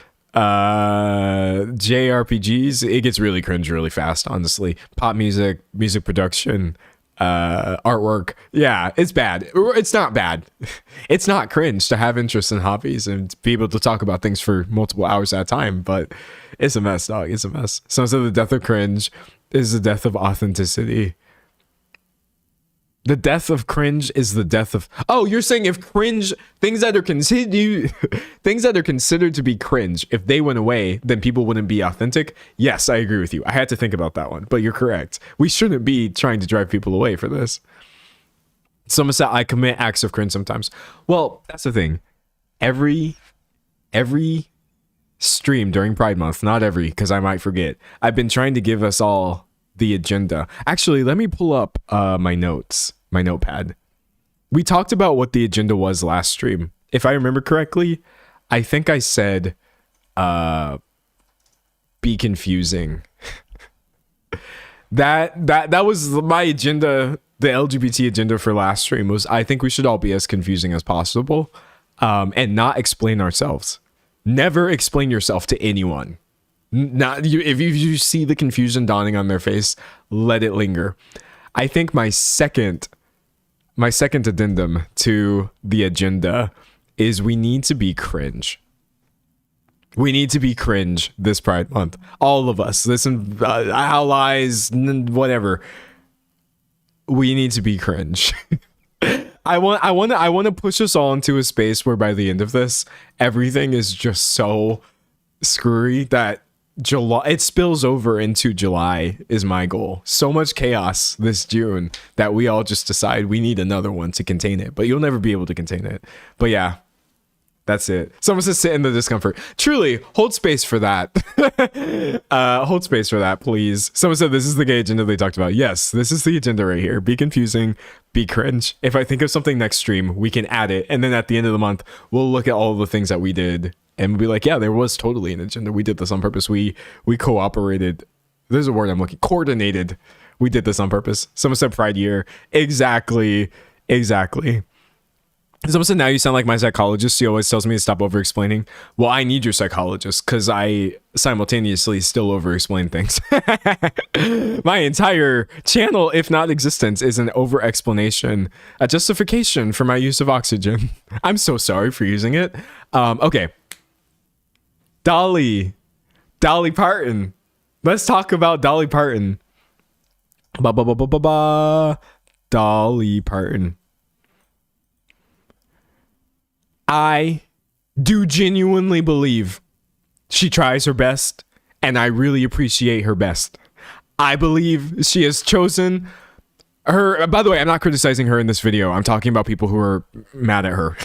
JRPGs, it gets really cringe really fast, honestly. Pop music production, artwork, yeah, it's bad. It's not bad. It's not cringe to have interest in hobbies and be able to talk about things for multiple hours at a time, but it's a mess, dog. It's a mess. Some say the death of cringe is the death of authenticity. The death of cringe is the death of... Oh, you're saying if cringe, things that are considered to be cringe, if they went away, then people wouldn't be authentic? Yes, I agree with you. I had to think about that one, but you're correct. We shouldn't be trying to drive people away for this. Someone said I commit acts of cringe sometimes. Well, that's the thing. Every stream during Pride Month, not every, because I might forget, I've been trying to give us all the agenda. Actually, let me pull up my notes, my notepad. We talked about what the agenda was last stream. If I remember correctly, I think I said be confusing. that was my agenda. The LGBT agenda for last stream was I think we should all be as confusing as possible, and not explain ourselves. Never explain yourself to anyone. Not you. If you see the confusion dawning on their face, let it linger. I think my second addendum to the agenda is we need to be cringe. We need to be cringe this Pride Month. All of us. Listen, allies, whatever. We need to be cringe. I want to push us all into a space where by the end of this, everything is just so screwy that July, it spills over into July is my goal. So much chaos this June that we all just decide we need another one to contain it, but you'll never be able to contain it. But yeah, that's it. Someone says sit in the discomfort. Truly, hold space for that. Hold space for that, please. Someone said this is the gay agenda they talked about. Yes, this is the agenda right here. Be confusing, be cringe. If I think of something next stream, we can add it. And then at the end of the month, we'll look at all the things that we did and we'll be like, yeah, there was totally an agenda. We did this on purpose. We cooperated. There's a word I'm looking. Coordinated. We did this on purpose. Someone said Pride Year. Exactly. Someone said, now you sound like my psychologist. She always tells me to stop over-explaining. Well, I need your psychologist because I simultaneously still over-explain things. My entire channel, if not existence, is an over-explanation, a justification for my use of oxygen. I'm so sorry for using it. Okay. Dolly Parton. Let's talk about Dolly Parton. Dolly Parton. I do genuinely believe she tries her best, and I really appreciate her best. I believe she has chosen her. By the way, I'm not criticizing her in this video. I'm talking about people who are mad at her.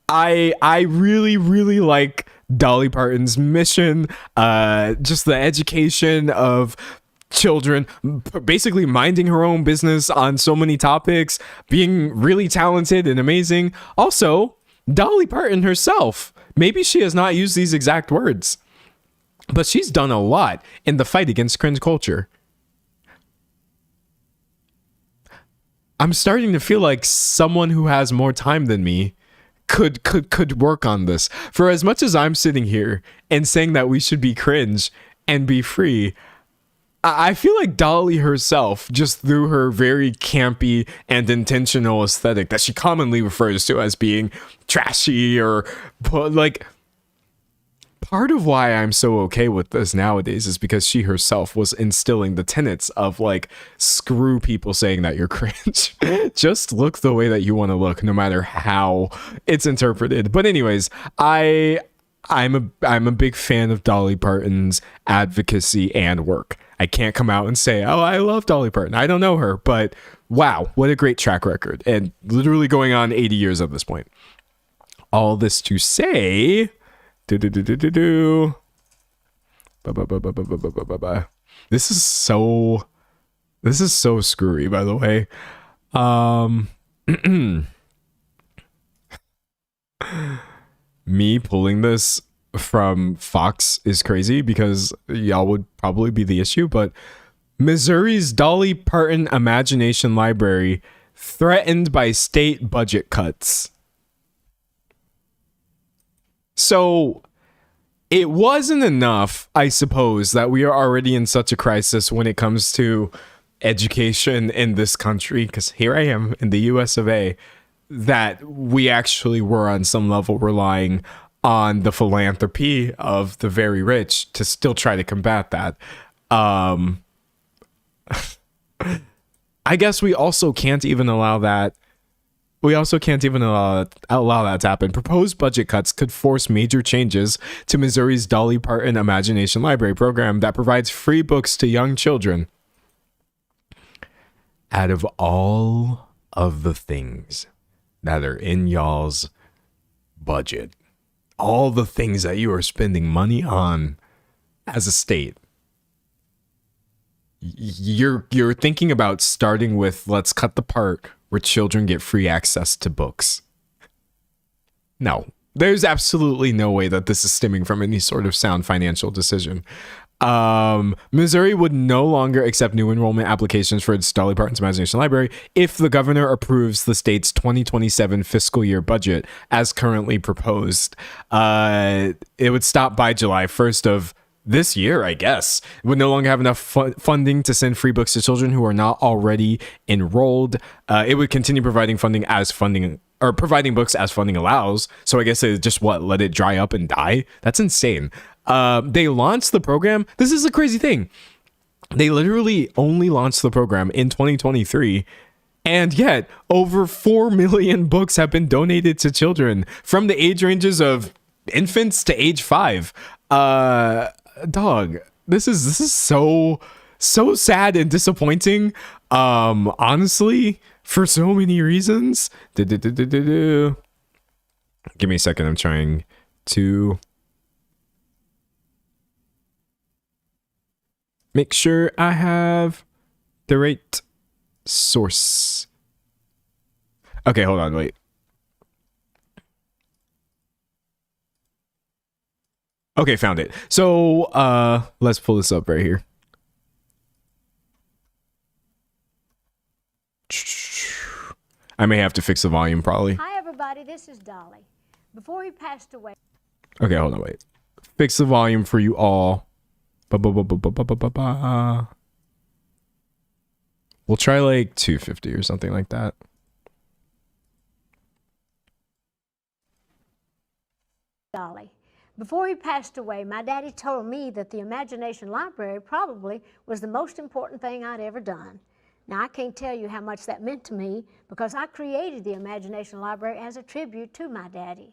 I really, really like Dolly Parton's mission, just the education of children, basically minding her own business on so many topics, being really talented and amazing. Also, Dolly Parton herself, maybe she has not used these exact words, but she's done a lot in the fight against cringe culture. I'm starting to feel like someone who has more time than me could work on this. For as much as I'm sitting here and saying that we should be cringe and be free, I feel like Dolly herself, just through her very campy and intentional aesthetic that she commonly refers to as being trashy or like, part of why I'm so okay with this nowadays is because she herself was instilling the tenets of like, screw people saying that you're cringe. Just look the way that you want to look, no matter how it's interpreted. But anyways, I'm a big fan of Dolly Parton's advocacy and work. I can't come out and say, oh, I love Dolly Parton. I don't know her, but wow, what a great track record. And literally going on 80 years at this point. All this to say, this is so screwy, by the way. Me pulling this from Fox is crazy because y'all would probably be the issue, but Missouri's Dolly Parton Imagination Library threatened by state budget cuts. So it wasn't enough, I suppose, that we are already in such a crisis when it comes to education in this country, because here I am in the US of A, that we actually were on some level relying on the philanthropy of the very rich to still try to combat that. I guess we also can't even allow that. We also can't even allow that to happen. Proposed budget cuts could force major changes to Missouri's Dolly Parton Imagination Library program that provides free books to young children. Out of all of the things that are in y'all's budget, all the things that you are spending money on as a state, you're thinking about starting with, let's cut the part where children get free access to books. No, there's absolutely no way that this is stemming from any sort of sound financial decision. Missouri would no longer accept new enrollment applications for its Dolly Parton's Imagination Library if the governor approves the state's 2027 fiscal year budget as currently proposed. It would stop by July 1st of this year, I guess. It would no longer have enough funding to send free books to children who are not already enrolled. It would continue providing books as funding allows. So I guess it just let it dry up and die. That's insane. They launched the program. This is a crazy thing. They literally only launched the program in 2023. And yet over 4 million books have been donated to children from the age ranges of infants to age 5. dog, this is so sad and disappointing. Honestly, for so many reasons. Give me a second. I'm trying to make sure I have the right source. Okay, hold on, wait. Okay, found it. So, let's pull this up right here. I may have to fix the volume, probably. Hi, everybody. This is Dolly. Before he passed away. Okay, hold on, wait. Fix the volume for you all. We'll try like 250 or something like that. Dolly. Before he passed away, my daddy told me that the Imagination Library probably was the most important thing I'd ever done. Now, I can't tell you how much that meant to me because I created the Imagination Library as a tribute to my daddy.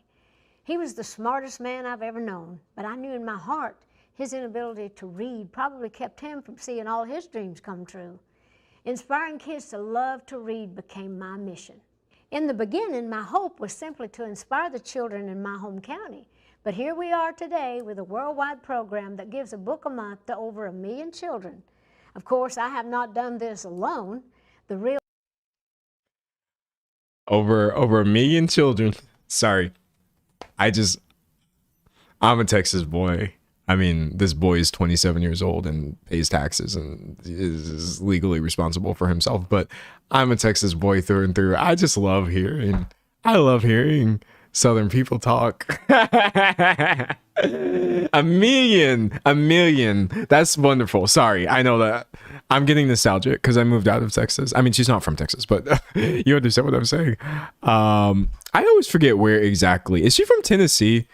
He was the smartest man I've ever known, but I knew in my heart his inability to read probably kept him from seeing all his dreams come true. Inspiring kids to love to read became my mission. In the beginning, my hope was simply to inspire the children in my home county. But here we are today with a worldwide program that gives a book a month to over 1 million children. Of course, I have not done this alone. The real Over 1 million children. Sorry. I'm a Texas boy. I mean, this boy is 27 years old and pays taxes and is legally responsible for himself, but I'm a Texas boy through and through. I love hearing Southern people talk. A million. That's wonderful. Sorry, I know that I'm getting nostalgic because I moved out of Texas. I mean, she's not from Texas, but you understand what I'm saying. I always forget where exactly. Is she from Tennessee?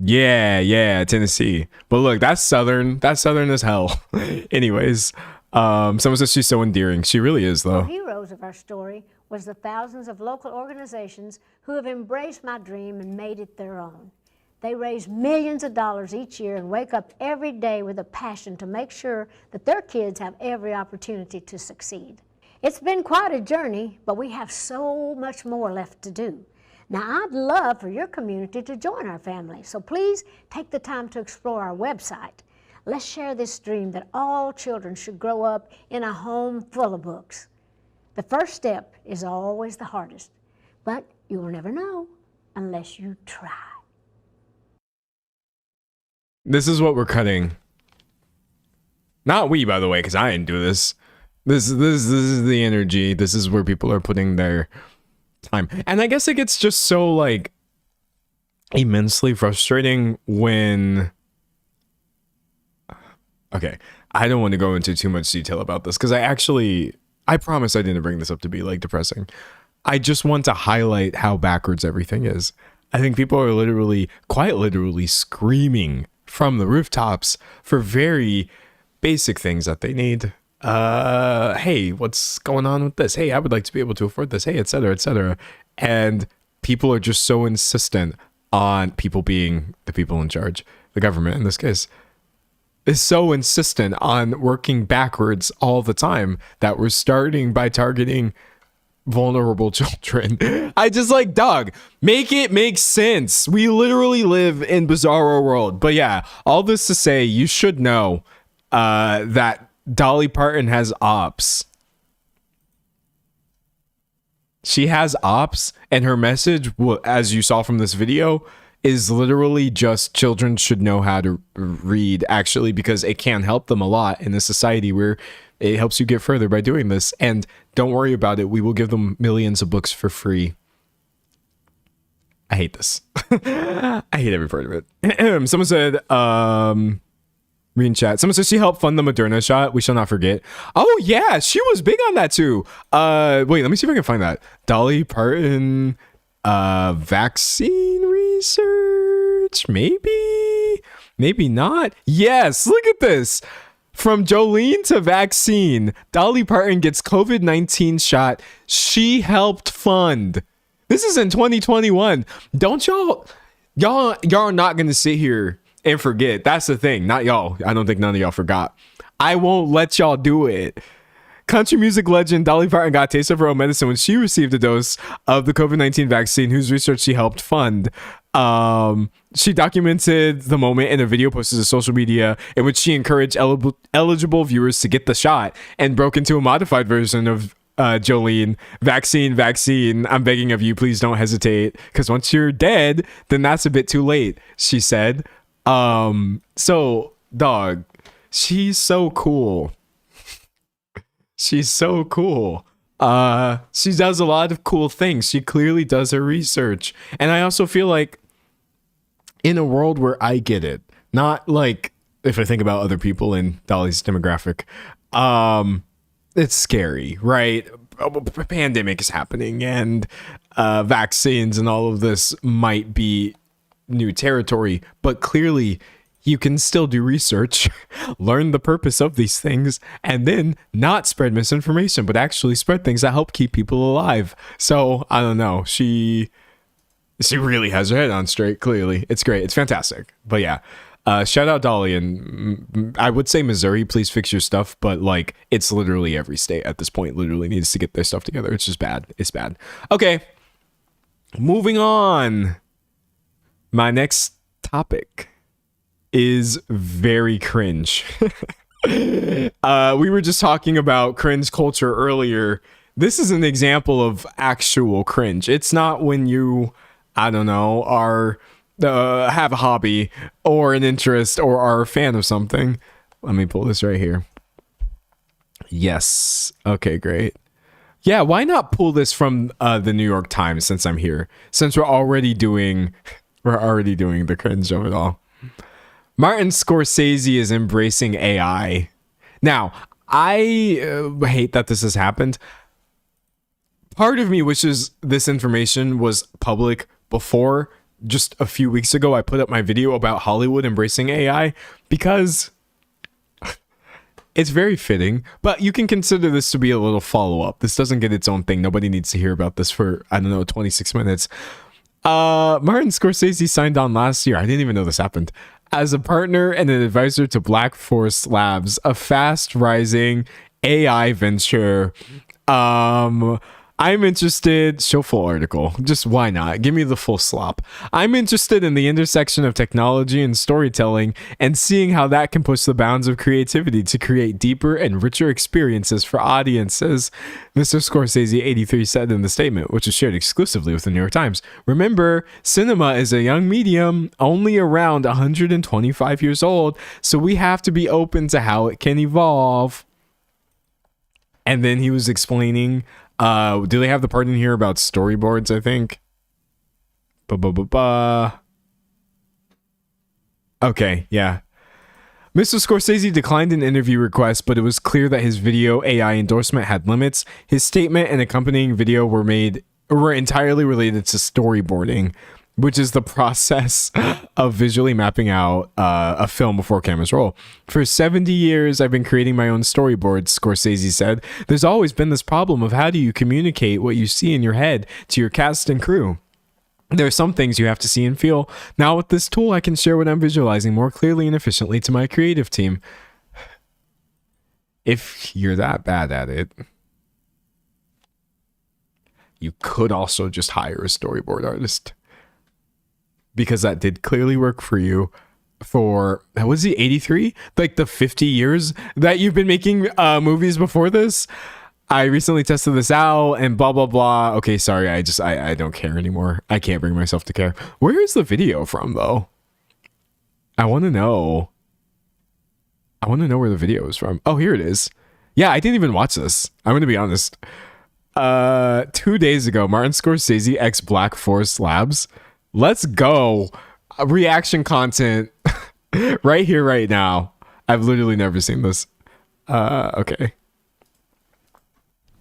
Yeah, Tennessee. But look, that's southern as hell. Anyways, someone says she's so endearing. She really is, though. The heroes of our story was the thousands of local organizations who have embraced my dream and made it their own. They raise millions of dollars each year and wake up every day with a passion to make sure that their kids have every opportunity to succeed. It's been quite a journey, but we have so much more left to do. Now, I'd love for your community to join our family, so please take the time to explore our website. Let's share this dream that all children should grow up in a home full of books. The first step is always the hardest, but you'll never know unless you try. This is what we're cutting. Not we, by the way, because I didn't do this. This is the energy. This is where people are putting their time. And I guess it gets just so, like, immensely frustrating when... Okay, I don't want to go into too much detail about this because I promise I didn't bring this up to be, like, depressing. I just want to highlight how backwards everything is. I think people are quite literally screaming from the rooftops for very basic things that they need. Hey, what's going on with this? Hey, I would like to be able to afford this. Hey, etc., etc. And people are just so insistent on people being the people in charge, the government in this case, is so insistent on working backwards all the time that we're starting by targeting vulnerable children. I just like, dog, make it make sense. We literally live in bizarro world. But yeah, all this to say, you should know that Dolly Parton has ops. She has ops, and her message, as you saw from this video, is literally just children should know how to read, actually, because it can help them a lot in a society where it helps you get further by doing this. And don't worry about it. We will give them millions of books for free. I hate this. I hate every part of it. Someone said, read in chat. Someone says she helped fund the Moderna shot. We shall not forget. Oh yeah, she was big on that too. Wait, let me see if I can find that. Dolly Parton vaccine research. Maybe not. Yes, look at this. From Jolene to vaccine, Dolly Parton gets COVID-19 shot she helped fund. This is in 2021. Don't y'all are not gonna sit here and forget. That's the thing. Not y'all. I don't think none of y'all forgot. I won't let y'all do it. Country music legend Dolly Parton got a taste of her own medicine when she received a dose of the COVID-19 vaccine, whose research she helped fund. She documented the moment in a video posted to social media in which she encouraged eligible viewers to get the shot and broke into a modified version of Jolene, vaccine, I'm begging of you, please don't hesitate, because once you're dead, then that's a bit too late, she said. So, dog, she's so cool. She's so cool. She does a lot of cool things. She clearly does her research. And I also feel like in a world where I get it, not like if I think about other people in Dolly's demographic, it's scary, right? A pandemic is happening and vaccines and all of this might be new territory, but clearly you can still do research, learn the purpose of these things, and then not spread misinformation, but actually spread things that help keep people alive. So I don't know. She really has her head on straight. Clearly, it's great. It's fantastic. But yeah, shout out Dolly, and I would say Missouri, please fix your stuff. But like, it's literally every state at this point. Literally needs to get their stuff together. It's just bad. It's bad. Okay, moving on. My next topic is very cringe. We were just talking about cringe culture earlier. This is an example of actual cringe. It's not when you, I don't know, are have a hobby or an interest or are a fan of something. Let me pull this right here. Yes. Okay, great. Yeah, why not pull this from the New York Times since I'm here? Since we're already doing the cringe of it all. Martin Scorsese is embracing AI. Now, I hate that this has happened. Part of me wishes this information was public before. Just a few weeks ago, I put up my video about Hollywood embracing AI because it's very fitting. But you can consider this to be a little follow-up. This doesn't get its own thing. Nobody needs to hear about this for, I don't know, 26 minutes. Martin Scorsese signed on last year. I didn't even know this happened. As a partner and an advisor to Black Forest Labs, a fast-rising AI venture. I'm interested, show full article, just why not? Give me the full slop. I'm interested in the intersection of technology and storytelling and seeing how that can push the bounds of creativity to create deeper and richer experiences for audiences, Mr. Scorsese, 83, said in the statement, which was shared exclusively with the New York Times. Remember, cinema is a young medium, only around 125 years old, so we have to be open to how it can evolve. And then he was explaining, do they have the part in here about storyboards, I think? Okay, yeah. Mr. Scorsese declined an interview request, but it was clear that his video AI endorsement had limits. His statement and accompanying video were entirely related to storyboarding, which is the process of visually mapping out a film before cameras roll. For 70 years, I've been creating my own storyboards, Scorsese said. There's always been this problem of how do you communicate what you see in your head to your cast and crew. There are some things you have to see and feel. Now with this tool, I can share what I'm visualizing more clearly and efficiently to my creative team. If you're that bad at it, you could also just hire a storyboard artist. Because that did clearly work for you for, was he 83? Like the 50 years that you've been making movies before this? I recently tested this out and blah, blah, blah. Okay, sorry, I don't care anymore. I can't bring myself to care. Where is the video from, though? I want to know. I want to know where the video is from. Oh, here it is. Yeah, I didn't even watch this. I'm going to be honest. 2 days ago, Martin Scorsese ex Black Forest Labs. Let's go. Reaction content right here, right now. I've literally never seen this. Okay.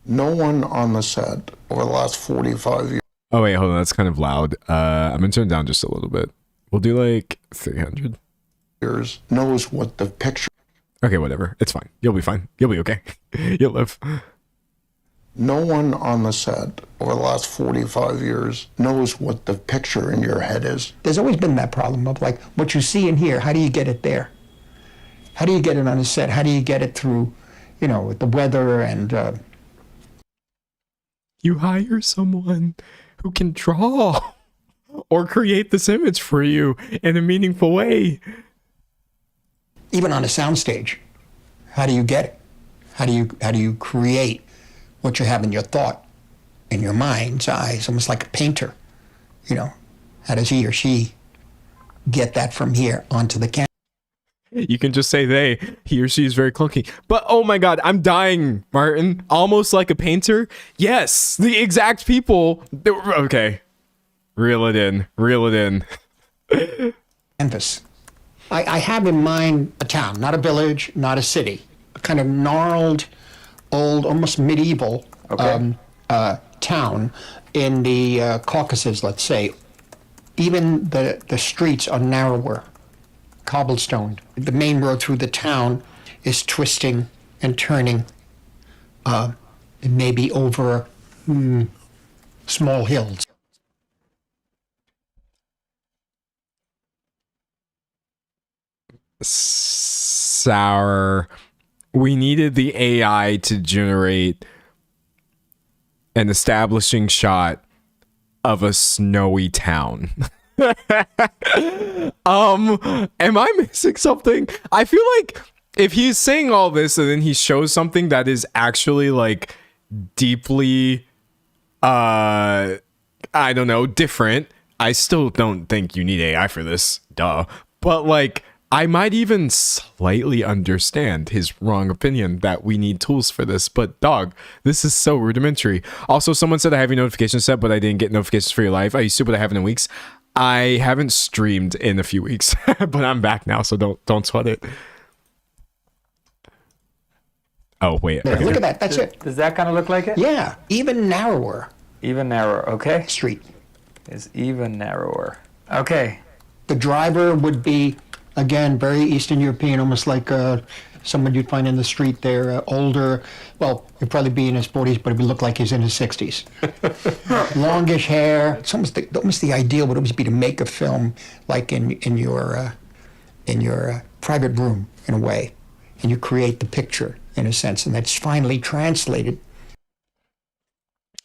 No one on the set over the last 45 years. Oh, wait, hold on. That's kind of loud. I'm going to turn it down just a little bit. We'll do like 300. Knows what the picture. Okay, whatever. It's fine. You'll be fine. You'll be okay. You'll live. No one on the set over the last 45 years knows what the picture in your head is. There's always been that problem of like, what you see in here, how do you get it there? How do you get it on a set? How do you get it through, you know, the weather and... You hire someone who can draw or create this image for you in a meaningful way. Even on a soundstage, how do you get it? How do you create what you have in your thought, in your mind's eye? It's almost like a painter, you know. How does he or she get that from here onto the canvas? You can just say he or she is very clunky. But oh my god, I'm dying, Martin. Almost like a painter? Yes, the exact people. Okay. Reel it in. Canvas. I have in mind a town, not a village, not a city. A kind of gnarled, old, almost medieval town in the Caucasus, let's say. Even the streets are narrower, cobblestoned. The main road through the town is twisting and turning, maybe over small hills. Sour. We needed the AI to generate an establishing shot of a snowy town. Am I missing something? I feel like if he's saying all this and then he shows something that is actually like deeply I don't know, different, I still don't think you need AI for this, duh. But like I might even slightly understand his wrong opinion that we need tools for this, but dog, this is so rudimentary. Also, someone said I have your notifications set, but I didn't get notifications for your life. I used to, but I haven't in weeks. I haven't streamed in a few weeks, but I'm back now, so don't sweat it. Oh, wait. There, look at that. That's it. Does that kind of look like it? Yeah, even narrower. Even narrower, okay. Street. Is even narrower. Okay. The driver would be, again, very Eastern European, almost like someone you'd find in the street there, older. Well, he'd probably be in his 40s, but he would look like he's in his 60s. Longish hair. It's almost the ideal would always be to make a film like in your private room, in a way. And you create the picture, in a sense, and that's finally translated.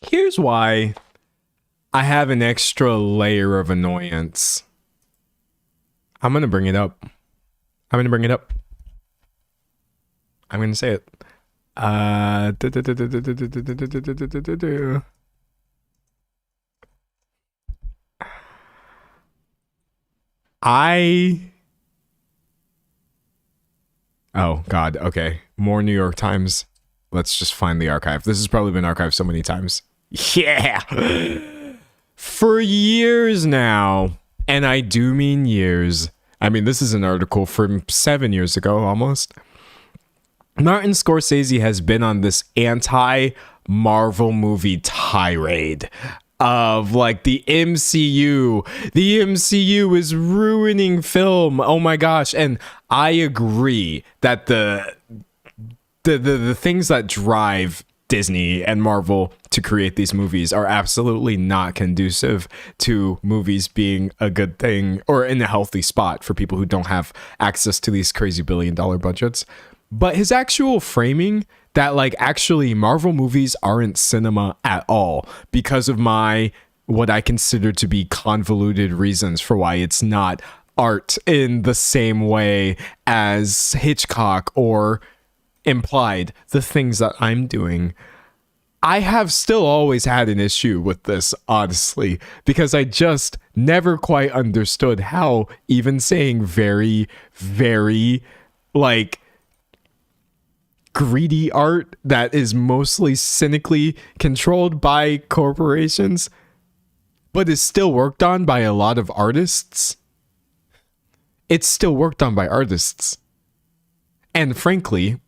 Here's why I have an extra layer of annoyance. I'm going to bring it up. I'm going to say it. Oh, God. Okay. More New York Times. Let's just find the archive. This has probably been archived so many times. Yeah. For years now, and I do mean years. I mean, this is an article from 7 years ago, almost. Martin Scorsese has been on this anti-Marvel movie tirade of like the MCU. The MCU is ruining film. Oh my gosh. And I agree that the things that drive Disney and Marvel to create these movies are absolutely not conducive to movies being a good thing or in a healthy spot for people who don't have access to these crazy billion-dollar budgets. But his actual framing that like actually Marvel movies aren't cinema at all because of what I consider to be convoluted reasons for why it's not art in the same way as Hitchcock or implied the things that I'm doing. I have still always had an issue with this, honestly, because I just never quite understood how even saying very, very like greedy art that is mostly cynically controlled by corporations but is still worked on by a lot of artists. It's still worked on by artists. And frankly,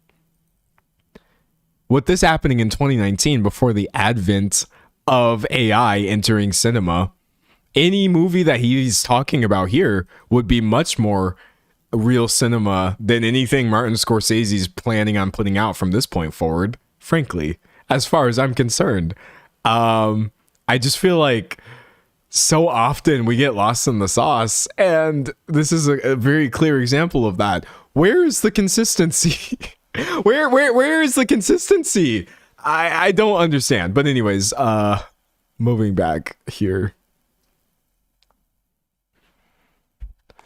with this happening in 2019 before the advent of AI entering cinema, any movie that he's talking about here would be much more real cinema than anything Martin Scorsese's planning on putting out from this point forward, frankly. as far as I'm concerned. I just feel like so often we get lost in the sauce, and this is a very clear example of that. Where is the consistency? where is the consistency? I don't understand. But anyways, moving back here.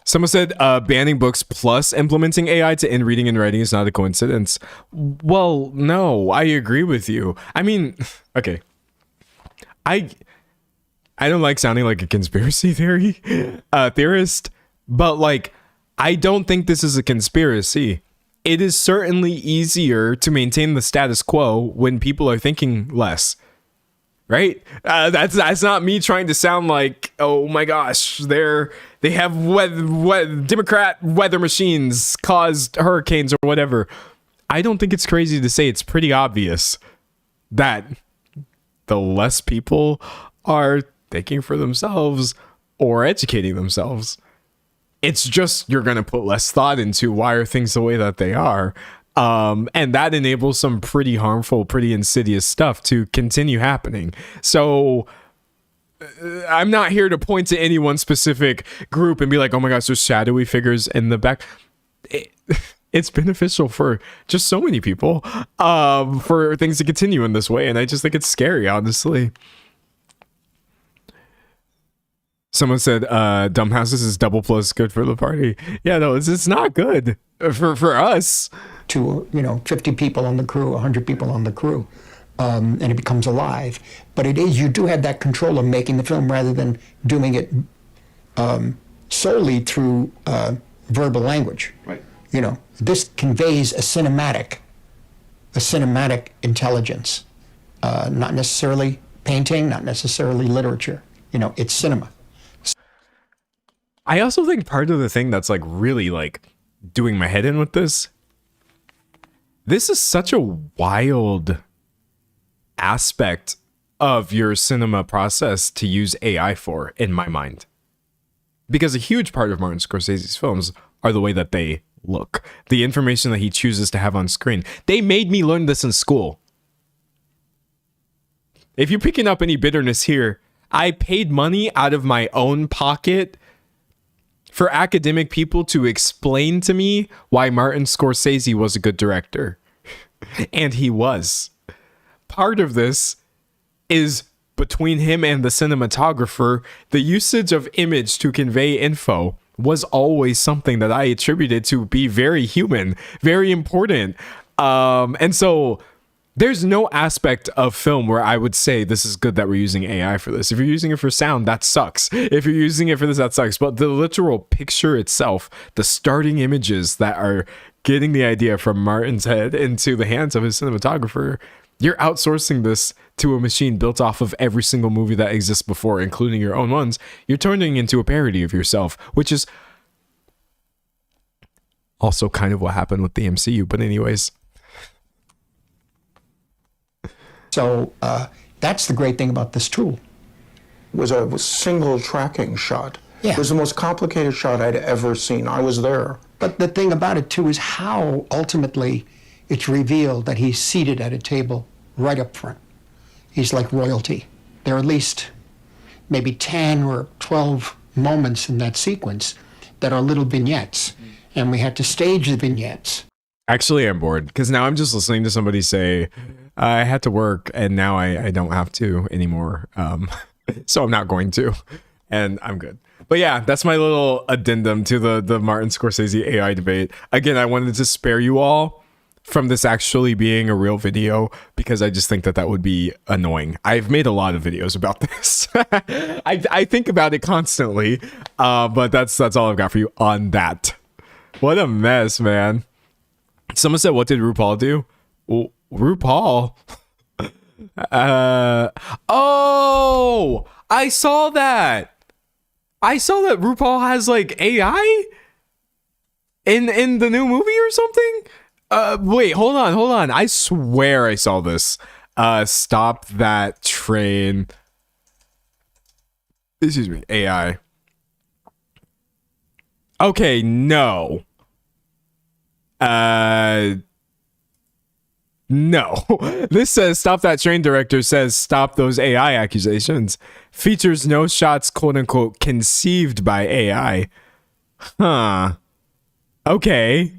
Someone said banning books plus implementing AI to end reading and writing is not a coincidence. Well, no, I agree with you. I mean, okay. I don't like sounding like a conspiracy theorist, but like, I don't think this is a conspiracy. It is certainly easier to maintain the status quo when people are thinking less. Right? That's not me trying to sound like, oh my gosh, they have Democrat weather machines caused hurricanes or whatever. I don't think it's crazy to say it's pretty obvious that the less people are thinking for themselves or educating themselves, it's just you're going to put less thought into why are things the way that they are. And that enables some pretty harmful, pretty insidious stuff to continue happening. So I'm not here to point to any one specific group and be like, oh my gosh, there's shadowy figures in the back. It's beneficial for just so many people, for things to continue in this way. And I just think it's scary, honestly. Someone said, dumb houses is double plus good for the party. Yeah, no, it's not good for us. To 50 people on the crew, 100 people on the crew, and it becomes alive. But you do have that control of making the film rather than doing it solely through verbal language. Right. This conveys a cinematic intelligence, not necessarily painting, not necessarily literature. It's cinema. I also think part of the thing that's like really like doing my head in with this is such a wild aspect of your cinema process to use AI for, in my mind. Because a huge part of Martin Scorsese's films are the way that they look, the information that he chooses to have on screen. They made me learn this in school. If you're picking up any bitterness here, I paid money out of my own pocket for academic people to explain to me why Martin Scorsese was a good director. And he was. Part of this is between him and the cinematographer, the usage of image to convey info was always something that I attributed to be very human, very important. And so there's no aspect of film where I would say this is good that we're using AI for this. If you're using it for sound, that sucks. If you're using it for this, that sucks. But the literal picture itself, the starting images that are getting the idea from Martin's head into the hands of his cinematographer, you're outsourcing this to a machine built off of every single movie that exists before, including your own ones. You're turning into a parody of yourself, which is also kind of what happened with the MCU. But anyways. So that's the great thing about this tool. It was a single tracking shot. Yeah. It was the most complicated shot I'd ever seen. I was there. But the thing about it, too, is how ultimately it's revealed that he's seated at a table right up front. He's like royalty. There are at least maybe 10 or 12 moments in that sequence that are little vignettes. And we had to stage the vignettes. Actually, I'm bored because now I'm just listening to somebody say, I had to work and now I don't have to anymore. So I'm not going to, and I'm good. But yeah, that's my little addendum to the Martin Scorsese AI debate. Again, I wanted to spare you all from this actually being a real video because I just think that would be annoying. I've made a lot of videos about this. I think about it constantly, but that's all I've got for you on that. What a mess, man. Someone said, what did RuPaul do? Well, RuPaul. Oh, I saw that. I saw that RuPaul has like AI in the new movie or something. Wait, hold on. I swear I saw this. Stop that train. Excuse me, AI. Okay, no. No. This says stop that train director says stop those AI accusations. Features no shots, quote unquote, conceived by AI. Huh. Okay.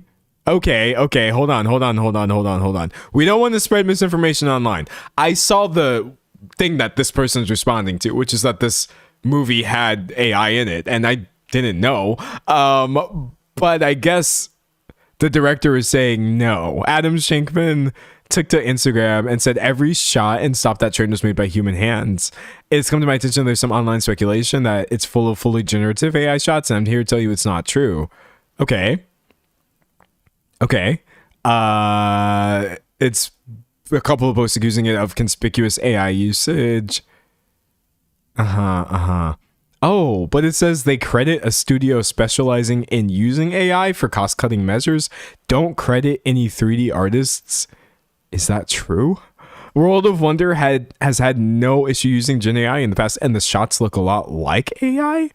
Hold on. We don't want to spread misinformation online. I saw the thing that this person's responding to, which is that this movie had AI in it, and I didn't know. But I guess the director is saying no. Adam Shankman took to Instagram and said every shot in Stop That Train was made by human hands. It's come to my attention there's some online speculation that it's full of fully generative AI shots, and I'm here to tell you it's not true. Okay. It's a couple of posts accusing it of conspicuous AI usage. Oh, but it says they credit a studio specializing in using AI for cost-cutting measures. Don't credit any 3D artists. Is that true? World of Wonder has had no issue using Gen AI in the past, and the shots look a lot like AI?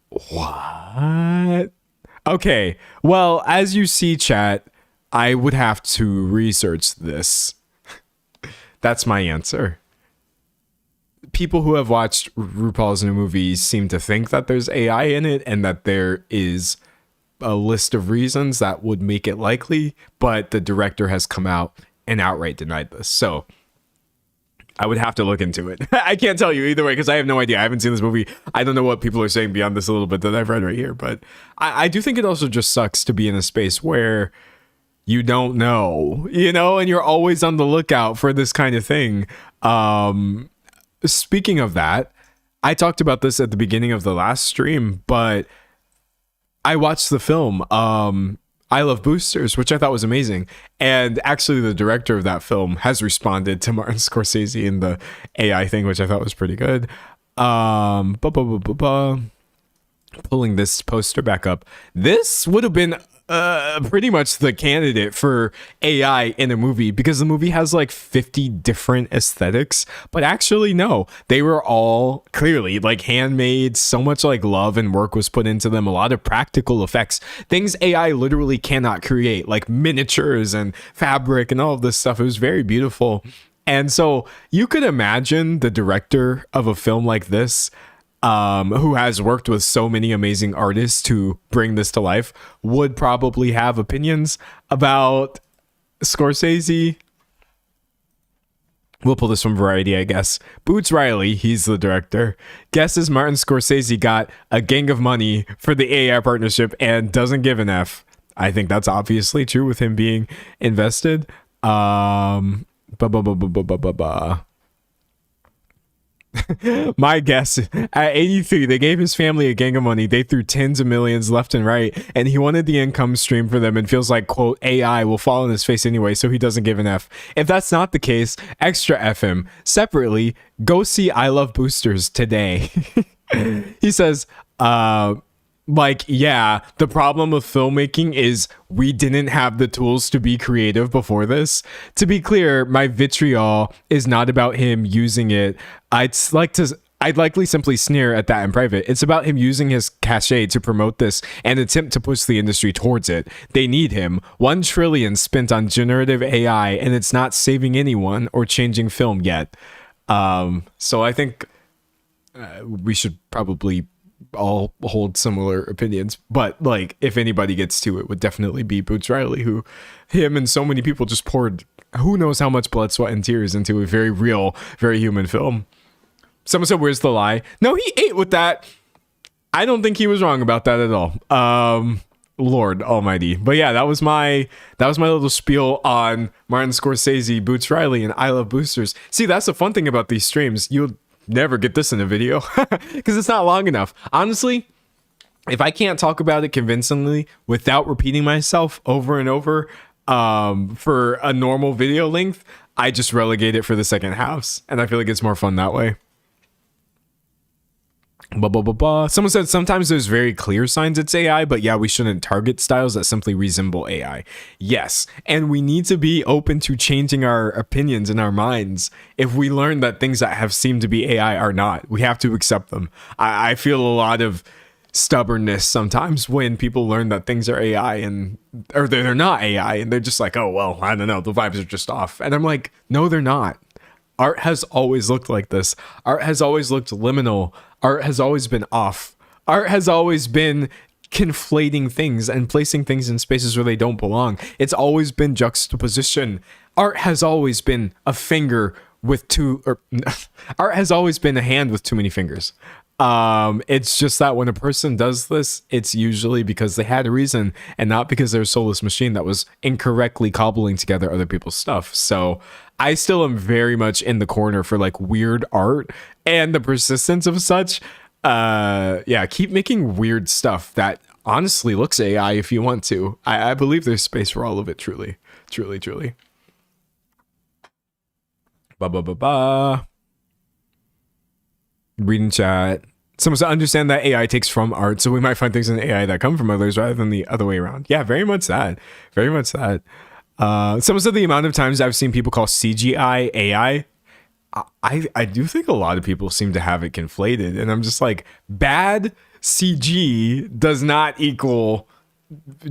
What? Okay, well, as you see, chat, I would have to research this. That's my answer. People who have watched RuPaul's new movies seem to think that there's AI in it and that there is a list of reasons that would make it likely, but the director has come out and outright denied this. So I would have to look into it. I can't tell you either way because I have no idea. I haven't seen this movie. I don't know what people are saying beyond this a little bit that I've read right here, but I do think it also just sucks to be in a space where you don't know, and you're always on the lookout for this kind of thing. Speaking of that, I talked about this at the beginning of the last stream, but I watched the film I Love Boosters, which I thought was amazing. And actually the director of that film has responded to Martin Scorsese in the AI thing, which I thought was pretty good. Pulling this poster back up. This would have been pretty much the candidate for AI in a movie because the movie has like 50 different aesthetics, but actually no, they were all clearly like handmade. So much like love and work was put into them, a lot of practical effects, things AI literally cannot create, like miniatures and fabric and all of this stuff. It was very beautiful. And so you could imagine the director of a film like this, who has worked with so many amazing artists to bring this to life, would probably have opinions about Scorsese. We'll pull this from Variety, I guess. Boots Riley, he's the director, guesses Martin Scorsese got a gang of money for the AI partnership and doesn't give an F. I think that's obviously true with him being invested. My guess, at 83, they gave his family a gang of money. They threw tens of millions left and right, and he wanted the income stream for them and feels like, quote, AI will fall on his face anyway, so he doesn't give an F. If that's not the case, extra F him. Separately, go see I Love Boosters today. He says, yeah, the problem with filmmaking is we didn't have the tools to be creative before this. To be clear, my vitriol is not about him using it. I'd likely simply sneer at that in private. It's about him using his cachet to promote this and attempt to push the industry towards it. They need him. $1 trillion spent on generative AI, and it's not saving anyone or changing film yet. So I think we should probably all hold similar opinions, but like if anybody gets to it would definitely be Boots Riley, who him and so many people just poured who knows how much blood, sweat, and tears into a very real, very human film. Someone said, where's the lie? No, he ate with that. I don't think he was wrong about that at all. Lord almighty. But yeah, that was my little spiel on Martin Scorsese, Boots Riley, and I Love Boosters. See, that's the fun thing about these streams. You'll never get this in a video because it's not long enough. Honestly, if I can't talk about it convincingly without repeating myself over and over for a normal video length, I just relegate it for the second house, and I feel like it's more fun that way. Someone said sometimes there's very clear signs it's AI, but yeah, we shouldn't target styles that simply resemble AI. Yes, and we need to be open to changing our opinions in our minds. If we learn that things that have seemed to be AI are not, we have to accept them. I feel a lot of stubbornness sometimes when people learn that things are AI or they're not AI, and they're just like, oh well, I don't know, the vibes are just off. And I'm like, no, they're not. Art has always looked like this. Art has always looked liminal. Art has always been off. Art has always been conflating things and placing things in spaces where they don't belong. It's always been juxtaposition. Art has always been a finger with art has always been a hand with too many fingers. It's just that when a person does this, it's usually because they had a reason and not because they're a soulless machine that was incorrectly cobbling together other people's stuff. So I still am very much in the corner for like weird art and the persistence of such. Yeah, keep making weird stuff that honestly looks AI if you want to. I believe there's space for all of it, truly. Reading chat. Someone said, understand that AI takes from art, so we might find things in AI that come from others rather than the other way around. Yeah, very much that. Someone said the amount of times I've seen people call CGI AI. I do think a lot of people seem to have it conflated, and I'm just like, bad CG does not equal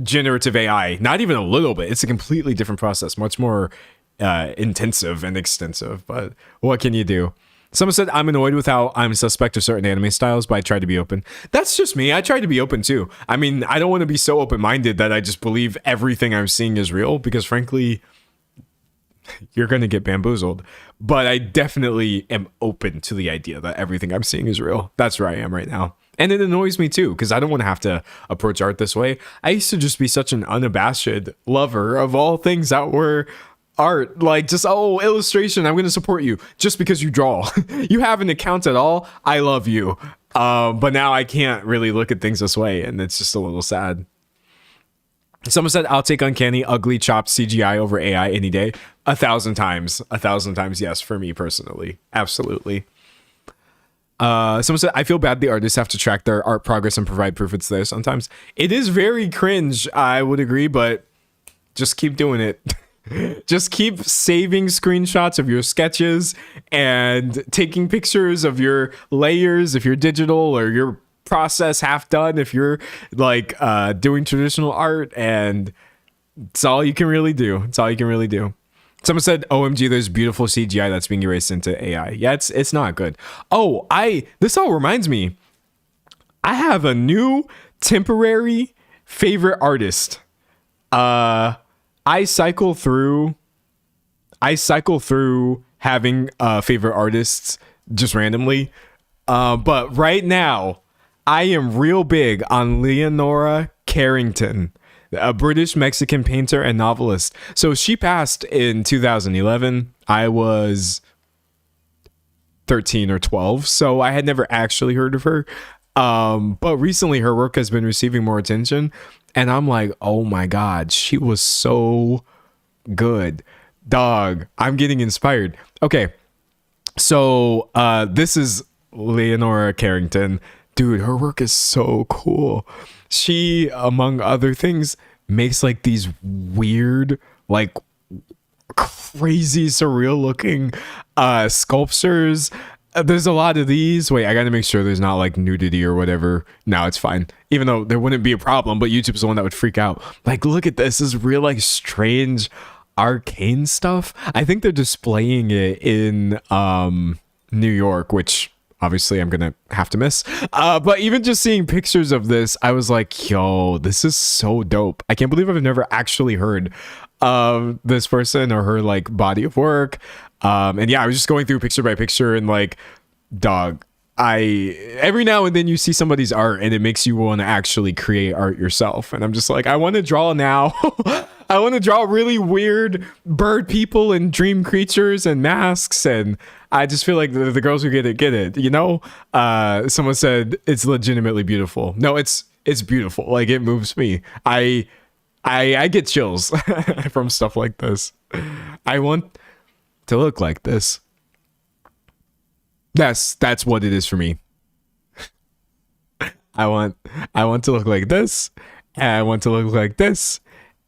generative AI. Not even a little bit. It's a completely different process, much more intensive and extensive, but what can you do? Someone said, I'm annoyed with how I'm suspect of certain anime styles, but I try to be open. That's just me. I try to be open too. I mean, I don't want to be so open-minded that I just believe everything I'm seeing is real, because frankly, you're going to get bamboozled. But I definitely am open to the idea that everything I'm seeing is real. That's where I am right now. And it annoys me too, because I don't want to have to approach art this way. I used to just be such an unabashed lover of all things that were art, like just, oh, illustration, I'm going to support you just because you draw. You have an account at all, I love you. But now I can't really look at things this way, and it's just a little sad. Someone said, I'll take uncanny, ugly, chopped CGI over AI any day. 1,000 times. 1,000 times, yes, for me personally. Absolutely. Someone said, I feel bad the artists have to track their art progress and provide proof it's there sometimes. It is very cringe, I would agree, but just keep doing it. Just keep saving screenshots of your sketches and taking pictures of your layers if you're digital, or your process half done if you're like doing traditional art, and it's all you can really do. Someone said, OMG, there's beautiful CGI that's being erased into AI. Yeah, it's not good. Oh, this all reminds me, I have a new temporary favorite artist. I cycle through having favorite artists just randomly. But right now, I am real big on Leonora Carrington, a British Mexican painter and novelist. So she passed in 2011. I was 13 or 12, so I had never actually heard of her. But recently her work has been receiving more attention, and I'm like, oh my God, she was so good. Dog, I'm getting inspired. Okay, so this is Leonora Carrington. Dude, her work is so cool. She, among other things, makes like these weird, like crazy surreal looking sculptures. There's a lot of these. Wait, I gotta make sure there's not like nudity or whatever. No, it's fine. Even though there wouldn't be a problem, but YouTube's the one that would freak out. Like, look at this. This is real, like, strange arcane stuff. I think they're displaying it in New York, which obviously I'm gonna have to miss. But even just seeing pictures of this, I was like, yo, this is so dope. I can't believe I've never actually heard of this person or her like body of work. And yeah, I was just going through picture by picture, and like, dog, every now and then you see somebody's art and it makes you want to actually create art yourself. And I'm just like, I want to draw now. I want to draw really weird bird people and dream creatures and masks. And I just feel like the girls who get it, you know? Someone said it's legitimately beautiful. No, it's beautiful. Like, it moves me. I get chills from stuff like this. I want to look like this. That's what it is for me. I want to look like this, and I want to look like this,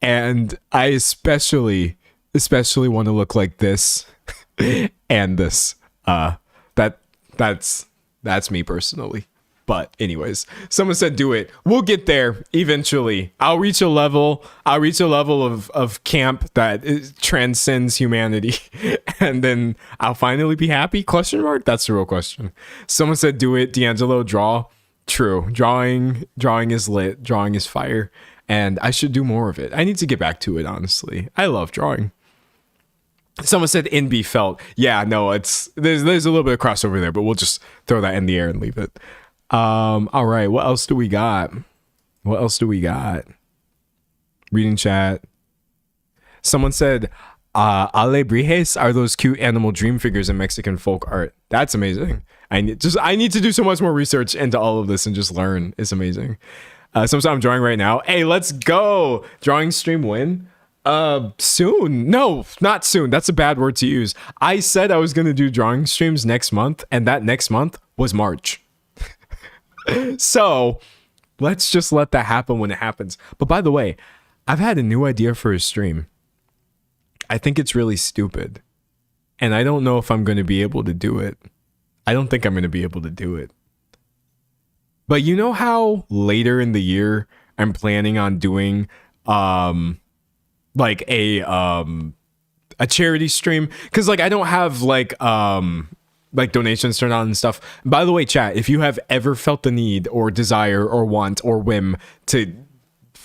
and I especially want to look like this and this. That's me personally. But anyways, someone said do it. We'll get there eventually. I'll reach a level of camp that transcends humanity. And then I'll finally be happy? Question mark? That's the real question. Someone said do it. D'Angelo, draw. True. Drawing is lit. Drawing is fire. And I should do more of it. I need to get back to it, honestly. I love drawing. Someone said NB felt. Yeah, no, there's a little bit of crossover there, but we'll just throw that in the air and leave it. All right, what else do we got? Reading chat. Someone said alebrijes are those cute animal dream figures in Mexican folk art. That's amazing. I need to do so much more research into all of this and just learn. It's amazing. Someone I'm drawing right now. Hey, let's go. Drawing stream when? Soon. No, not soon. That's a bad word to use. I said I was going to do drawing streams next month, and that next month was March. So let's just let that happen when it happens. But by the way, I've had a new idea for a stream. I think it's really stupid. And I don't know if I'm going to be able to do it. I don't think I'm going to be able to do it. But you know how later in the year I'm planning on doing like a charity stream? Because like I don't have like donations turned on and stuff. By the way, chat, if you have ever felt the need or desire or want or whim to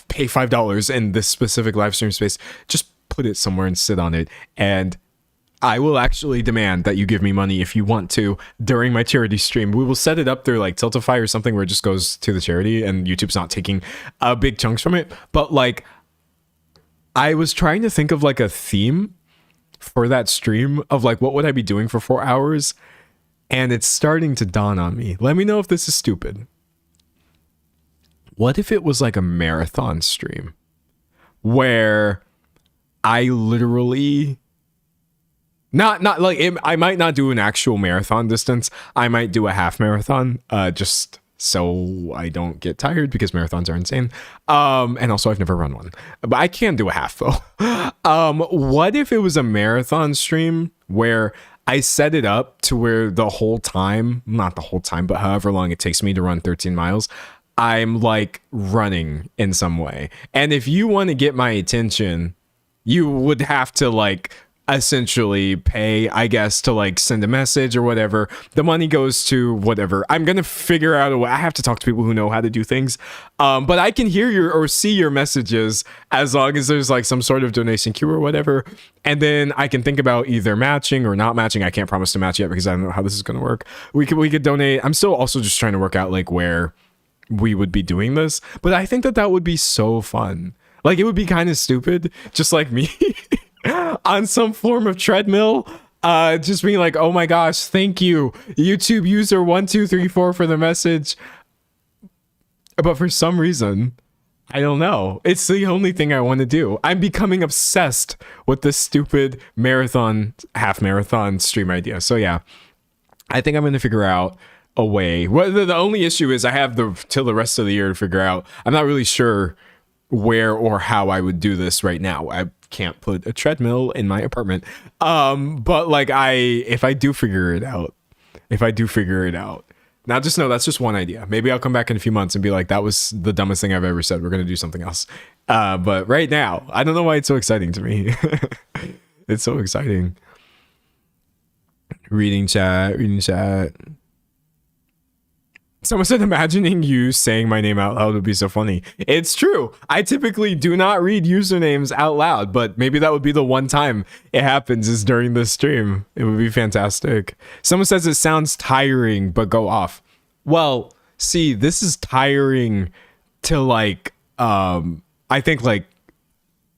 pay $5 in this specific live stream space, just put it somewhere and sit on it. And I will actually demand that you give me money if you want to during my charity stream. We will set it up through like Tiltify or something where it just goes to the charity and YouTube's not taking big chunks from it. But like, I was trying to think of like a theme for that stream of like, what would I be doing for 4 hours? And it's starting to dawn on me. Let me know if this is stupid. What if it was like a marathon stream where I literally not like I might not do an actual marathon distance. I might do a half marathon just so I don't get tired because marathons are insane. And also I've never run one, but I can do a half though. What if it was a marathon stream where I set it up to where the whole time, not the whole time, but however long it takes me to run 13 miles, I'm like running in some way. And if you want to get my attention, you would have to like essentially pay, I guess, to like send a message or whatever. The money goes to whatever. I'm going to figure out a way. I have to talk to people who know how to do things. But I can hear your or see your messages as long as there's like some sort of donation queue or whatever. And then I can think about either matching or not matching. I can't promise to match yet because I don't know how this is going to work. We could donate. I'm still also just trying to work out like where we would be doing this. But I think that would be so fun. Like it would be kind of stupid, just like me. On some form of treadmill, just being like, oh my gosh, thank you YouTube user 1234 for the message. But for some reason, I don't know, it's the only thing I want to do. I'm becoming obsessed with this stupid marathon, half marathon stream idea. So yeah, I think I'm going to figure out a way. Well, the only issue is I have till the rest of the year to figure out. I'm not really sure where or how I would do this right now. I can't put a treadmill in my apartment. But like if I do figure it out, now just know that's just one idea. Maybe I'll come back in a few months and be like, that was the dumbest thing I've ever said. We're going to do something else. But right now, I don't know why it's so exciting to me. It's so exciting. Reading chat. Someone said, imagining you saying my name out loud would be so funny. It's true. I typically do not read usernames out loud, but maybe that would be the one time it happens is during the stream. It would be fantastic. Someone says it sounds tiring, but go off. Well, see, this is tiring to like, I think like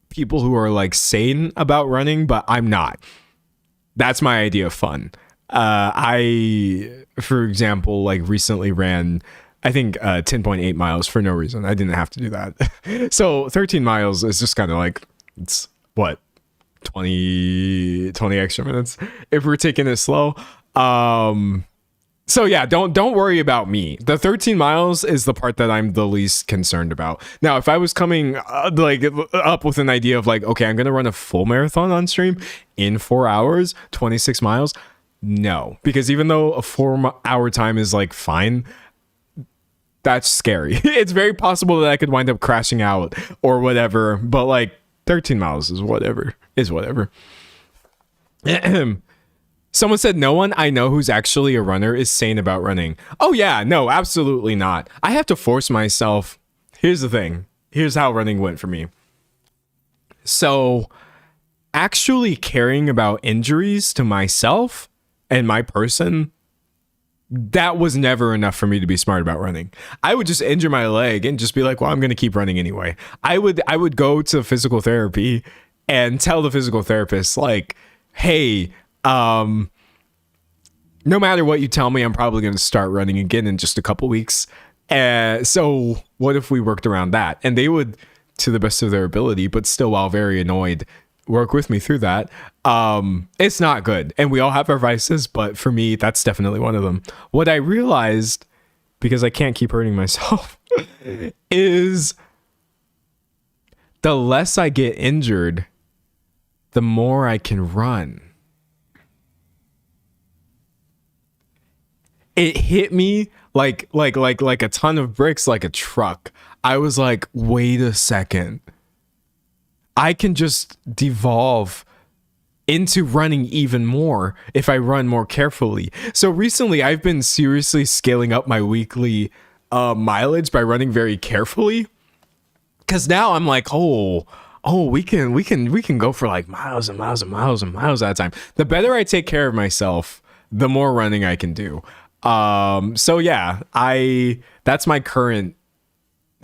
people who are like sane about running, but I'm not. That's my idea of fun. For example, like recently ran, I think 10.8 miles for no reason. I didn't have to do that. So 13 miles is just kind of like, it's what, 20 extra minutes if we're taking it slow. So yeah, don't worry about me. The 13 miles is the part that I'm the least concerned about. Now, if I was coming like up with an idea of like, okay, I'm going to run a full marathon on stream in 4 hours, 26 miles. No, because even though a 4 hour time is like fine, that's scary. It's very possible that I could wind up crashing out or whatever, but like 13 miles is whatever. Someone said no one I know who's actually a runner is sane about running. Oh yeah, no, absolutely not. I have to force myself. Here's the thing. Here's how running went for me. So actually caring about injuries to myself and my person, that was never enough for me to be smart about running. I would just injure my leg and just be like, well, I'm going to keep running anyway. I would go to physical therapy and tell the physical therapist, like, hey, no matter what you tell me, I'm probably going to start running again in just a couple weeks. So what if we worked around that? And they would, to the best of their ability, but still while very annoyed, work with me through that. It's not good. And we all have our vices, but for me, that's definitely one of them. What I realized, because I can't keep hurting myself, is the less I get injured, the more I can run. It hit me like a ton of bricks, like a truck. I was like, wait a second. I can just devolve into running even more if I run more carefully. So recently I've been seriously scaling up my weekly mileage by running very carefully. Cause now I'm like, oh, we can go for like miles and miles and miles and miles at a time. The better I take care of myself, the more running I can do. So yeah, that's my current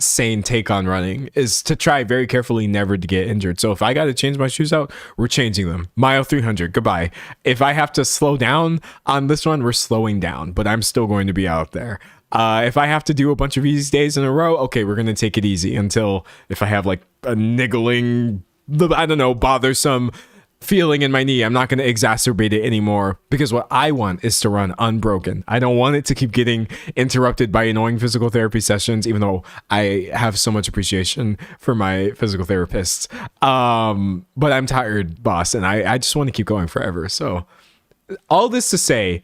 sane take on running, is to try very carefully never to get injured. So if I got to change my shoes out, we're changing them. Mile 300, goodbye. If I have to slow down on this one, we're slowing down, but I'm still going to be out there. If I have to do a bunch of easy days in a row, okay, we're going to take it easy until if I have like a niggling, I don't know, bothersome feeling in my knee, I'm not going to exacerbate it anymore, because what I want is to run unbroken. I don't want it to keep getting interrupted by annoying physical therapy sessions, even though I have so much appreciation for my physical therapists. But I'm tired, boss, and I just want to keep going forever. So all this to say,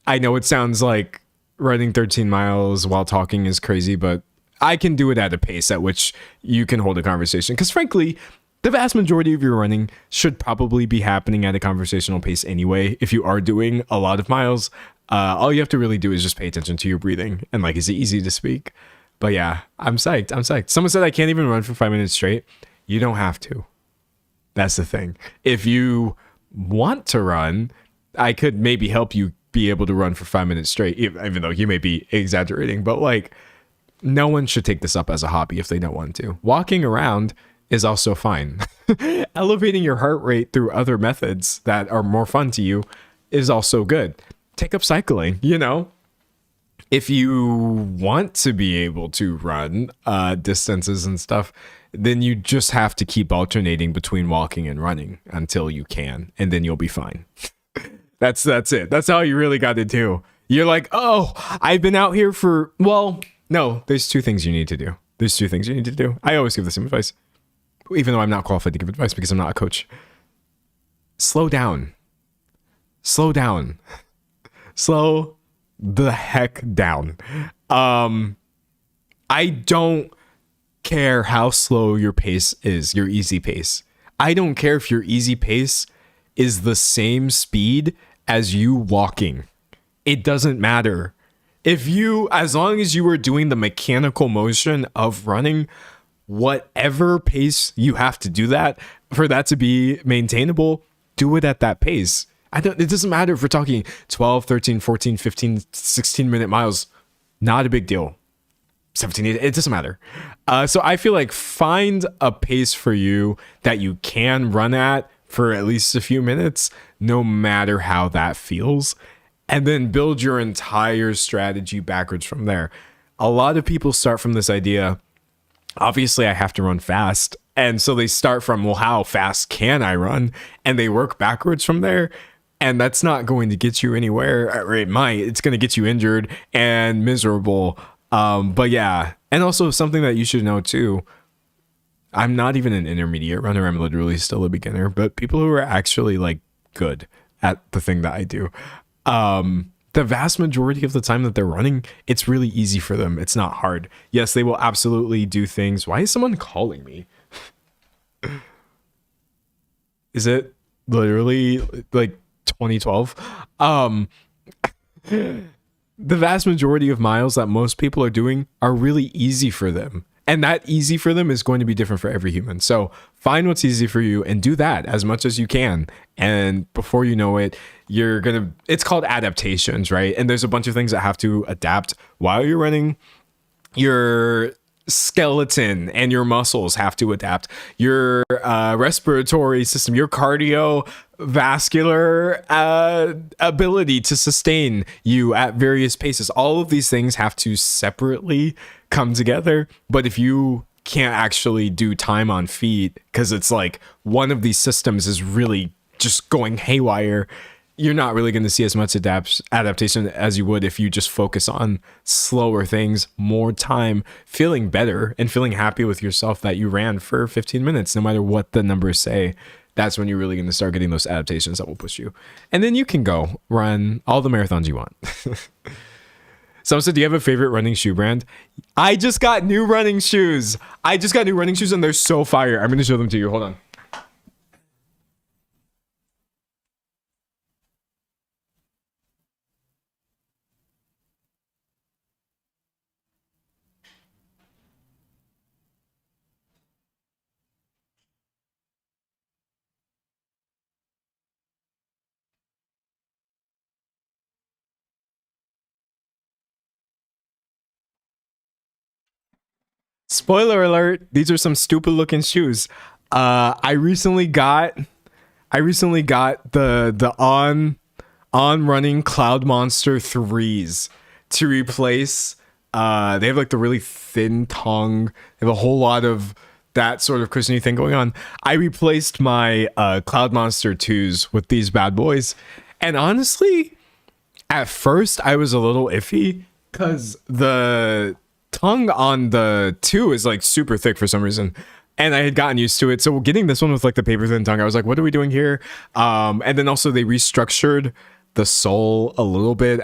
I know it sounds like running 13 miles while talking is crazy, but I can do it at a pace at which you can hold a conversation. Because frankly, the vast majority of your running should probably be happening at a conversational pace anyway. If you are doing a lot of miles, all you have to really do is just pay attention to your breathing. And like, is it easy to speak? But yeah, I'm psyched. Someone said I can't even run for 5 minutes straight. You don't have to. That's the thing. If you want to run, I could maybe help you be able to run for 5 minutes straight, even though you may be exaggerating. But like, no one should take this up as a hobby if they don't want to. Walking around is also fine. Elevating your heart rate through other methods that are more fun to you is also good. Take up cycling, if you want to be able to run distances and stuff, then you just have to keep alternating between walking and running until you can, and then you'll be fine. That's it. That's all you really got to do. You're like, oh, I've been out here for, well, no, there's two things you need to do. I always give the same advice, even though I'm not qualified to give advice because I'm not a coach. Slow down. Slow the heck down. I don't care how slow your pace is, your easy pace. I don't care if your easy pace is the same speed as you walking. It doesn't matter. As long as you are doing the mechanical motion of running, whatever pace you have to do that for that to be maintainable, do it at that pace. It doesn't matter if we're talking 12, 13, 14, 15, 16 minute miles. Not a big deal. 17, 18, it doesn't matter. So I feel like find a pace for you that you can run at for at least a few minutes, no matter how that feels, and then build your entire strategy backwards from there. A lot of people start from this idea, obviously I have to run fast. And so they start from, well, how fast can I run? And they work backwards from there. And that's not going to get you anywhere, or it might. It's going to get you injured and miserable. But yeah. And also something that you should know too, I'm not even an intermediate runner. I'm literally still a beginner. But people who are actually like good at the thing that I do, the vast majority of the time that they're running, it's really easy for them. It's not hard. Yes, they will absolutely do things. Why is someone calling me? Is it literally like 2012? The vast majority of miles that most people are doing are really easy for them. And that easy for them is going to be different for every human. So find what's easy for you and do that as much as you can. And before you know it, it's called adaptations, right? And there's a bunch of things that have to adapt while you're running. Your skeleton and your muscles have to adapt. Your respiratory system, your cardiovascular ability to sustain you at various paces. All of these things have to separately come together. But if you can't actually do time on feet because it's like one of these systems is really just going haywire, you're not really going to see as much adaptation as you would if you just focus on slower things, more time, feeling better and feeling happy with yourself that you ran for 15 minutes, no matter what the numbers say. That's when you're really going to start getting those adaptations that will push you. And then you can go run all the marathons you want. Someone said, do you have a favorite running shoe brand? I just got new running shoes. And they're so fire. I'm going to show them to you. Hold on. Spoiler alert, these are some stupid looking shoes. I recently got the on running Cloud Monster 3s to replace they have like the really thin tongue. They have a whole lot of that sort of cushiony thing going on. I replaced my Cloud Monster 2s with these bad boys. And honestly, at first I was a little iffy because the tongue on the 2 is like super thick for some reason, and I had gotten used to it. So getting this one with like the paper thin tongue, I was like, what are we doing here? And then also they restructured the sole a little bit,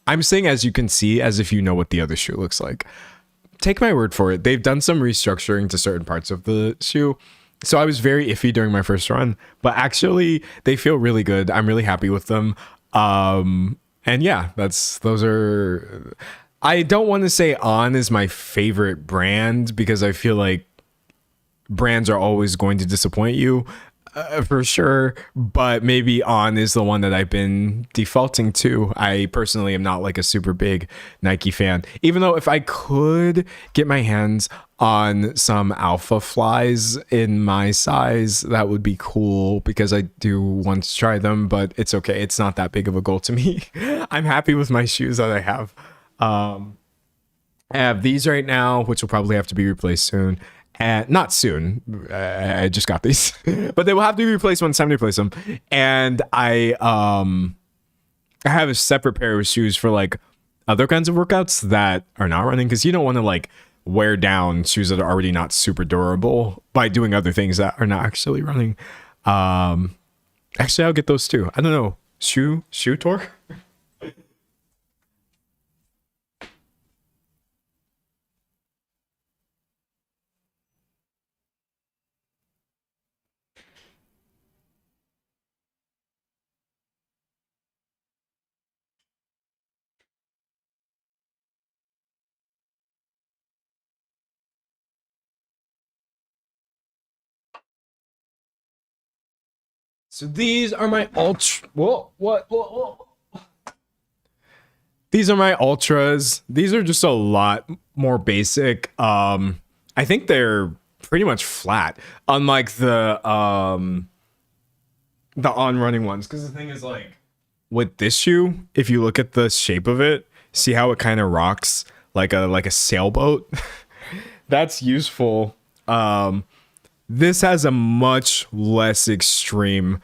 I'm saying as you can see, as if you know what the other shoe looks like. Take my word for it, they've done some restructuring to certain parts of the shoe. So I was very iffy during my first run, but actually they feel really good. I'm really happy with them. And yeah, those are. I don't want to say On is my favorite brand because I feel like brands are always going to disappoint you for sure. But maybe On is the one that I've been defaulting to. I personally am not like a super big Nike fan, even though if I could get my hands on some Alpha Flies in my size, that would be cool because I do want to try them, but it's okay. It's not that big of a goal to me. I'm happy with my shoes that I have. I have these right now, which will probably have to be replaced soon. And not soon. I just got these, but they will have to be replaced when it's time to replace them. And I have a separate pair of shoes for like other kinds of workouts that are not running, because you don't want to like wear down shoes that are already not super durable by doing other things that are not actually running. Actually, I'll get those too. I don't know. Shoe tour. So these are my what? These are my ultras. These are just a lot more basic. I think they're pretty much flat, unlike the on running ones. Because the thing is, like, with this shoe, if you look at the shape of it, see how it kind of rocks like a sailboat. That's useful. This has a much less extreme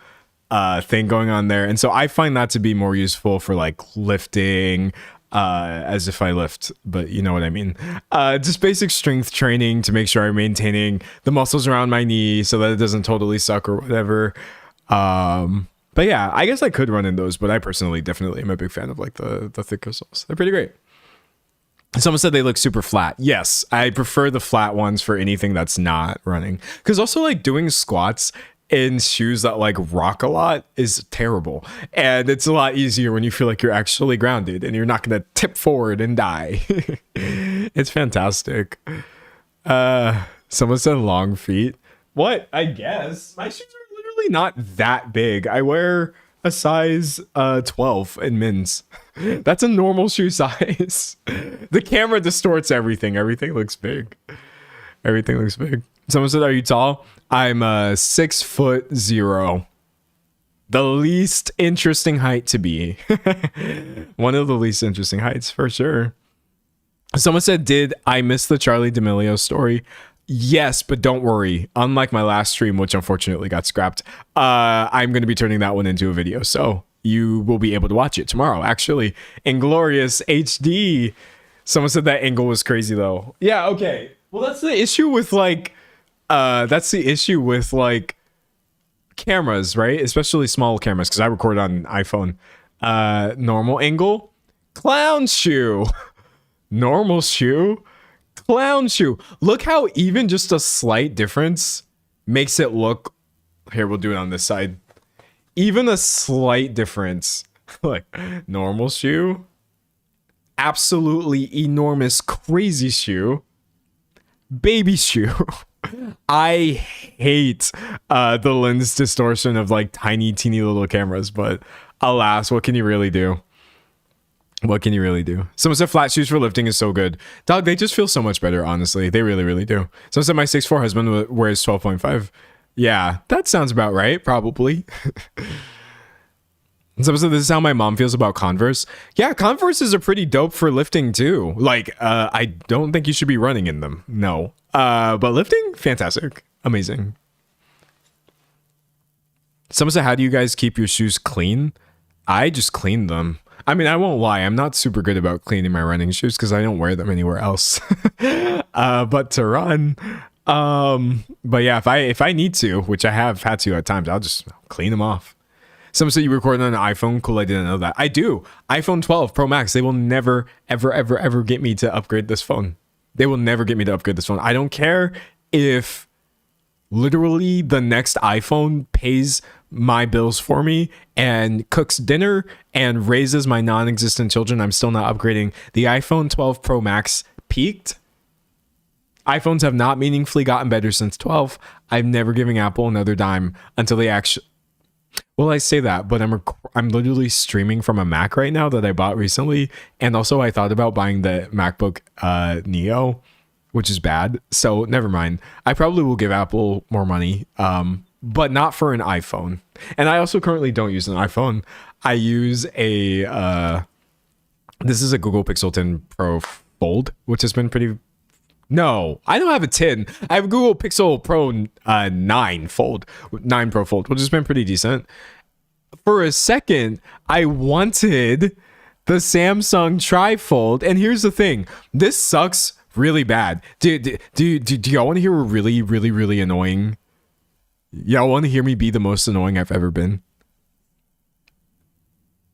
thing going on there, and so I find that to be more useful for like lifting, as if I lift, but you know what I mean. Just basic strength training to make sure I'm maintaining the muscles around my knee so that it doesn't totally suck or whatever. But yeah, I guess I could run in those, but I personally definitely am a big fan of like the thick crystals. They're pretty great. Someone said they look super flat. Yes, I prefer the flat ones for anything that's not running. Because also like doing squats in shoes that like rock a lot is terrible. And it's a lot easier when you feel like you're actually grounded and you're not going to tip forward and die. It's fantastic. Someone said long feet. What? I guess. My shoes are literally not that big. I wear a size 12 in men's. That's a normal shoe size. The camera distorts everything. Everything looks big. Everything looks big. Someone said, are you tall? I'm 6'0". The least interesting height to be. One of the least interesting heights for sure. Someone said, did I miss the Charli D'Amelio story? Yes, but don't worry. Unlike my last stream, which unfortunately got scrapped, I'm going to be turning that one into a video. So you will be able to watch it tomorrow, actually. Inglorious HD. Someone said that angle was crazy, though. Yeah, okay. Well, that's the issue with, like, cameras, right? Especially small cameras, because I record on iPhone. Normal angle. Clown shoe. Normal shoe. Clown shoe. Look how even just a slight difference makes it look. Here, we'll do it on this side. Even a slight difference. Like normal shoe. Absolutely enormous crazy shoe. Baby shoe. I hate the lens distortion of like tiny teeny little cameras, but alas, what can you really do? What can you really do? Someone said flat shoes for lifting is so good. Dog, they just feel so much better, honestly. They really, really do. Someone said my 6'4" husband wears 12.5. Yeah, that sounds about right, probably. Someone said this is how my mom feels about Converse. Yeah, Converses are pretty dope for lifting too. Like, I don't think you should be running in them. No. But lifting, fantastic. Amazing. Someone said, how do you guys keep your shoes clean? I just clean them. I mean, I won't lie. I'm not super good about cleaning my running shoes because I don't wear them anywhere else. But to run, but yeah, if I need to, which I have had to at times, I'll just clean them off. Someone said you record on an iPhone. Cool, I didn't know that. I do. iPhone 12 Pro Max. They will never, ever, ever, ever get me to upgrade this phone. They will never get me to upgrade this phone. I don't care if literally the next iPhone pays my bills for me and cooks dinner and raises my non-existent children. I'm still not upgrading. The iPhone 12 Pro Max peaked. iPhones have not meaningfully gotten better since 12. I'm never giving Apple another dime until they actually... Well, I say that, but I'm literally streaming from a Mac right now that I bought recently. And also I thought about buying the MacBook Neo, which is bad. So never mind. I probably will give Apple more money. But not for an iPhone. And I also currently don't use an iPhone. I use this is a Google Pixel 10 Pro Fold, which has been pretty... No, I don't have a 10. I have a Google Pixel Pro 9 Fold, 9 Pro Fold, which has been pretty decent. For a second, I wanted the Samsung Tri-Fold. And here's the thing. This sucks really bad. Do y'all want to hear a really, really, really annoying... Y'all want to hear me be the most annoying I've ever been?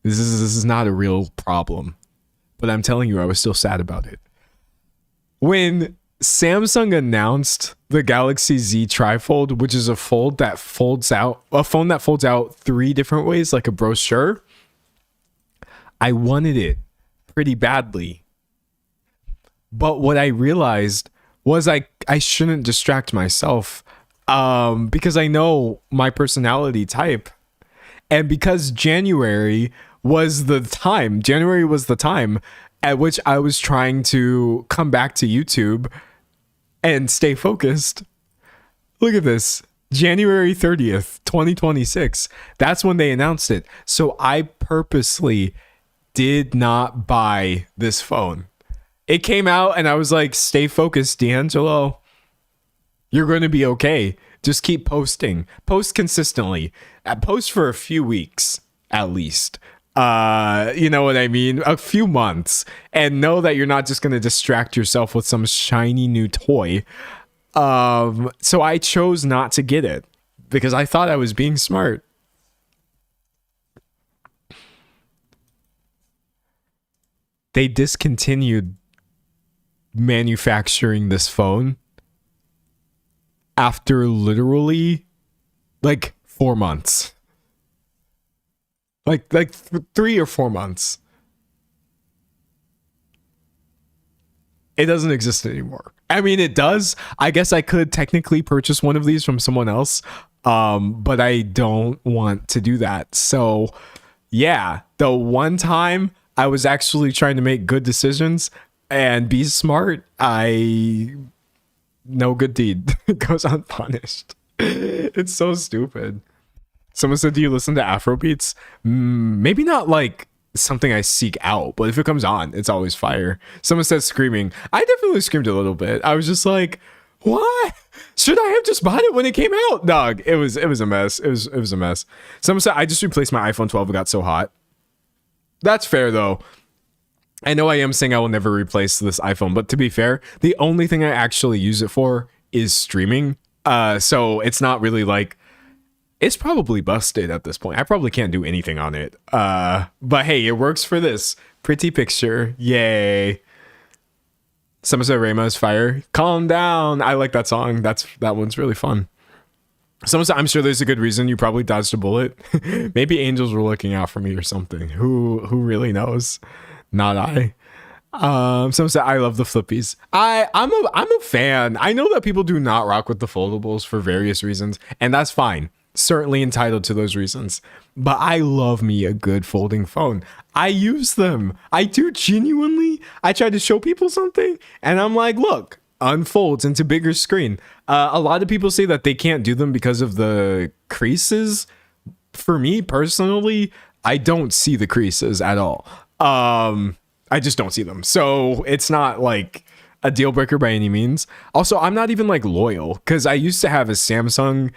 This is not a real problem. But I'm telling you, I was still sad about it. When Samsung announced the Galaxy Z Trifold, which is a phone that folds out 3 different ways, like a brochure, I wanted it pretty badly. But what I realized was I shouldn't distract myself. Because I know my personality type, and because January was the time at which I was trying to come back to YouTube and stay focused. Look at this. January 30th, 2026. That's when they announced it. So I purposely did not buy this phone. It came out and I was like, stay focused, D'Angelo. You're going to be okay. Just keep posting. Post consistently. Post for a few weeks, at least. You know what I mean? A few months. And know that you're not just going to distract yourself with some shiny new toy. So I chose not to get it. Because I thought I was being smart. they discontinued manufacturing this phone after literally like 4 months. Like 3 or 4 months. It doesn't exist anymore. I mean, it does. I guess I could technically purchase one of these from someone else, but I don't want to do that. So, yeah, the one time I was actually trying to make good decisions and be smart, no good deed goes unpunished. It's so stupid. Someone said, do you listen to Afro beats? Maybe not like something I seek out, but if it comes on, it's always fire. Someone said screaming. I definitely screamed a little bit. I was just like, what? Should I have just bought it when it came out? Dog, it was a mess. It was a mess. Someone said, I just replaced my iPhone 12. It got so hot. That's fair though. I know I am saying I will never replace this iPhone, but to be fair, the only thing I actually use it for is streaming. So it's not really like, it's probably busted at this point. I probably can't do anything on it. But hey, it works for this pretty picture. Yay. Someone said Rayma is fire. Calm down. I like that song. That one's really fun. Someone said, I'm sure there's a good reason you probably dodged a bullet. Maybe angels were looking out for me or something. Who really knows? Not I. Someone said, I love the flippies. I'm a fan. I know that people do not rock with the foldables for various reasons, and that's fine. Certainly entitled to those reasons, but I love me a good folding phone. I use them. I do genuinely. I try to show people something and I'm like, look, unfolds into bigger screen. A lot of people say that they can't do them because of the creases. For me personally, I don't see the creases at all. I just don't see them. So it's not like a deal breaker by any means. Also, I'm not even like loyal because I used to have a Samsung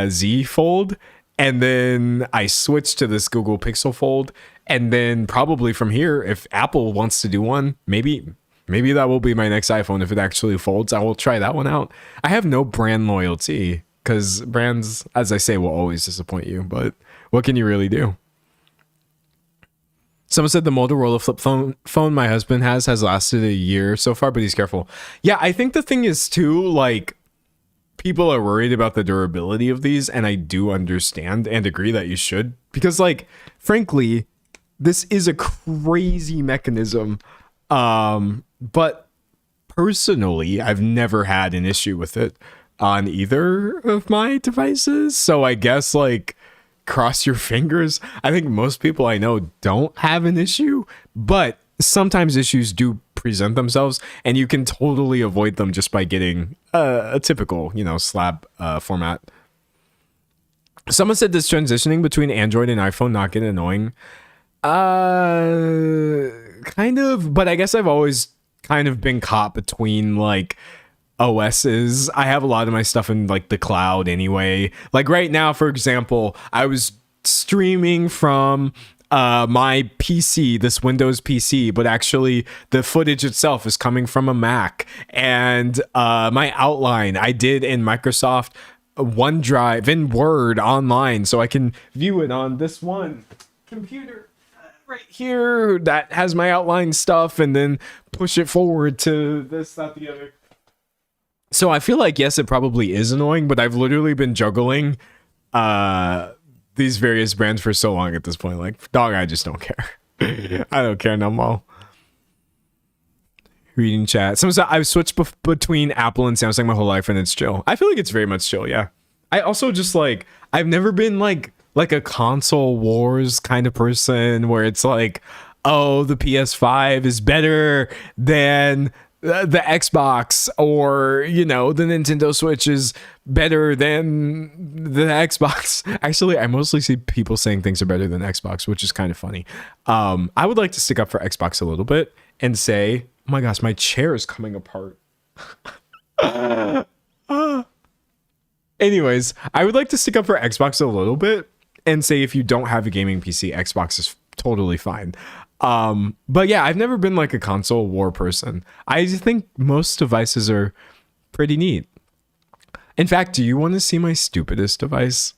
Z Fold, and then I switched to this Google Pixel Fold, and then probably from here, if Apple wants to do one, maybe that will be my next iPhone. If it actually folds, I will try that one out. I have no brand loyalty because brands, as I say, will always disappoint you, but what can you really do? Someone said the Motorola flip phone my husband has lasted a year so far, but he's careful. Yeah, I think the thing is too, like, people are worried about the durability of these, and I do understand and agree that you should, because like, frankly, this is a crazy mechanism. But personally, I've never had an issue with it on either of my devices. So I guess like, cross your fingers. I think most people I know don't have an issue, but sometimes issues do present themselves, and you can totally avoid them just by getting a typical, slab format. Someone said this transitioning between Android and iPhone not get annoying. Kind of, but I guess I've always kind of been caught between like OSs. I have a lot of my stuff in like the cloud anyway. Like right now, for example, I was streaming from my PC, this Windows PC, but actually the footage itself is coming from a Mac, and my outline I did in Microsoft OneDrive in Word online, so I can view it on this one computer right here that has my outline stuff, and then push it forward to this, that, the other. So I feel like, yes, it probably is annoying, but I've literally been juggling these various brands for so long at this point. Like, dog, I just don't care. I don't care no more. Reading chat. Someone said, I've switched between Apple and Samsung my whole life, and it's chill. I feel like it's very much chill, yeah. I also just, like, I've never been, like a console wars kind of person where it's like, oh, the PS5 is better than the Xbox, or the Nintendo Switch is better than the Xbox. Actually, I mostly see people saying things are better than Xbox, which is kind of funny. I would like to stick up for Xbox a little bit and say, oh my gosh, my chair is coming apart. Anyways, I would like to stick up for Xbox a little bit and say, if you don't have a gaming PC, Xbox is totally fine. But yeah, I've never been like a console war person. I think most devices are pretty neat. In fact, do you want to see my stupidest device?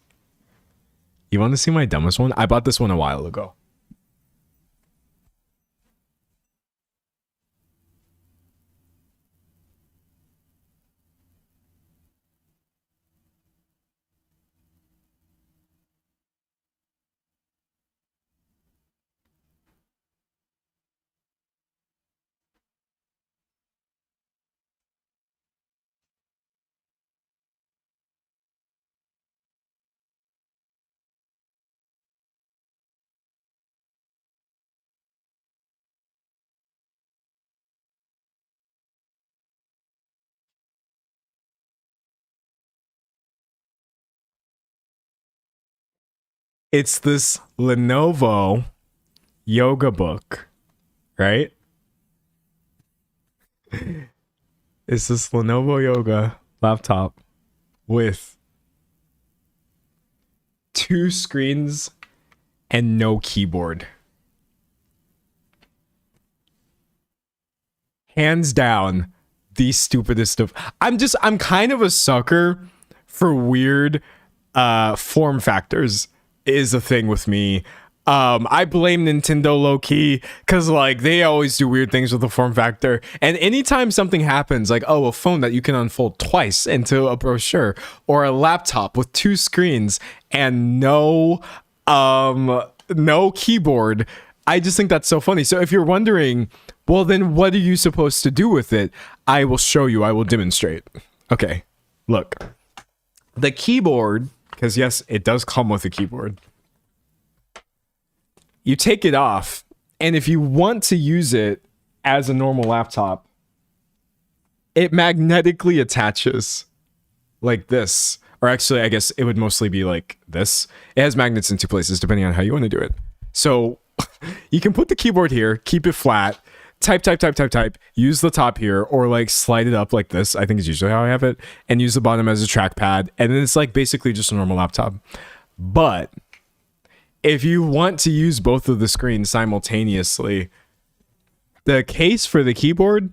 You want to see my dumbest one? I bought this one a while ago. It's this Lenovo yoga book, right? It's this Lenovo yoga laptop with 2 screens and no keyboard. Hands down, the stupidest stuff. I'm kind of a sucker for weird form factors is a thing with me. I blame Nintendo low key because like they always do weird things with the form factor. And anytime something happens, like a phone that you can unfold twice into a brochure, or a laptop with 2 screens and no keyboard, I just think that's so funny. So if you're wondering, well, then what are you supposed to do with it? I will show you. I will demonstrate. Okay, look, the keyboard, because yes, it does come with a keyboard. You take it off, and if you want to use it as a normal laptop, it magnetically attaches like this. Or actually, I guess it would mostly be like this. It has magnets in 2 places, depending on how you want to do it. So you can put the keyboard here, keep it flat, type, use the top here, or like slide it up like this. I think is usually how I have it, and use the bottom as a trackpad. And then it's like basically just a normal laptop. But if you want to use both of the screens simultaneously, the case for the keyboard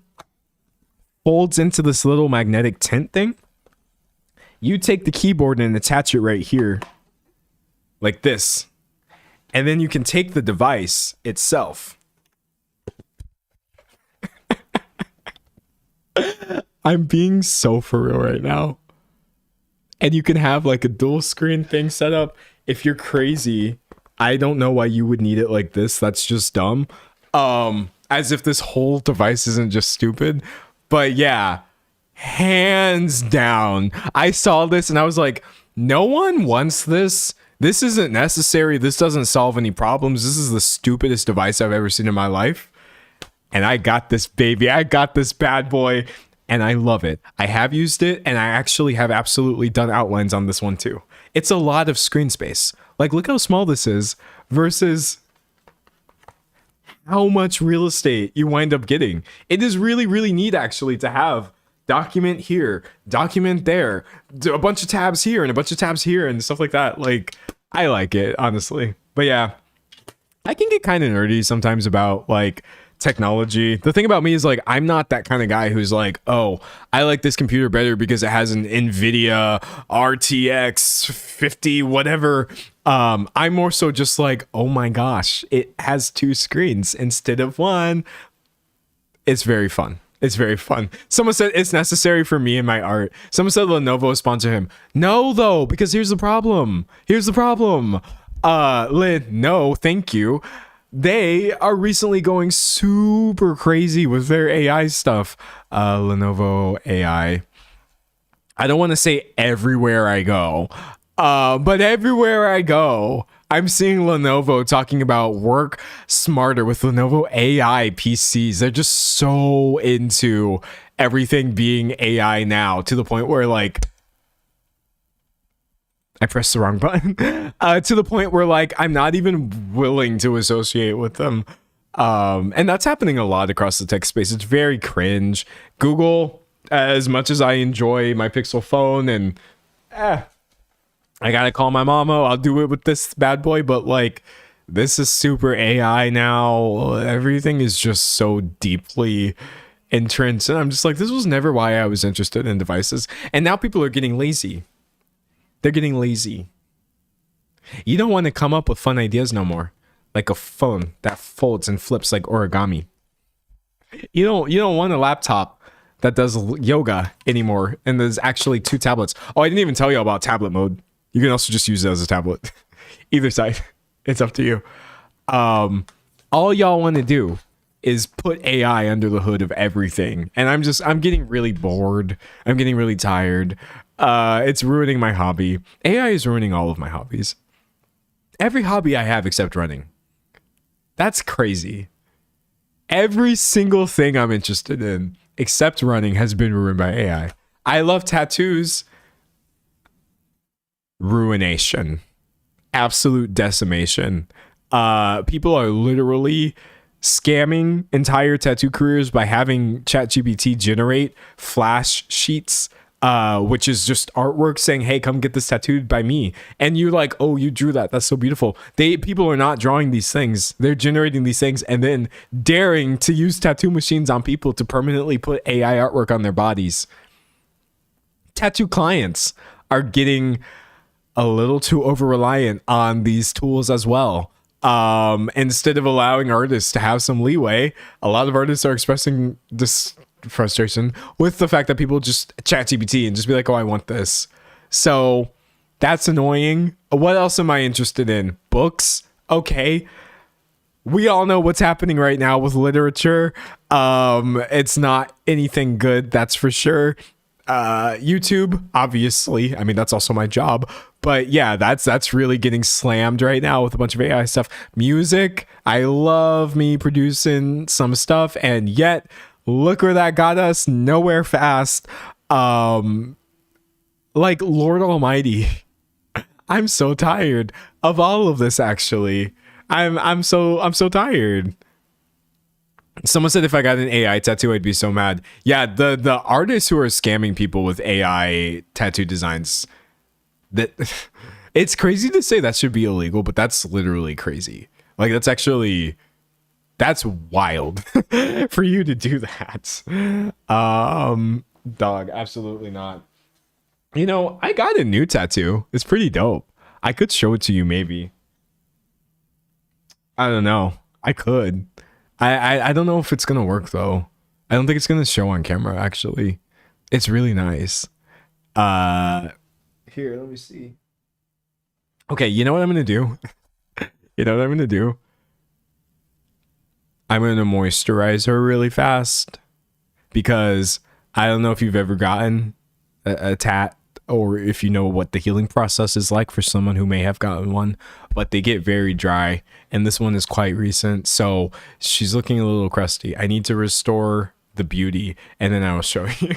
folds into this little magnetic tent thing. You take the keyboard and attach it right here, like this. And then you can take the device itself. I'm being so for real right now. And you can have like a dual screen thing set up. If you're crazy, I don't know why you would need it like this. That's just dumb. As if this whole device isn't just stupid. But yeah, hands down, I saw this and I was like, no one wants this. This isn't necessary. This doesn't solve any problems. This is the stupidest device I've ever seen in my life. And I got this baby. I got this bad boy. And I love it. I have used it, and I actually have absolutely done outlines on this one too. It's a lot of screen space. Like, look how small this is versus how much real estate you wind up getting. It is really, really neat actually to have document here, document there, a bunch of tabs here and a bunch of tabs here and stuff like that. Like, I like it, honestly. But yeah, I can get kind of nerdy sometimes about like technology. The thing about me is like, I'm not that kind of guy who's like, oh, I like this computer better because it has an NVIDIA RTX 50 whatever. I'm more so just like, oh my gosh, it has 2 screens instead of 1. It's very fun. It's very fun. Someone said it's necessary for me and my art. Someone said Lenovo sponsor him. No, though, because here's the problem. Lynn, no, thank you. They are recently going super crazy with their AI stuff. Lenovo AI. I don't want to say everywhere I go, but everywhere I go, I'm seeing Lenovo talking about work smarter with Lenovo AI PCs. They're just so into everything being AI now, to the point where like, I pressed the wrong button, to the point where like I'm not even willing to associate with them. And that's happening a lot across the tech space. It's very cringe. Google, as much as I enjoy my Pixel phone and I gotta call my mama, I'll do it with this bad boy, but like this is super AI now. Everything is just so deeply entrenched, and I'm just like, this was never why I was interested in devices. And now people are getting lazy. They're getting lazy. You don't want to come up with fun ideas no more. Like a phone that folds and flips like origami. You don't want a laptop that does yoga anymore, and there's actually 2 tablets. Oh, I didn't even tell you about tablet mode. You can also just use it as a tablet. Either side. It's up to you. All y'all want to do is put AI under the hood of everything. And I'm getting really bored. I'm getting really tired. It's ruining my hobby. AI is ruining all of my hobbies. Every hobby I have except running. That's crazy. Every single thing I'm interested in except running has been ruined by AI. I love tattoos. Ruination. absolute decimation. People are literally scamming entire tattoo careers by having ChatGPT generate flash sheets, which is just artwork saying, hey, come get this tattooed by me. And you're like, oh, you drew that. That's so beautiful. People are not drawing these things. They're generating these things and then daring to use tattoo machines on people to permanently put AI artwork on their bodies. Tattoo clients are getting a little too over reliant on these tools as well. Instead of allowing artists to have some leeway, a lot of artists are expressing this frustration with the fact that people just chat GPT and just be like, oh, I want this. So that's annoying. What else am I interested in? Books? Okay. We all know what's happening right now with literature. It's not anything good, that's for sure. YouTube, obviously. I mean, that's also my job. But yeah, that's really getting slammed right now with a bunch of AI stuff. Music, I love me producing some stuff, and yet look where that got us. Nowhere fast. Like Lord Almighty. I'm so tired of all of this, actually. I'm so tired. Someone said if I got an AI tattoo, I'd be so mad. Yeah, the artists who are scamming people with AI tattoo designs, that it's crazy to say that should be illegal, but that's literally crazy. Like that's wild for you to do that. Dog, absolutely not. You know, I got a new tattoo. It's pretty dope. I could show it to you maybe. I don't know. I could. I don't know if it's gonna work though. I don't think it's gonna show on camera actually. It's really nice. Here, let me see. Okay, you know what I'm gonna do? You know what I'm gonna do? I'm gonna moisturize her really fast, because I don't know if you've ever gotten a tat, or if you know what the healing process is like for someone who may have gotten one, but they get very dry, and this one is quite recent, so she's looking a little crusty. I need to restore the beauty, and then I will show you.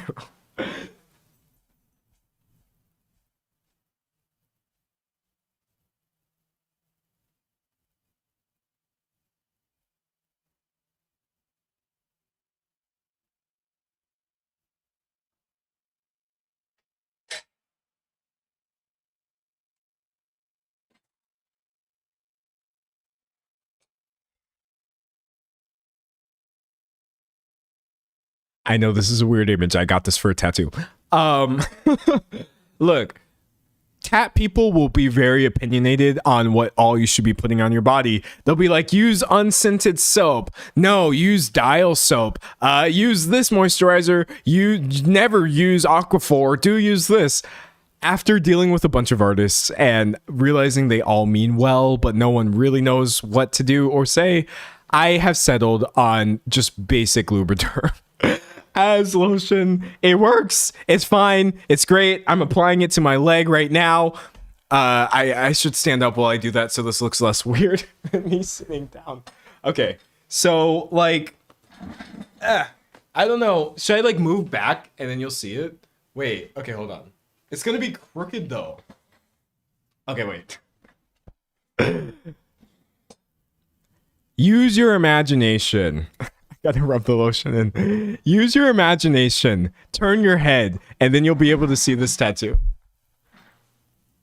I know this is a weird image. I got this for a tattoo. Look, tat people will be very opinionated on what all you should be putting on your body. They'll be like, use unscented soap. No, use dial soap. Use this moisturizer. You never use Aquaphor. Do use this. After dealing with a bunch of artists and realizing they all mean well, but no one really knows what to do or say, I have settled on just basic Lubriderm. As lotion. It works. It's fine. It's great. I'm applying it to my leg right now. I should stand up while I do that so this looks less weird than me sitting down. Okay. So, like, I don't know. Should I, like, move back and then you'll see it? Wait. Okay, hold on. It's gonna be crooked, though. Okay, wait. Use your imagination. Gotta rub the lotion in. Use your imagination. Turn your head, and then you'll be able to see this tattoo.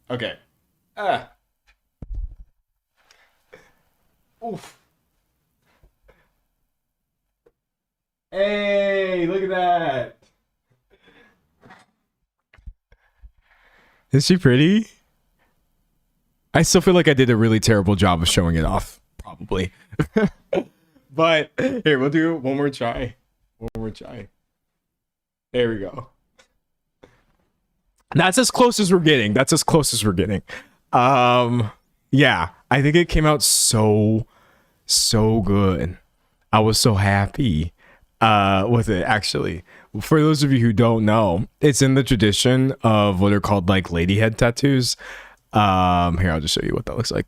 Okay. Oof. Hey, look at that. Is she pretty? I still feel like I did a really terrible job of showing it off. Probably. But here, we'll do one more try. One more try. There we go. That's as close as we're getting. That's as close as we're getting. Yeah, I think it came out so good. I was so happy with it, actually. For those of you who don't know, it's in the tradition of what are called like lady head tattoos. Here, I'll just show you what that looks like.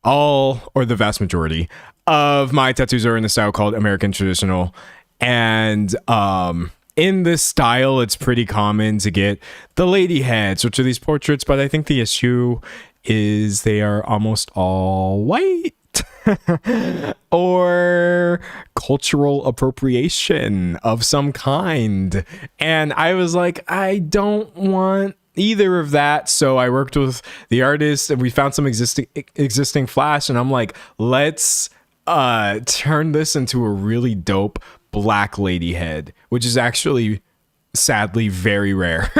All, or the vast majority of my tattoos are in the style called American traditional, and in this style, it's pretty common to get the lady heads, which are these portraits, but I think the issue is they are almost all white. Or cultural appropriation of some kind. And I was like, I don't want either of that. So I worked with the artist and we found some existing flash, and I'm like, let's turn this into a really dope black lady head, which is actually sadly very rare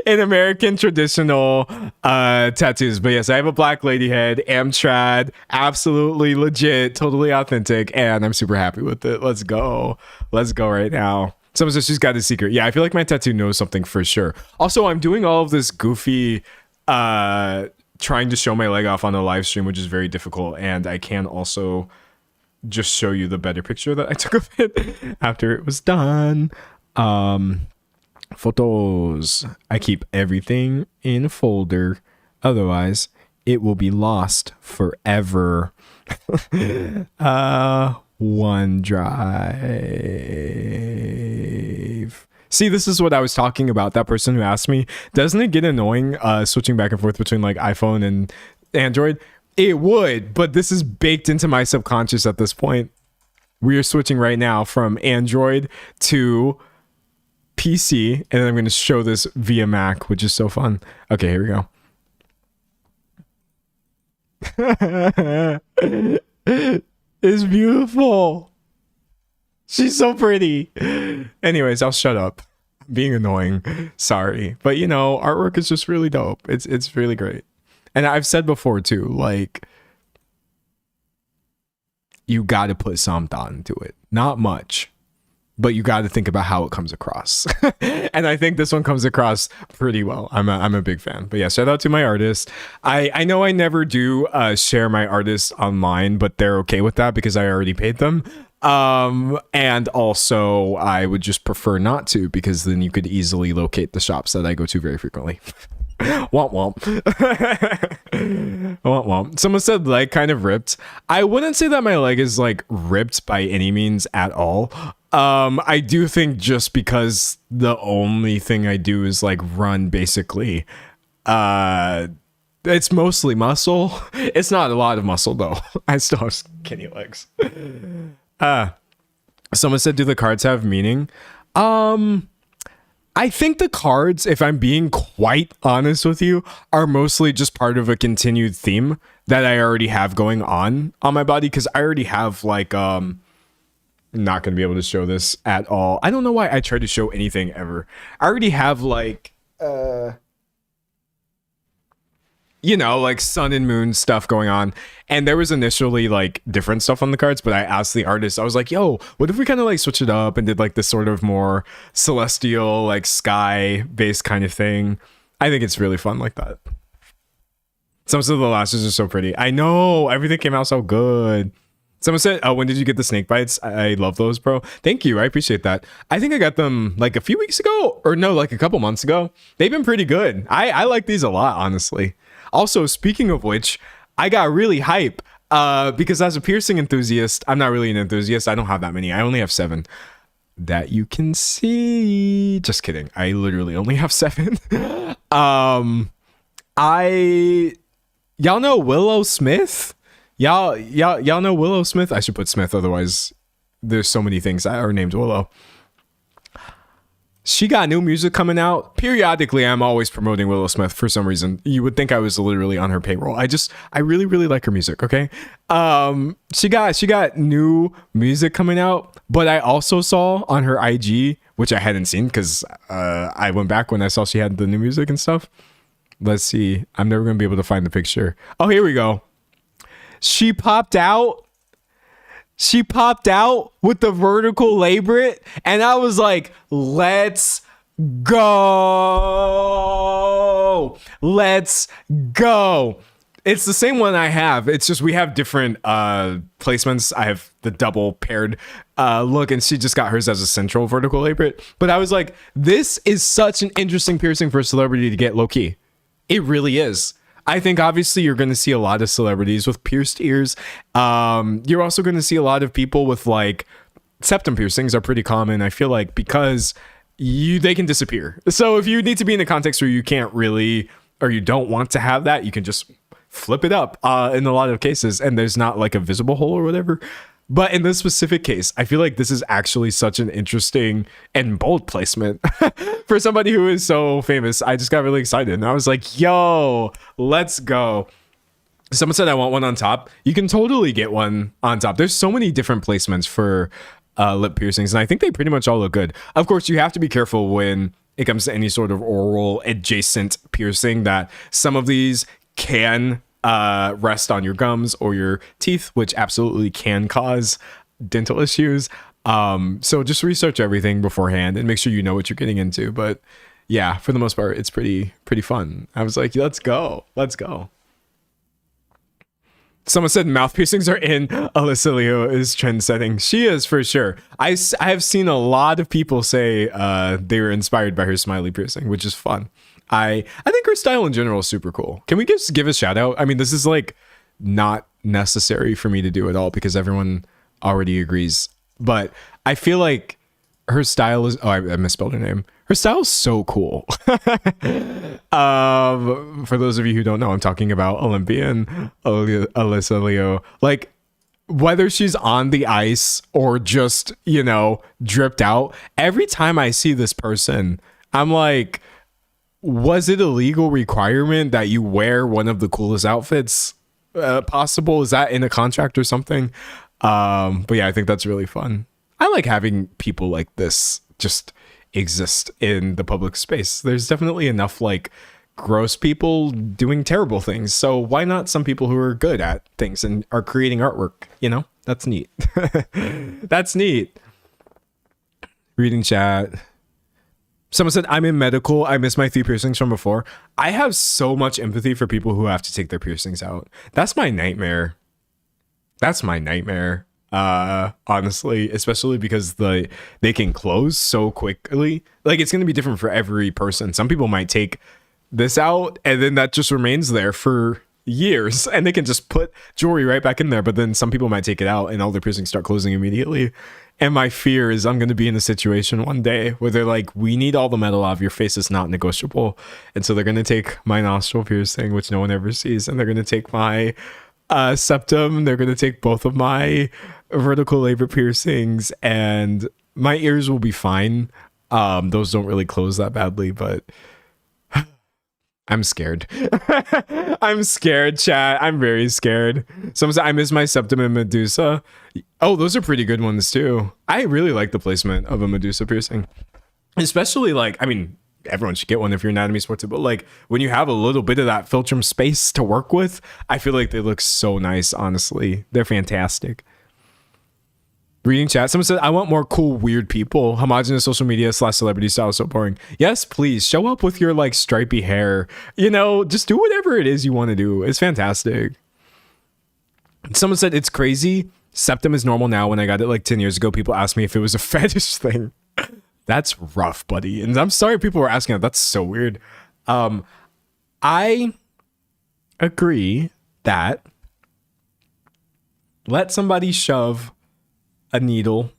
in American traditional tattoos. But yes, I have a black lady head, Amtrad, absolutely legit, totally authentic, and I'm super happy with it. Let's go right now. Someone says she's got a secret. Yeah, I feel like my tattoo knows something for sure. Also, I'm doing all of this goofy trying to show my leg off on a live stream, which is very difficult, and I can also just show you the better picture that I took of it after it was done. Photos. I keep everything in a folder, otherwise it will be lost forever. OneDrive. See, this is what I was talking about. That person who asked me, doesn't it get annoying switching back and forth between like iPhone and Android? It would, but this is baked into my subconscious at this point. We are switching right now from Android to PC, and then I'm going to show this via Mac, which is so fun. Okay, here we go. It's beautiful. She's so pretty. Anyways, I'll shut up. I'm being annoying. Sorry. But you know, artwork is just really dope. It's really great. And I've said before too, like, you got to put some thought into it. Not much, but you got to think about how it comes across. And I think this one comes across pretty well. I'm a big fan. But yeah, shout out to my artist. I know I never do share my artists online, but they're okay with that because I already paid them. And also I would just prefer not to, because then you could easily locate the shops that I go to very frequently. Womp womp. Womp womp. Someone said leg kind of ripped. I wouldn't say that my leg is like ripped by any means at all. I do think just because the only thing I do is like run basically. It's mostly muscle. It's not a lot of muscle though. I still have skinny legs. Someone said, do the cards have meaning? I think the cards, if I'm being quite honest with you, are mostly just part of a continued theme that I already have going on my body, because I already have like not going to be able to show this at all. I don't know why I try to show anything ever. I already have like you know, like sun and moon stuff going on. And there was initially like different stuff on the cards, but I asked the artist, I was like, yo, what if we kind of like switch it up and did like this sort of more celestial, like sky based kind of thing? I think it's really fun like that. Some of the lashes are so pretty. I know, everything came out so good. Someone said, oh, when did you get the snake bites? I love those, bro. Thank you. I appreciate that. I think I got them like a few weeks ago, or no, like a couple months ago. They've been pretty good. I like these a lot, honestly. Also, speaking of which, I got really hype because as a piercing enthusiast, I'm not really an enthusiast. I don't have that many. I only have 7 that you can see. Just kidding. I literally only have 7. Y'all know Willow Smith? Y'all know Willow Smith? I should put Smith, otherwise there's so many things that are named Willow. She got new music coming out. Periodically, I'm always promoting Willow Smith for some reason. You would think I was literally on her payroll. I really, really like her music, okay? She got new music coming out, but I also saw on her IG, which I hadn't seen because I went back when I saw she had the new music and stuff. Let's see. I'm never going to be able to find the picture. Oh, here we go. She popped out with the vertical labret, and I was like, let's go. It's the same one I have. It's just we have different placements. I have the double paired look, and she just got hers as a central vertical labret. But I was like, this is such an interesting piercing for a celebrity to get low-key. It really is. I think obviously you're going to see a lot of celebrities with pierced ears. You're also going to see a lot of people with like septum piercings are pretty common. I feel like because they can disappear. So if you need to be in a context where you can't really, or you don't want to have that, you can just flip it up in a lot of cases, and there's not like a visible hole or whatever. But in this specific case, I feel like this is actually such an interesting and bold placement for somebody who is so famous. I just got really excited and I was like, yo, let's go. Someone said I want one on top. You can totally get one on top. There's so many different placements for lip piercings, and I think they pretty much all look good. Of course, you have to be careful when it comes to any sort of oral adjacent piercing, that some of these can rest on your gums or your teeth, which absolutely can cause dental issues. So just research everything beforehand and make sure you know what you're getting into. But yeah, for the most part, it's pretty fun. I was like, let's go. Someone said mouth piercings are in. Alyssa Leo is trend setting. She is, for sure. I have seen a lot of people say they were inspired by her smiley piercing, which is fun. I think her style in general is super cool. Can we just give a shout out? I mean, this is like not necessary for me to do at all because everyone already agrees. But I feel like her style is, I misspelled her name. Her style is so cool. For those of you who don't know, I'm talking about Olympian Alyssa Leo. Like, whether she's on the ice or just, dripped out, every time I see this person, I'm like, was it a legal requirement that you wear one of the coolest outfits possible? Is that in a contract or something? But yeah, I think that's really fun. I like having people like this just exist in the public space. There's definitely enough like gross people doing terrible things. So why not some people who are good at things and are creating artwork? That's neat. That's neat. Reading chat. Someone said, I'm in medical. I miss my 3 piercings from before. I have so much empathy for people who have to take their piercings out. That's my nightmare. Honestly, especially because they can close so quickly. Like, it's going to be different for every person. Some people might take this out and then that just remains there for years and they can just put jewelry right back in there. But then some people might take it out and all their piercings start closing immediately. And my fear is I'm going to be in a situation one day where they're like, we need all the metal off. Your face is not negotiable. And so they're going to take my nostril piercing, which no one ever sees. And they're going to take my septum. They're going to take both of my vertical labor piercings, and my ears will be fine. Those don't really close that badly, but I'm scared. I'm scared, chat. I'm very scared. Someone said, I miss my septum and Medusa. Oh, those are pretty good ones too. I really like the placement of a Medusa piercing. Especially everyone should get one if you're anatomy sports, but like when you have a little bit of that philtrum space to work with, I feel like they look so nice, honestly. They're fantastic. Reading chat. Someone said, I want more cool, weird people. Homogenous social media / celebrity style is so boring. Yes, please show up with your like stripy hair. Just do whatever it is you want to do. It's fantastic. Someone said, it's crazy. Septum is normal now. When I got it like 10 years ago, people asked me if it was a fetish thing. That's rough, buddy. And I'm sorry people were asking that. That's so weird. I agree that let somebody shove a needle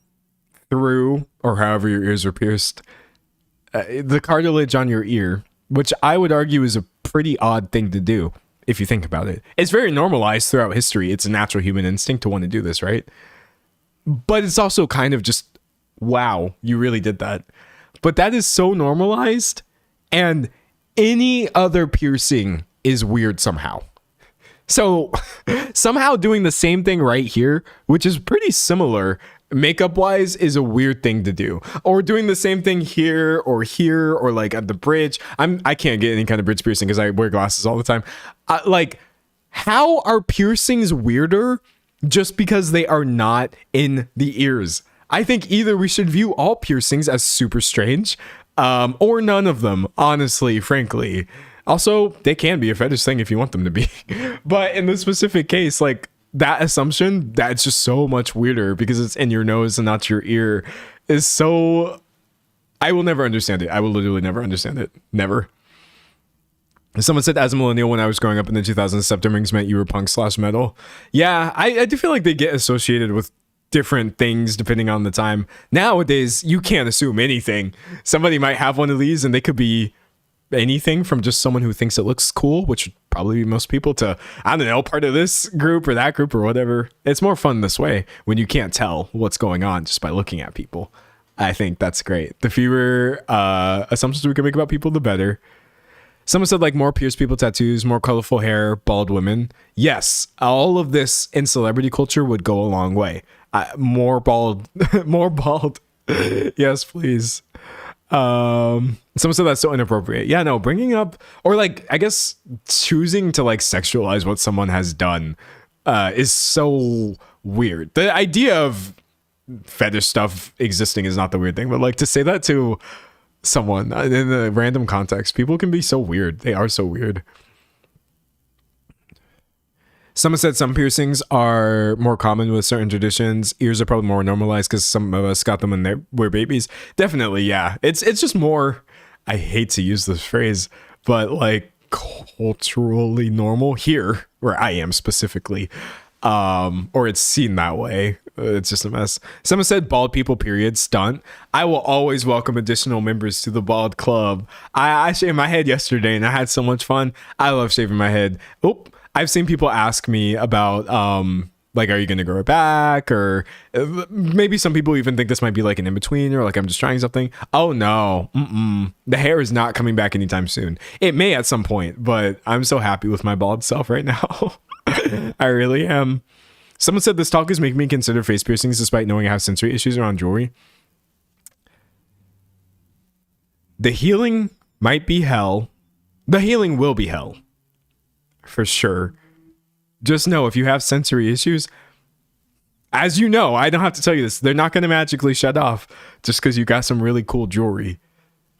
through, or however your ears are pierced, the cartilage on your ear, which I would argue is a pretty odd thing to do if you think about it. It's very normalized throughout history. It's a natural human instinct to want to do this, right? But it's also kind of just, wow, you really did that. But that is so normalized, and any other piercing is weird somehow. So somehow doing the same thing right here, which is pretty similar makeup wise, is a weird thing to do. Or doing the same thing here or like at the bridge. I can't get any kind of bridge piercing because I wear glasses all the time. How are piercings weirder just because they are not in the ears? I think either we should view all piercings as super strange, or none of them, honestly, frankly. Also, they can be a fetish thing if you want them to be. But in this specific case, like that assumption, that's just so much weirder because it's in your nose and not your ear is so... I will never understand it. I will literally never understand it. Never. Someone said, as a millennial, when I was growing up in the 2000s, septum rings meant you were punk / metal. Yeah, I do feel like they get associated with different things depending on the time. Nowadays, you can't assume anything. Somebody might have one of these and they could be anything from just someone who thinks it looks cool, which would probably be most people, to, I don't know, part of this group or that group or whatever. It's more fun this way when you can't tell what's going on just by looking at people. I think that's great. The fewer assumptions we can make about people, the better. Someone said like more pierced people, tattoos, more colorful hair, bald women. Yes, all of this in celebrity culture would go a long way. More bald, more bald. Yes, please. Someone said that's so inappropriate. Yeah, no, bringing up, or like, I guess choosing to like sexualize what someone has done is so weird. The idea of fetish stuff existing is not the weird thing, but like to say that to someone in a random context, people can be so weird. They are so weird. Someone said some piercings are more common with certain traditions. Ears are probably more normalized because some of us got them when they were babies. Definitely, yeah. It's just more, I hate to use this phrase, but like culturally normal here, where I am specifically. Or it's seen that way. It's just a mess. Someone said bald people, period, stunt. I will always welcome additional members to the bald club. I shaved my head yesterday and I had so much fun. I love shaving my head. Oop. I've seen people ask me about, like, are you going to grow it back? Or maybe some people even think this might be like an in-between, or like I'm just trying something. Oh, no. The hair is not coming back anytime soon. It may at some point, but I'm so happy with my bald self right now. I really am. Someone said this talk is making me consider face piercings despite knowing I have sensory issues around jewelry. The healing might be hell. The healing will be hell. For sure. Just know if you have sensory issues, as you know, I don't have to tell you this, they're not going to magically shut off just because you got some really cool jewelry.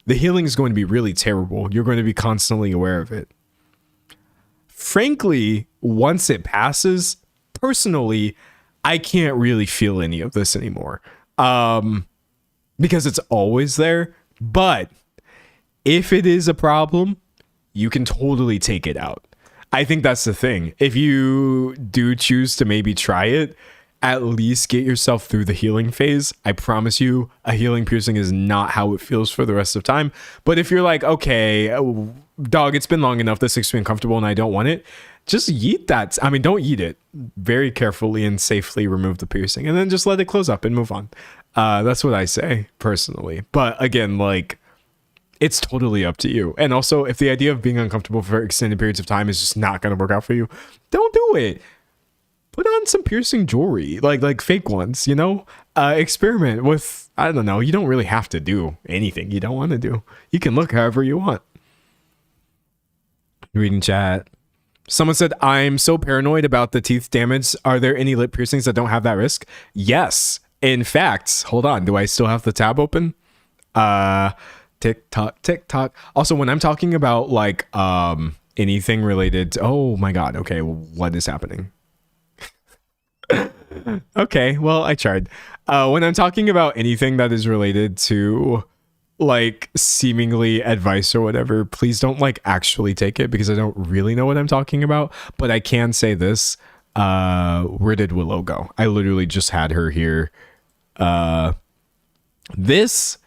The healing is going to be really terrible. You're going to be constantly aware of it. Frankly, once it passes, personally, I can't really feel any of this anymore. Because it's always there. But if it is a problem, you can totally take it out. I think that's the thing. If you do choose to maybe try it, at least get yourself through the healing phase. I promise you, a healing piercing is not how it feels for the rest of time. But if you're like, okay, dog, it's been long enough, this makes me uncomfortable and I don't want it, just yeet that. I mean, don't eat it. Very carefully and safely remove the piercing and then just let it close up and move on. That's what I say personally. But again, like, it's totally up to you. And also, if the idea of being uncomfortable for extended periods of time is just not going to work out for you, don't do it. Put on some piercing jewelry, like fake ones, you know? Experiment with, I don't know, you don't really have to do anything you don't want to do. You can look however you want. Reading chat. Someone said, I'm so paranoid about the teeth damage. Are there any lip piercings that don't have that risk? Yes. In fact, hold on. Do I still have the tab open? TikTok, TikTok. Also, when I'm talking about like anything related to, oh my god, okay, what is happening? Okay, well, I tried. When I'm talking about anything that is related to like seemingly advice or whatever, please don't like actually take it because I don't really know what I'm talking about. But I can say this. Where did Willow go? I literally just had her here. This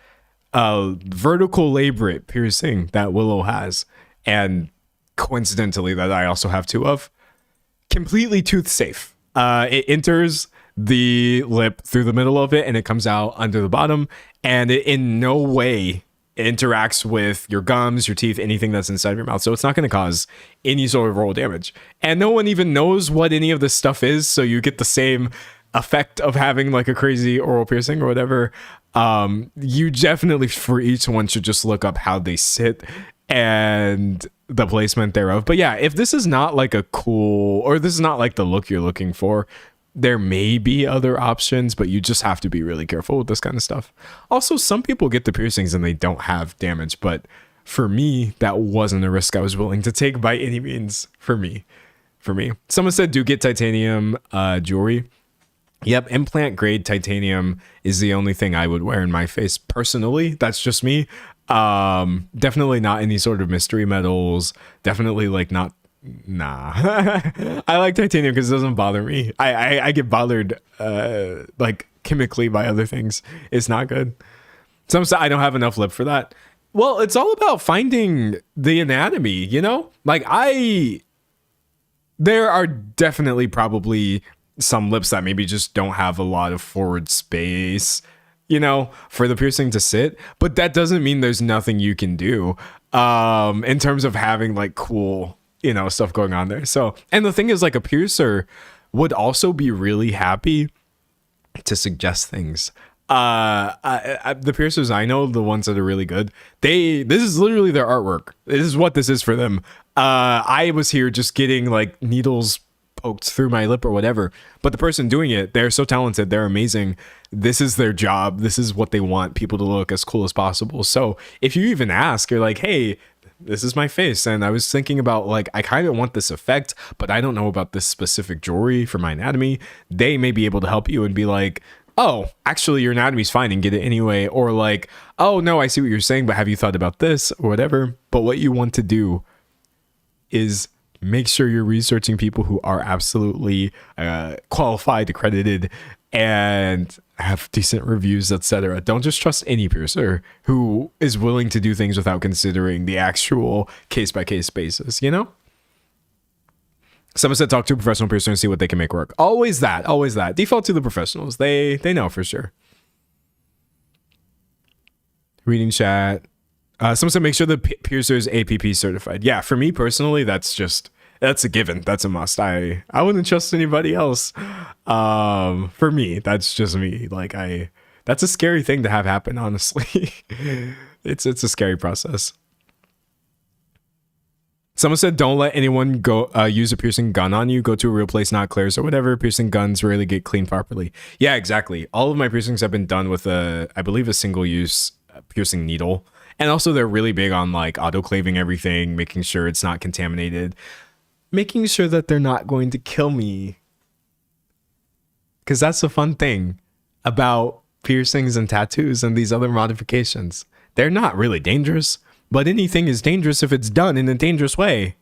vertical labret piercing that Willow has, and coincidentally that I also have two of, completely tooth safe. It enters the lip through the middle of it and it comes out under the bottom, and it in no way interacts with your gums, your teeth, anything that's inside of your mouth. So it's not going to cause any sort of oral damage. And no one even knows what any of this stuff is, so you get the same effect of having like a crazy oral piercing or whatever. You definitely for each one should just look up how they sit and the placement thereof. But yeah, if this is not like a cool, or this is not like the look you're looking for, there may be other options, but you just have to be really careful with this kind of stuff. Also, some people get the piercings and they don't have damage, but for me, that wasn't a risk I was willing to take by any means. For me. Someone said, do get titanium jewelry. Yep, implant grade titanium is the only thing I would wear in my face personally. That's just me. Definitely not any sort of mystery metals. Definitely like not Nah. I like titanium because it doesn't bother me. I get bothered like chemically by other things. It's not good. Sometimes I don't have enough lip for that. Well, it's all about finding the anatomy, you know? Like there are definitely probably some lips that maybe just don't have a lot of forward space, you know, for the piercing to sit, but that doesn't mean there's nothing you can do in terms of having like cool, you know, stuff going on there. So, and the thing is, like, a piercer would also be really happy to suggest things. The piercers I know, the ones that are really good, this is literally their artwork. This is what this is for them. I was here just getting like needles poked through my lip or whatever, but the person doing it, they're so talented, they're amazing. This is their job. This is what they want people to look as cool as possible. So if you even ask, you're like, hey, this is my face, and I was thinking about, like, I kind of want this effect, but I don't know about this specific jewelry for my anatomy. They may be able to help you and be like, oh, actually your anatomy's fine, and get it anyway. Or like, oh no, I see what you're saying, but have you thought about this or whatever? But what you want to do is make sure you're researching people who are absolutely qualified, accredited, and have decent reviews, etc. Don't just trust any piercer who is willing to do things without considering the actual case-by-case basis, you know? Someone said talk to a professional piercer and see what they can make work. Always that. Always that. Default to the professionals. They know for sure. Reading chat. Someone said make sure the piercer is APP certified. Yeah, for me personally, that's a given. That's a must. I wouldn't trust anybody else. For me, that's just me. Like, that's a scary thing to have happen, honestly. It's a scary process. Someone said don't let anyone go use a piercing gun on you. Go to a real place, not Claire's or whatever. Piercing guns rarely get cleaned properly. Yeah, exactly. All of my piercings have been done with I believe a single use piercing needle. And also they're really big on like autoclaving everything, making sure it's not contaminated, making sure that they're not going to kill me. Because that's the fun thing about piercings and tattoos and these other modifications. They're not really dangerous. But anything is dangerous if it's done in a dangerous way.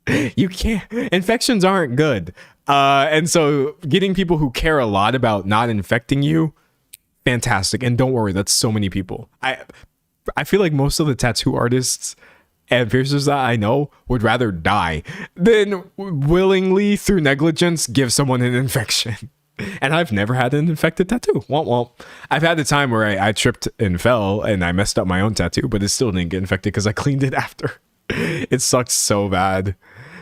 You can't. Infections aren't good. And so getting people who care a lot about not infecting you, fantastic. And don't worry, that's so many people. I feel like most of the tattoo artists and piercers that I know would rather die than willingly, through negligence, give someone an infection. And I've never had an infected tattoo. Womp. I've had a time where I tripped and fell and I messed up my own tattoo, but it still didn't get infected because I cleaned it after. It sucked so bad.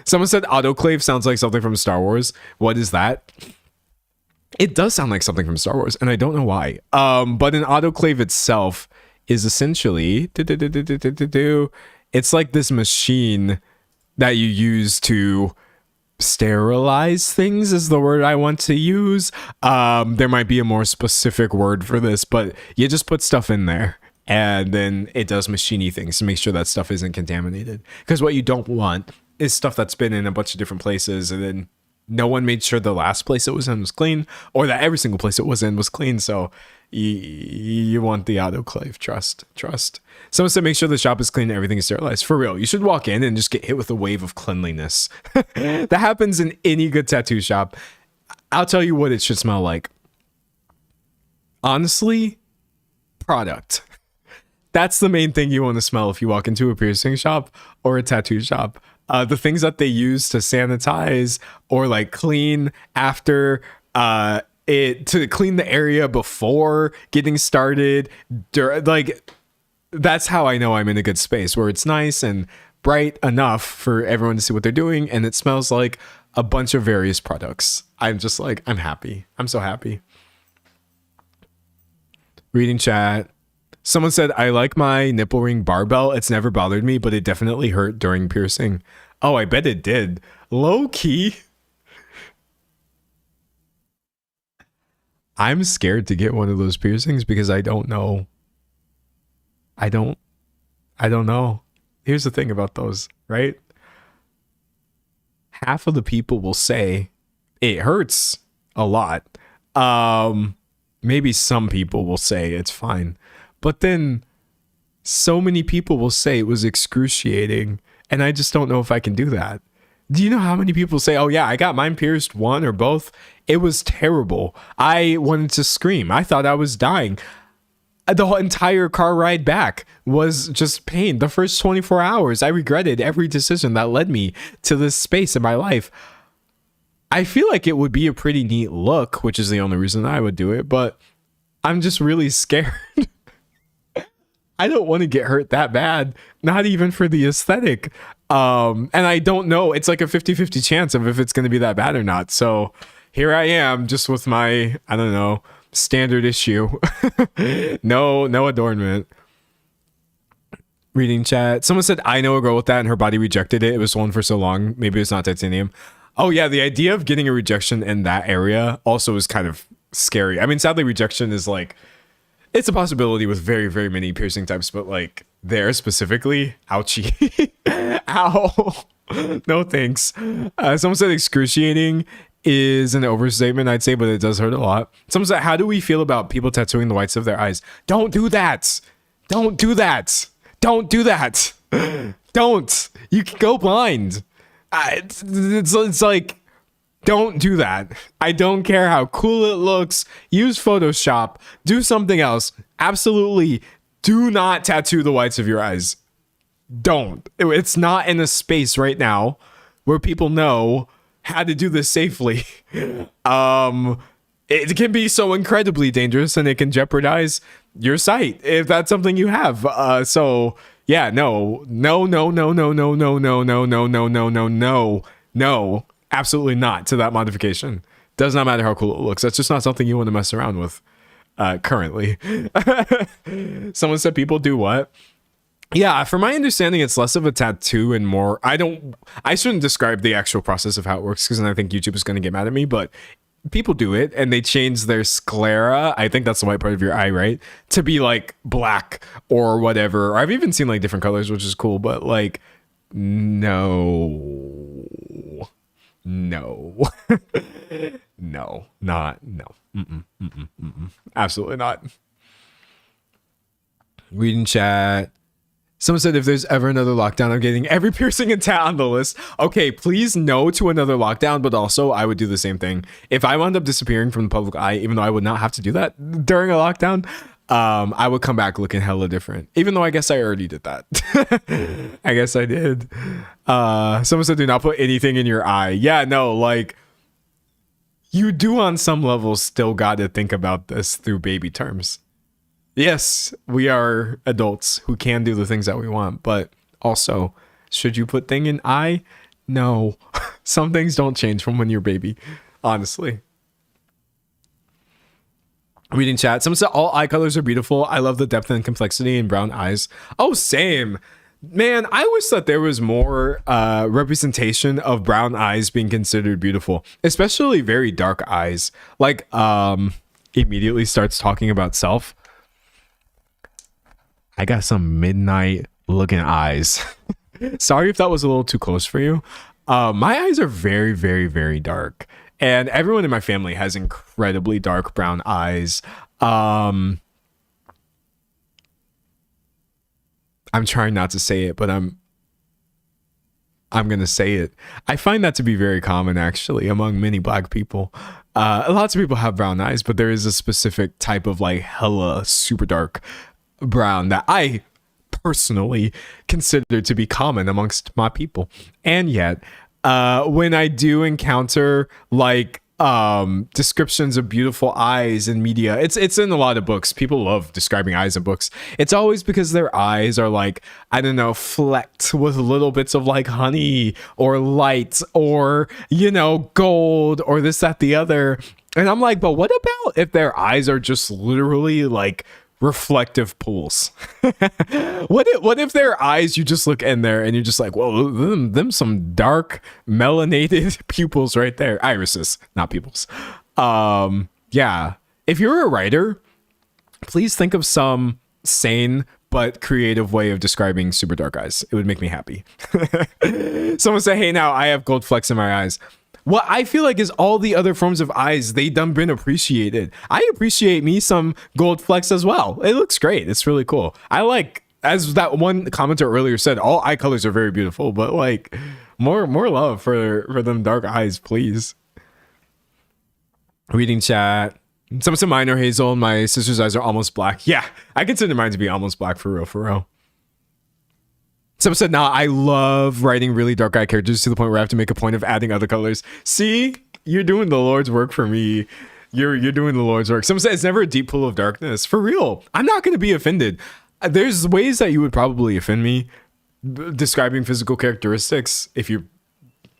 Someone said autoclave sounds like something from Star Wars. What is that? It does sound like something from Star Wars, and I don't know why. But an autoclave itself is essentially it's like this machine that you use to sterilize things is the word I want to use. There might be a more specific word for this, but you just put stuff in there and then it does machiney things to make sure that stuff isn't contaminated. Because what you don't want is stuff that's been in a bunch of different places and then no one made sure the last place it was in was clean, or that every single place it was in was clean. So you want the autoclave. Trust. Someone said make sure the shop is clean and everything is sterilized. For real, you should walk in and just get hit with a wave of cleanliness. That happens in any good tattoo shop. I'll tell you what it should smell like. Honestly, product. That's the main thing you want to smell if you walk into a piercing shop or a tattoo shop. The things that they use to sanitize or like clean after to clean the area before getting started, like that's how I know I'm in a good space, where it's nice and bright enough for everyone to see what they're doing and it smells like a bunch of various products. I'm just like, I'm happy. I'm so happy. Reading chat. Someone said, I like my nipple ring barbell. It's never bothered me, but it definitely hurt during piercing. Oh, I bet it did. Low key. I'm scared to get one of those piercings because I don't know. I don't know. Here's the thing about those, right? Half of the people will say it hurts a lot. Maybe some people will say it's fine. But then so many people will say it was excruciating, and I just don't know if I can do that. Do you know how many people say, oh yeah, I got mine pierced, one or both? It was terrible. I wanted to scream. I thought I was dying. The whole entire car ride back was just pain. The first 24 hours, I regretted every decision that led me to this space in my life. I feel like it would be a pretty neat look, which is the only reason I would do it, but I'm just really scared. I don't want to get hurt that bad, not even for the aesthetic. And I don't know. It's like a 50-50 chance of if it's going to be that bad or not. So here I am just with my, I don't know, standard issue. No adornment. Reading chat. Someone said, I know a girl with that and her body rejected it. It was stolen for so long. Maybe it's not titanium. Oh yeah, the idea of getting a rejection in that area also is kind of scary. I mean, sadly, rejection is like, it's a possibility with very, very many piercing types, but like there specifically, ouchie. Ow. No thanks. Someone said excruciating is an overstatement, I'd say, but it does hurt a lot. Someone said, how do we feel about people tattooing the whites of their eyes? Don't do that. Don't do that. Don't do that. Don't. You can go blind. It's like, don't do that. I don't care how cool it looks. Use Photoshop. Do something else. Absolutely do not tattoo the whites of your eyes. Don't. It's not in a space right now where people know how to do this safely. It can be so incredibly dangerous and it can jeopardize your sight if that's something you have. So yeah, no, absolutely not to that modification. Does not matter how cool it looks. That's just not something you want to mess around with currently. Someone said people do what? Yeah, from my understanding, it's less of a tattoo and more, I shouldn't describe the actual process of how it works because then I think YouTube is going to get mad at me, but people do it and they change their sclera, I think that's the white part of your eye, right, to be like black or whatever. I've even seen like different colors, which is cool, but like no absolutely not. Reading chat. Someone said, if there's ever another lockdown, I'm getting every piercing and tat on the list. Okay, please no to another lockdown, but also I would do the same thing. If I wound up disappearing from the public eye, even though I would not have to do that during a lockdown, I would come back looking hella different. Even though I guess I already did that. I guess I did. Someone said, do not put anything in your eye. Yeah, no, like, you do on some level still got to think about this through baby terms. Yes, we are adults who can do the things that we want, but also, should you put thing in eye? No. Some things don't change from when you're a baby, honestly. Reading chat. Someone said all eye colors are beautiful. I love the depth and complexity in brown eyes. Oh, same. Man, I wish that there was more representation of brown eyes being considered beautiful, especially very dark eyes. Like, immediately starts talking about self. I got some midnight looking eyes. Sorry if that was a little too close for you. My eyes are very, very, very dark. And everyone in my family has incredibly dark brown eyes. I'm trying not to say it, but I'm going to say it. I find that to be very common, actually, among many black people. Lots of people have brown eyes, but there is a specific type of like hella super dark brown that I personally consider to be common amongst my people. And yet, when I do encounter like descriptions of beautiful eyes in media, it's in a lot of books. People love describing eyes in books. It's always because their eyes are like, I don't know, flecked with little bits of like honey or light or, you know, gold or this, that, the other. And I'm like, but what about if their eyes are just literally like reflective pools? What if their eyes, you just look in there and you're just like, whoa, them some dark melanated pupils right there. Irises, not pupils. Yeah, if you're a writer, please think of some sane but creative way of describing super dark eyes. It would make me happy. Someone say, hey, now I have gold flecks in my eyes. What I feel like is all the other forms of eyes, they done been appreciated. I appreciate me some gold flecks as well. It looks great. It's really cool. I like, as that one commenter earlier said, all eye colors are very beautiful, but like More love for them dark eyes, please. Reading chat. Someone said mine are hazel and my sister's eyes are almost black. Yeah, I consider mine to be almost black for real, for real. Someone said, nah, I love writing really dark eye characters to the point where I have to make a point of adding other colors. See, you're doing the Lord's work for me. You're doing the Lord's work. Someone said it's never a deep pool of darkness. For real. I'm not going to be offended. There's ways that you would probably offend me describing physical characteristics if you're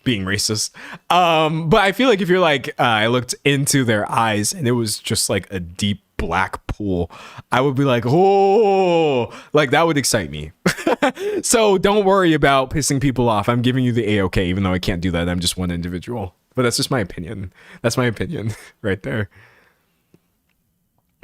being racist. But I feel like if you're like, I looked into their eyes and it was just like a deep black pool, I would be like, oh, like that would excite me. So don't worry about pissing people off. I'm giving you the A-OK, even though I can't do that. I'm just one individual. But that's just my opinion. That's my opinion right there.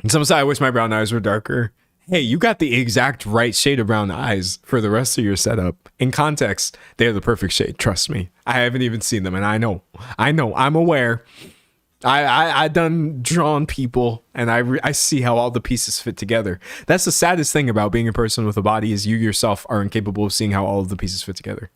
And someone said, I wish my brown eyes were darker. Hey, you got the exact right shade of brown eyes for the rest of your setup. In context, they're the perfect shade. Trust me. I haven't even seen them, and I know. I'm aware. I done drawn people, and I see how all the pieces fit together. That's the saddest thing about being a person with a body is you yourself are incapable of seeing how all of the pieces fit together.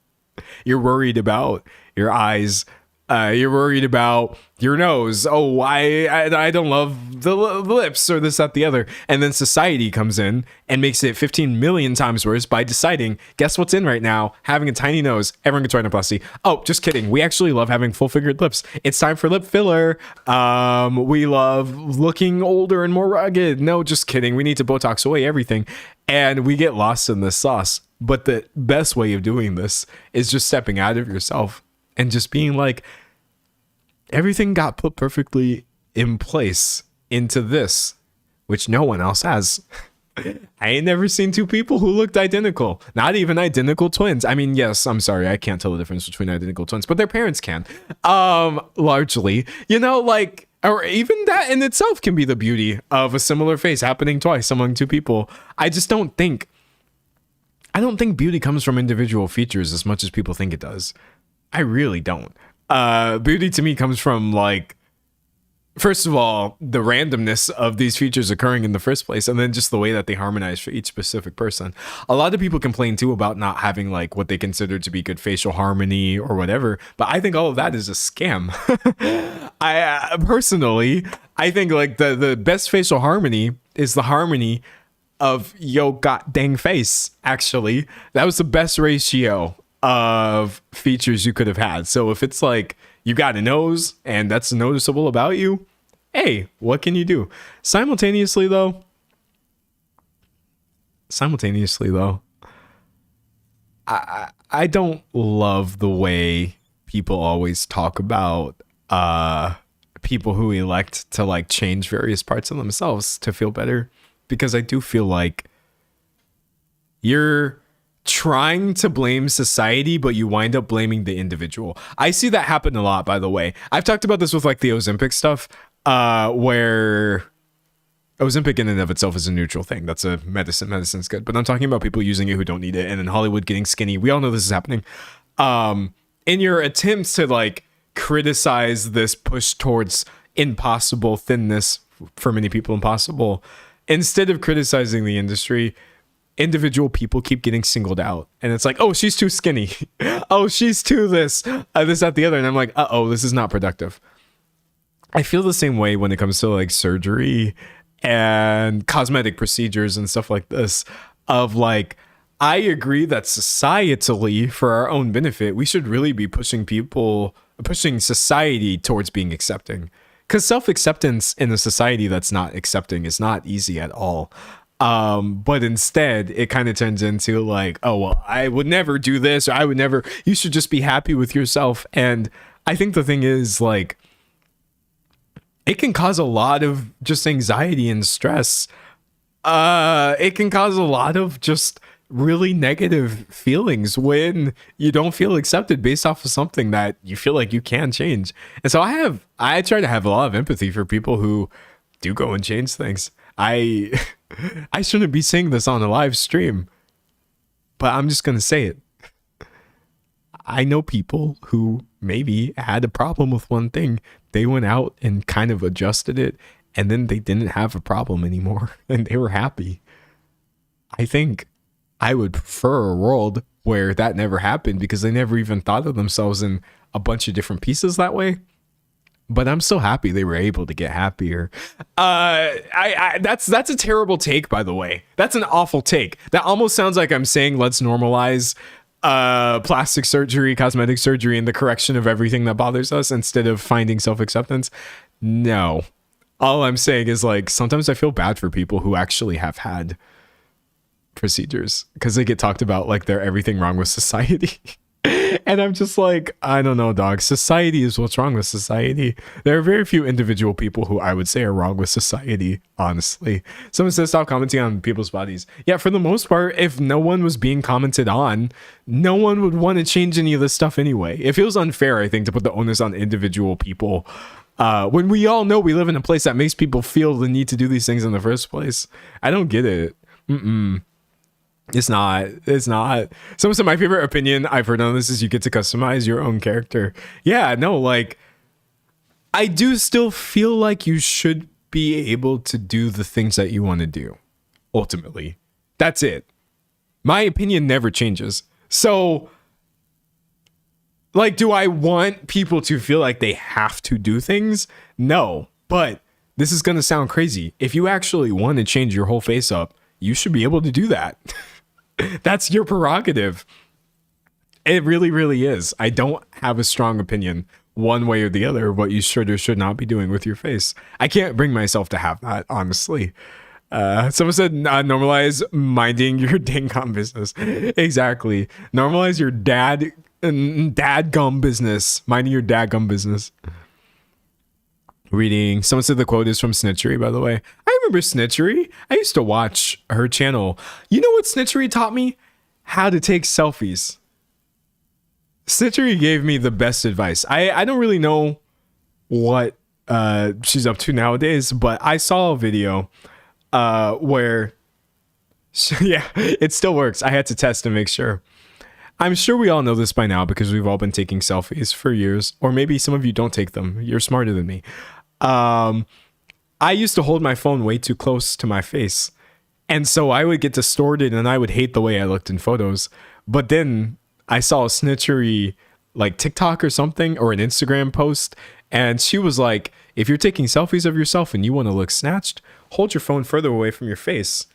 You're worried about your eyes. You're worried about your nose. Oh, I don't love the lips or this, that, the other. And then society comes in and makes it 15 million times worse by deciding, guess what's in right now? Having a tiny nose. Everyone gets rhinoplasty. Oh, just kidding. We actually love having full figured lips. It's time for lip filler. We love looking older and more rugged. No, just kidding. We need to Botox away everything. And we get lost in this sauce. But the best way of doing this is just stepping out of yourself and just being like, everything got put perfectly in place into this, which no one else has. I ain't never seen two people who looked identical. Not even identical twins. I mean, yes, I'm sorry, I can't tell the difference between identical twins, but their parents can. Largely, you know, like, or even that in itself can be the beauty of a similar face happening twice among two people. I don't think beauty comes from individual features as much as people think it does. I really don't. Beauty to me comes from, like, first of all, the randomness of these features occurring in the first place, and then just the way that they harmonize for each specific person. A lot of people complain too about not having like what they consider to be good facial harmony or whatever, but I think all of that is a scam. I personally, I think like the best facial harmony is the harmony of yo god dang face. Actually, that was the best ratio of features you could have had. So if it's like you got a nose and that's noticeable about you, hey, what can you do? Simultaneously though, I don't love the way people always talk about people who elect to like change various parts of themselves to feel better, because I do feel like you're trying to blame society, but you wind up blaming the individual. I see that happen a lot, by the way. I've talked about this with like the Ozempic stuff, where Ozempic in and of itself is a neutral thing. That's a medicine. Medicine's good. But I'm talking about people using it who don't need it, and in Hollywood getting skinny. We all know this is happening. In your attempts to like criticize this push towards impossible thinness, for many people impossible, instead of criticizing the industry, individual people keep getting singled out, and it's like, oh, she's too skinny. Oh, she's too this, that, the other. And I'm like, uh-oh, this is not productive. I feel the same way when it comes to like surgery and cosmetic procedures and stuff like this, of like, I agree that societally, for our own benefit, we should really be pushing society towards being accepting, because self-acceptance in a society that's not accepting is not easy at all. But instead it kind of turns into like, oh, well, I would never do this, or I would never, you should just be happy with yourself. And I think the thing is, like, it can cause a lot of just anxiety and stress. It can cause a lot of just really negative feelings when you don't feel accepted based off of something that you feel like you can change. And so I try to have a lot of empathy for people who do go and change things. I shouldn't be saying this on a live stream, but I'm just going to say it. I know people who maybe had a problem with one thing. They went out and kind of adjusted it, and then they didn't have a problem anymore, and they were happy. I think I would prefer a world where that never happened because they never even thought of themselves in a bunch of different pieces that way. But I'm so happy they were able to get happier. That's a terrible take, by the way. That's an awful take. That almost sounds like I'm saying let's normalize plastic surgery, cosmetic surgery, and the correction of everything that bothers us instead of finding self-acceptance. No. All I'm saying is, like, sometimes I feel bad for people who actually have had procedures because they get talked about like they're everything wrong with society. And I'm just like, I don't know, dog. Society is what's wrong with society. There are very few individual people who I would say are wrong with society, honestly. Someone says stop commenting on people's bodies. Yeah, for the most part, if no one was being commented on, no one would want to change any of this stuff anyway. It feels unfair, I think, to put the onus on individual people when we all know we live in a place that makes people feel the need to do these things in the first place. I don't get it. It's not. Someone said my favorite opinion I've heard on this is you get to customize your own character. Yeah, no, like, I do still feel like you should be able to do the things that you want to do. Ultimately, that's it. My opinion never changes. So, like, do I want people to feel like they have to do things? No, but this is going to sound crazy. If you actually want to change your whole face up, you should be able to do that. That's your prerogative. It really, really is. I don't have a strong opinion one way or the other of what you should or should not be doing with your face. I can't bring myself to have that, honestly. Someone said normalize minding your dang-gum business. Exactly. Normalize your dad-gum business. Minding your dad-gum business. Reading. Someone said the quote is from Snitchery, by the way. I remember Snitchery. I used to watch her channel. You know what Snitchery taught me? How to take selfies. Snitchery gave me the best advice. I don't really know what she's up to nowadays, but I saw a video where yeah, it still works. I had to test to make sure. I'm sure we all know this by now because we've all been taking selfies for years, or maybe some of you don't take them. You're smarter than me. I used to hold my phone way too close to my face, and so I would get distorted and I would hate the way I looked in photos. But then I saw a Snitchery like TikTok or something, or an Instagram post, and she was like, if you're taking selfies of yourself and you want to look snatched, hold your phone further away from your face,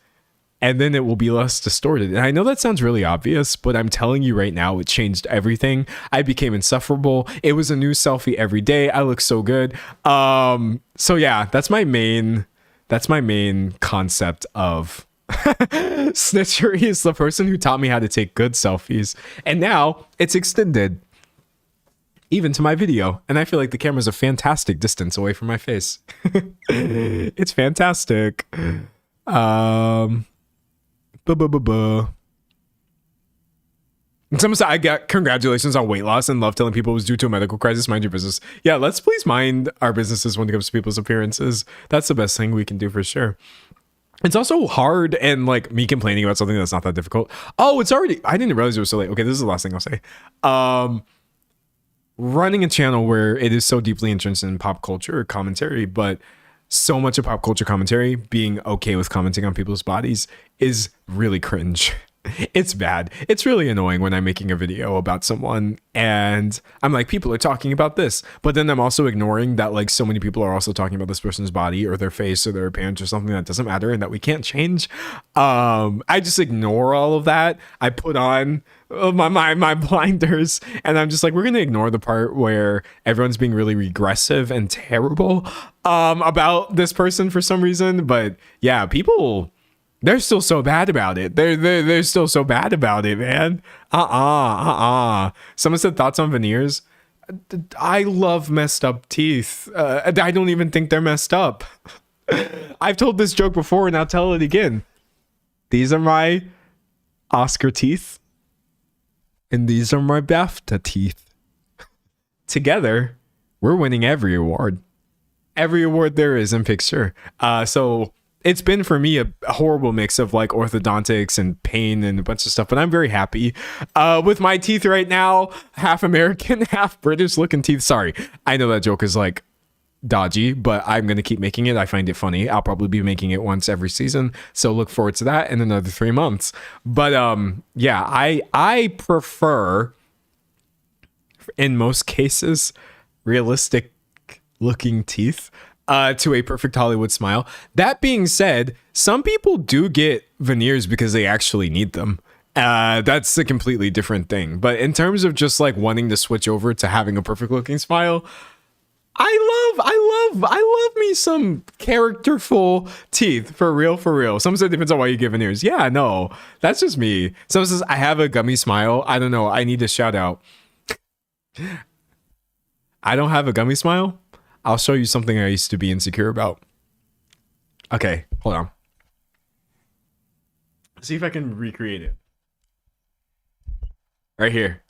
and then it will be less distorted. And I know that sounds really obvious, but I'm telling you right now, it changed everything. I became insufferable. It was a new selfie every day. I look so good. So yeah, that's my main concept of Snitchery is the person who taught me how to take good selfies. And now it's extended even to my video. And I feel like the camera's a fantastic distance away from my face. It's fantastic. Someone said, I got congratulations on weight loss and love telling people it was due to a medical crisis. Mind your business. Yeah, let's please mind our businesses when it comes to people's appearances. That's the best thing we can do for sure. It's also hard, and like me complaining about something that's not that difficult. Oh, it's already, I didn't realize it was so late. Okay, this is the last thing I'll say. Running a channel where it is so deeply entrenched in pop culture commentary, but so much of pop culture commentary being okay with commenting on people's bodies is really cringe. It's bad. It's really annoying when I'm making a video about someone and I'm like, people are talking about this, but then I'm also ignoring that like so many people are also talking about this person's body or their face or their appearance or something that doesn't matter and that we can't change. I just ignore all of that. I put on my blinders and I'm just like, we're gonna ignore the part where everyone's being really regressive and terrible about this person for some reason. But yeah, people, they're still so bad about it. They're still so bad about it, man. Someone said thoughts on veneers. I love messed up teeth. I don't even think they're messed up. I've told this joke before and I'll tell it again. These are my Oscar teeth. And these are my BAFTA teeth. Together, we're winning every award. Every award there is in picture. So it's been for me a horrible mix of like orthodontics and pain and a bunch of stuff, but I'm very happy with my teeth right now. Half American, half British looking teeth. Sorry, I know that joke is like dodgy, but I'm going to keep making it. I find it funny. I'll probably be making it once every season. So look forward to that in another 3 months. But yeah, I prefer, in most cases, realistic looking teeth to a perfect Hollywood smile. That being said, some people do get veneers because they actually need them. That's a completely different thing. But in terms of just like wanting to switch over to having a perfect looking smile, I love me some characterful teeth, for real. Someone said it depends on why you get veneers. Yeah, no, that's just me. Someone says I have a gummy smile. I don't know. I need a shout out. I don't have a gummy smile. I'll show you something I used to be insecure about. Okay, hold on. See if I can recreate it. Right here.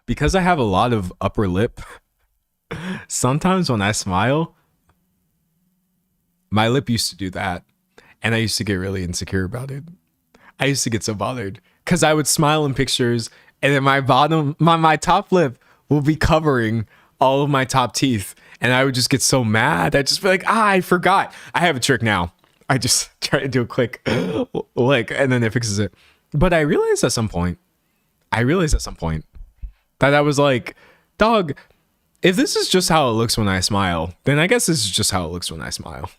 Because I have a lot of upper lip, sometimes when I smile, my lip used to do that. And I used to get really insecure about it. I used to get so bothered because I would smile in pictures and then my top lip will be covering all of my top teeth. And I would just get so mad. I'd just be like, I forgot. I have a trick now. I just try to do a quick lick and then it fixes it. But I realized at some point that I was like, dog, if this is just how it looks when I smile, then I guess this is just how it looks when I smile.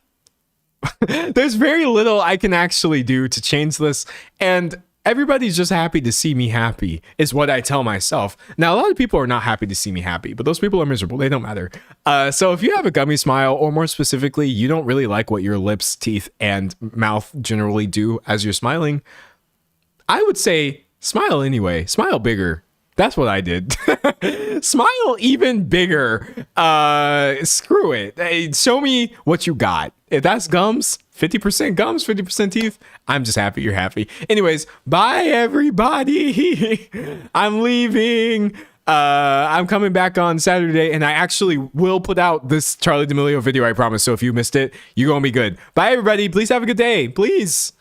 There's very little I can actually do to change this. And everybody's just happy to see me happy is what I tell myself. Now, a lot of people are not happy to see me happy, but those people are miserable. They don't matter. So if you have a gummy smile, or more specifically, you don't really like what your lips, teeth, and mouth generally do as you're smiling, I would say smile anyway. Smile bigger. That's what I did. Smile even bigger. Screw it. Hey, show me what you got. If that's gums, 50% gums, 50% teeth, I'm just happy you're happy. Anyways, bye everybody. I'm leaving. I'm coming back on Saturday, and I actually will put out this Charli D'Amelio video, I promise. So if you missed it, you're gonna be good. Bye everybody. Please have a good day. Please.